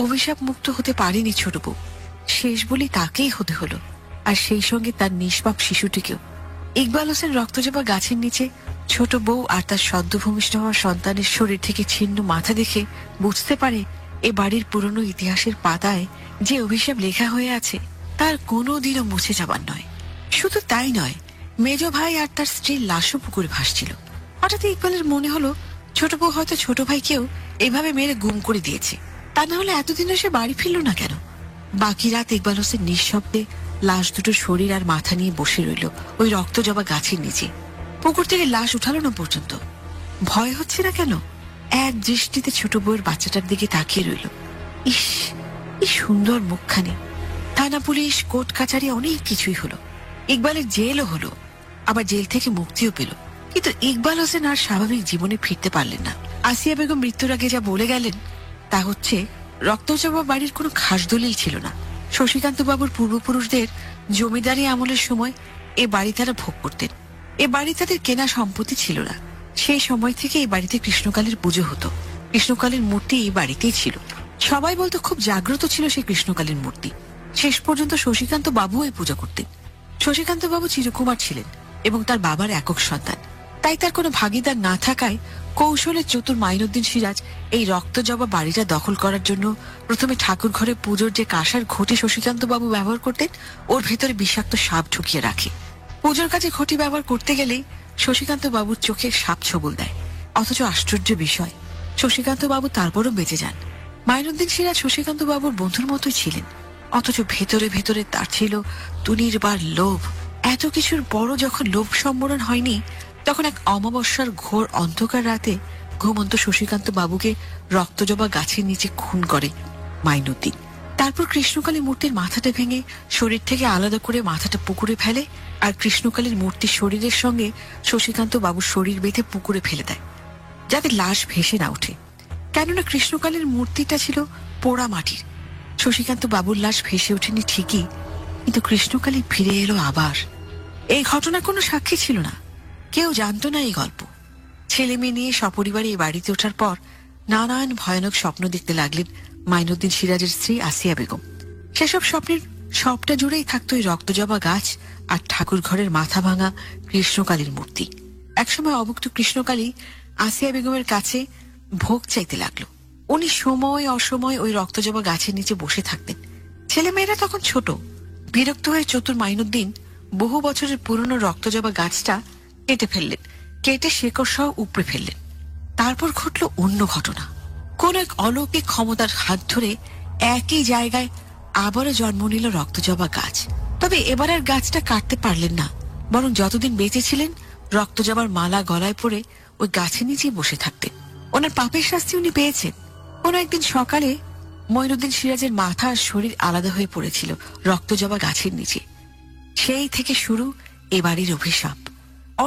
Speaker 7: অভিশাপ মুক্ত হতে পারেনি ছোট বউ। শেষ বলি তাকেই হতে হলো, আর সেই সঙ্গে তার নিষ্পাপ শিশুটিকেও। ইকবাল হোসেন রক্তজবা গাছের নিচে ছোট বউ আর তার সদ্য ভূমিষ্ঠ হওয়া সন্তানের শরীর থেকে ছিন্ন মাথা দেখে বুঝতে পারে এ বাড়ির পুরনো ইতিহাসের পাতায় যে অভিশাপ লেখা হয়ে আছে তার কোনোদিনও মুছে যাবার নয়। শুধু তাই নয়, মেজ ভাই আর তার স্ত্রীর লাশও পুকুরে ভাসছিল। হঠাৎ ইকবালের মনে হলো ছোট বউ হয়তো ছোট ভাইকেও এভাবে মেরে গুম করে দিয়েছে। তা না হলে এতদিন সে বাড়ি ফিরল না কেন? বাকি রাত ইকবাল হোসেন নিঃশব্দে লাশ দুটো শরীর আর মাথা নিয়ে বসে রইল ওই রক্তজবা গাছের নিচে। পুকুর থেকে লাশ উঠালো না পর্যন্ত। ভয় হচ্ছে না কেন? এক দৃষ্টিতে ছোট বউয়ের বাচ্চাটার দিকে তাকিয়ে রইল। ইস, কি সুন্দর মুখখানি। থানা পুলিশ, কোর্ট কাছারি অনেক কিছুই হলো। ইকবালের জেলও হলো, আবার জেল থেকে মুক্তিও পেল। কিন্তু ইকবাল হোসেন আর স্বাভাবিক জীবনে ফিরতে পারলেন না। আসিয়া বেগম মৃত্যুর আগে যা বলে গেলেন তা হচ্ছে রক্তজবা বাড়ির কোনো খাস দলিল ছিল না। শশীকান্ত বাবুর পূর্বপুরুষদের জমিদারি আমলের সময় এ বাড়ি তারা ভোগ করতেন। এ বাড়ি তাদের কেনা সম্পত্তি ছিল না। সেই সময় থেকে এই বাড়িতে কৃষ্ণকালীর পুজো হতো। কৃষ্ণকালীর মূর্তি এই বাড়িতেই ছিল। সবাই বলতো খুব জাগ্রত ছিল সেই কৃষ্ণকালীর মূর্তি। শেষ পর্যন্ত শশীকান্ত বাবু এই পূজা করতেন। শশীকান্ত বাবু চিরকুমার ছিলেন এবং তার বাবার একক সন্তান। তাই তার কোনো ভাগিদার না থাকায় কৌশলে চতুর মাইনুদ্দিন সিরাজ এই রক্তজবা বাড়িটা দখল করার জন্য প্রথমে ঠাকুর ঘরে পুজোর যে কাঁসার ঘটি শশীকান্ত বাবু ব্যবহার করতেন ওর ভেতরে বিষাক্ত সাপ ঢুকিয়ে রাখে। পুজোর কাজে ঘটি ব্যবহার করতে গেলেই শশীকান্ত বাবুর চোখে সাপ ছবল দেয়। অথচ আশ্চর্য বিষয়, শশীকান্ত বাবু তারপরও বেঁচে যান। মাইনুদ্দিন সিরাজ শশীকান্ত বাবুর বন্ধুর মতোই ছিলেন, অথচ ভেতরে ভেতরে তার ছিল দুনির্বার লোভ। এত কিছুর পরও যখন লোভ সম্বরণ হয়নি, তখন এক অমাবস্যার ঘোর অন্ধকার রাতে ঘুমন্ত শশীকান্ত বাবুকে রক্তজবা গাছের নিচে খুন করে মাইনুদ্দিন। তারপর কৃষ্ণকালী মূর্তির মাথাটা ভেঙে শরীর থেকে আলাদা করে মাথাটা পুকুরে ফেলে, আর কৃষ্ণকালীর মূর্তির শরীরের সঙ্গে শশীকান্ত বাবুর শরীর বেঁধে পুকুরে ফেলে দেয়, যাতে লাশ ভেসে না ওঠে। কেননা কৃষ্ণকালীর মূর্তিটা ছিল পোড়া মাটির। শশীকান্ত বাবুর লাশ ভেসে ওঠেনি ঠিকই, কিন্তু কৃষ্ণকালী ফিরে এলো আবার। এই ঘটনার কোনো সাক্ষী ছিল না, কেউ জানতো না এই গল্প। ছেলে মেয়ে নিয়ে সপরিবারে এই বাড়িতে ওঠার পর নানান ভয়ানক স্বপ্ন দেখতে লাগলেন মাইনুদ্দিন সিরাজের স্ত্রী আসিয়া বেগম। সেসব স্বপ্নের সবটা জুড়েই থাকতো এই রক্তজবা গাছ আর ঠাকুর ঘরের মাথা ভাঙা কৃষ্ণকালীর মূর্তি। একসময় অভুক্ত কৃষ্ণকালী আসিয়া বেগমের কাছে ভোগ চাইতে লাগলো। উনি সময় অসময় ওই রক্তজবা গাছের নিচে বসে থাকতেন। ছেলেমেয়েরা তখন ছোট। বিরক্ত হয়ে চতুর মাইনুদ্দিন বহু বছরের পুরনো রক্তজবা গাছটা কেটে ফেললেন, কেটে শেকড় সহ উপড়ে ফেললেন। তারপর ঘটল অন্য ঘটনা। কোন এক অলৌকিক ক্ষমতার হাত ধরে একই জায়গায় আবারও জন্ম নিল রক্তজবা গাছ। তবে এবার আর গাছটা কাটতে পারলেন না, বরং যতদিন বেঁচে ছিলেন রক্ত জবার মালা গলায় পরে ওই গাছের নিচেই বসে থাকতেন। ওনার পাপের শাস্তি উনি পেয়েছেন। কোন একদিন সকালে মঈনুদ্দিন সিরাজের মাথা আর শরীর আলাদা হয়ে পড়েছিল রক্ত জবা গাছের নিচে। সেই থেকে শুরু এ বাড়ির অভিশাপ।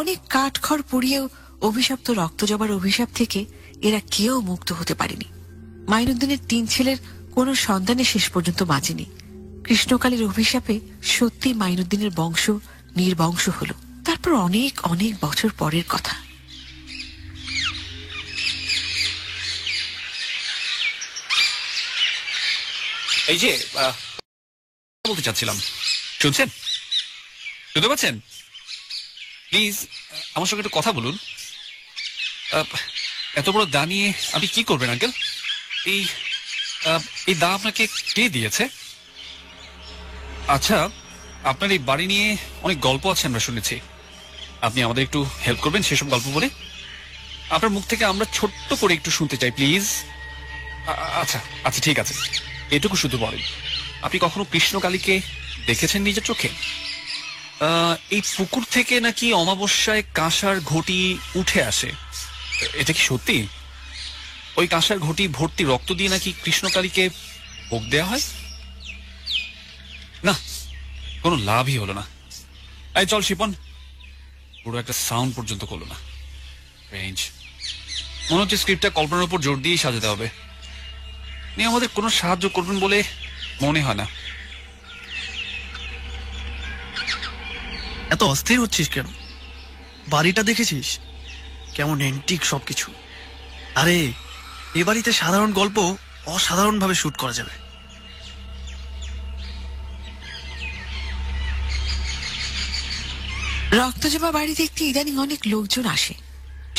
Speaker 7: অনেক কাঠখড় পুড়িয়েও অভিশপ্ত রক্ত জবার অভিশাপ থেকে এরা কেউ মুক্ত হতে পারেনি। মাইনুদ্দিনের 3 ছেলের কোনো সন্তানে শেষ পর্যন্ত বাঁচেনি। কৃষ্ণকালীর অভিশাপে সত্যি মাইনুদ্দিনের বংশ নির্বংশ হলো। তারপর অনেক অনেক বছর পরের কথা।
Speaker 8: এই যে বলতে চাচ্ছিলাম, শুনছেন? শুনতে পাচ্ছেন? প্লিজ আমার সঙ্গে একটু কথা বলুন। এত বড় দা নিয়ে আপনি কি করবেন আঙ্কেল? এই দা আপনাকে কে দিয়েছে? আচ্ছা, আপনার এই বাড়ি নিয়ে অনেক গল্প আছে আমরা শুনেছি। আপনি আমাদের একটু হেল্প করবেন সেসব গল্প বলে? আপনার মুখ থেকে আমরা ছোট্ট করে একটু শুনতে চাই প্লিজ। আচ্ছা আচ্ছা, ঠিক আছে, এটুকু শুধু বলেন, আপনি কখনো কৃষ্ণকালীকে দেখেছেন নিজের চোখে? এই পুকুর থেকে নাকি অমাবস্যায় কাঁসার ঘটি উঠে আসে, এটা কি সত্যি? ওই কাঁসার ঘটি ভর্তি রক্ত দিয়ে নাকি কৃষ্ণকালীকে ভোগ দেওয়া হয়? না, কোনো লাভই হলো না। এই চল শিপন, পুরো একটা সাউন্ড পর্যন্ত করলো না। রেঞ্জ মনে হচ্ছে স্ক্রিপ্টটা কল্পনার উপর জোর দিয়েই সাজাতে হবে। আপনি আমাদের কোনো সাহায্য করবেন বলে মনে হয় না।
Speaker 9: এত অস্থির হচ্ছিস কেন? বাড়িটা দেখেছিস কেমন এন্টিক সবকিছু? আরে এ বাড়িতে সাধারণ গল্প অসাধারণ ভাবে শুট করা যাবে।
Speaker 7: রক্তজবা বাড়ি দেখতে ইদানিং অনেক লোকজন আসে।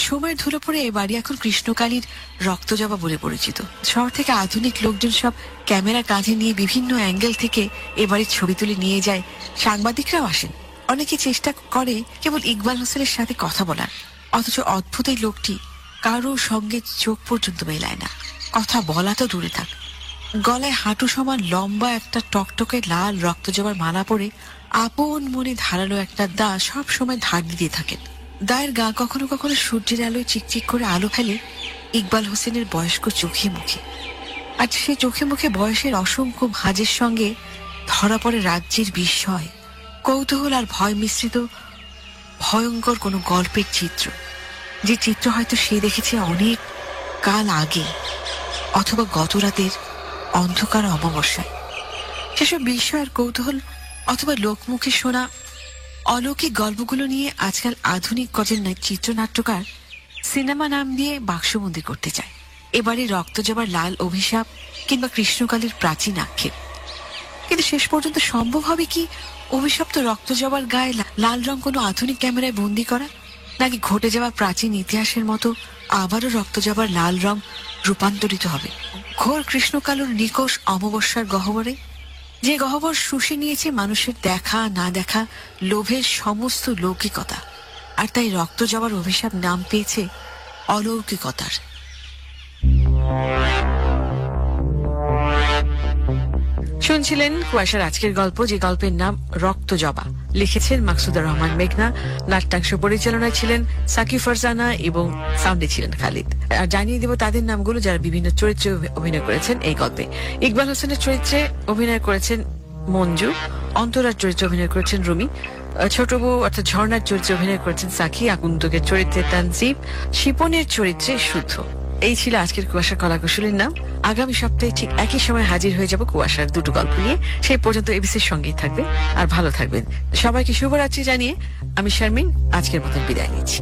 Speaker 7: সময়ের ধুলো পড়ে এ বাড়ি এখন কৃষ্ণকালীর রক্তজবা বলে পরিচিত। শহর থেকে আধুনিক লোকজন সব ক্যামেরা কাঁধে নিয়ে বিভিন্ন অ্যাঙ্গেল থেকে এ বাড়ির ছবি তুলে নিয়ে যায়। সাংবাদিকরাও আসেন। অনেকে চেষ্টা করে কেবল ইকবাল হোসেনের সাথে কথা বলার, অথচ অদ্ভুত এই লোকটি কারো সঙ্গে চোখ পর্যন্ত মেলায় না। কথা বলা তো দূরে থাক, গলায় হাঁটু সমান লম্বা একটা টকটকে লাল রক্তজবার মালা পরে আপন মনে ধারালো একটা দা সব সময় ধার দিয়ে থাকেন। দায়ের গা কখনো কখনো সূর্যের আলোয় চিকচিক করে আলো ফেলে ইকবাল হোসেনের বয়স্ক চোখে মুখে। আর সে চোখে মুখে বয়সের অসংখ্য ভাঁজের সঙ্গে ধরা পড়ে রাজ্যের বিস্ময়, কৌতূহল আর ভয় মিশ্রিত ভয়ঙ্কর কোনো গল্পের চিত্র, যে চিত্র হয়তো সে দেখেছে অনেক কাল আগে অথবা গত রাতের অন্ধকার অমাবস্যায়। সেসব বিস্ময় আর কৌতূহল অথবা লোকমুখে শোনা অলৌকিক গল্পগুলো নিয়ে আজকাল আধুনিক কজন চিত্রনাট্যকার সিনেমা নাম দিয়ে বাক্সবন্দি করতে চায়। এবারে রক্তজবার লাল অভিশাপ কিংবা কৃষ্ণকালীর প্রাচীন আক্ষেপ। কিন্তু শেষ পর্যন্ত সম্ভব হবে কি অভিশপ্ত রক্তজবার গায়ে লাল রং কোনো আধুনিক ক্যামেরায় বন্দি করা, নাকি ঘটে যাওয়া প্রাচীন ইতিহাসের মতো আবারও রক্তজবার লাল রং রূপান্তরিত হবে ঘোর কৃষ্ণকালোর নিকষ অমাবস্যার গহ্বরে, যে গহ্বর শুষে নিয়েছে মানুষের দেখা না দেখা লোভের সমস্ত লৌকিকতা। আর তাই রক্তজবার অভিশাপ নাম পেয়েছে অলৌকিকতার।
Speaker 2: শুনছিলেন কুয়াশার আজকের গল্প, যে গল্পের নাম রক্তজবা। লিখেছেন মাকসুদুর রহমান মেঘনা, নাট্যাংশ পরিচালনায় ছিলেন সাকি ফারজানা এবং সাউন্ডে ছিলেন খালিদ। আর জানিয়ে দেব তাদের নামগুলো যারা বিভিন্ন চরিত্রে অভিনয় করেছেন এই গল্পে। ইকবাল হোসেনের চরিত্রে অভিনয় করেছেন মঞ্জু, অন্তরার চরিত্রে অভিনয় করেছেন রুমি, ছোট বউ অর্থাৎ ঝর্ণার চরিত্রে অভিনয় করেছেন সাকি, আকুন্তকের চরিত্রে তানজিব, শিপনের চরিত্রে শুদ্ধ। এই ছিল আজকের কুয়াশার কলাকুশলীর নাম। আগামী সপ্তাহে ঠিক একই সময় হাজির হয়ে যাব কুয়াশার দুটো গল্প নিয়ে। সেই পর্যন্ত এবিসির সঙ্গেই থাকবেন আর ভালো থাকবেন। সবাইকে শুভরাত্রি জানিয়ে আমি শারমিন আজকের মতন বিদায় নিচ্ছি।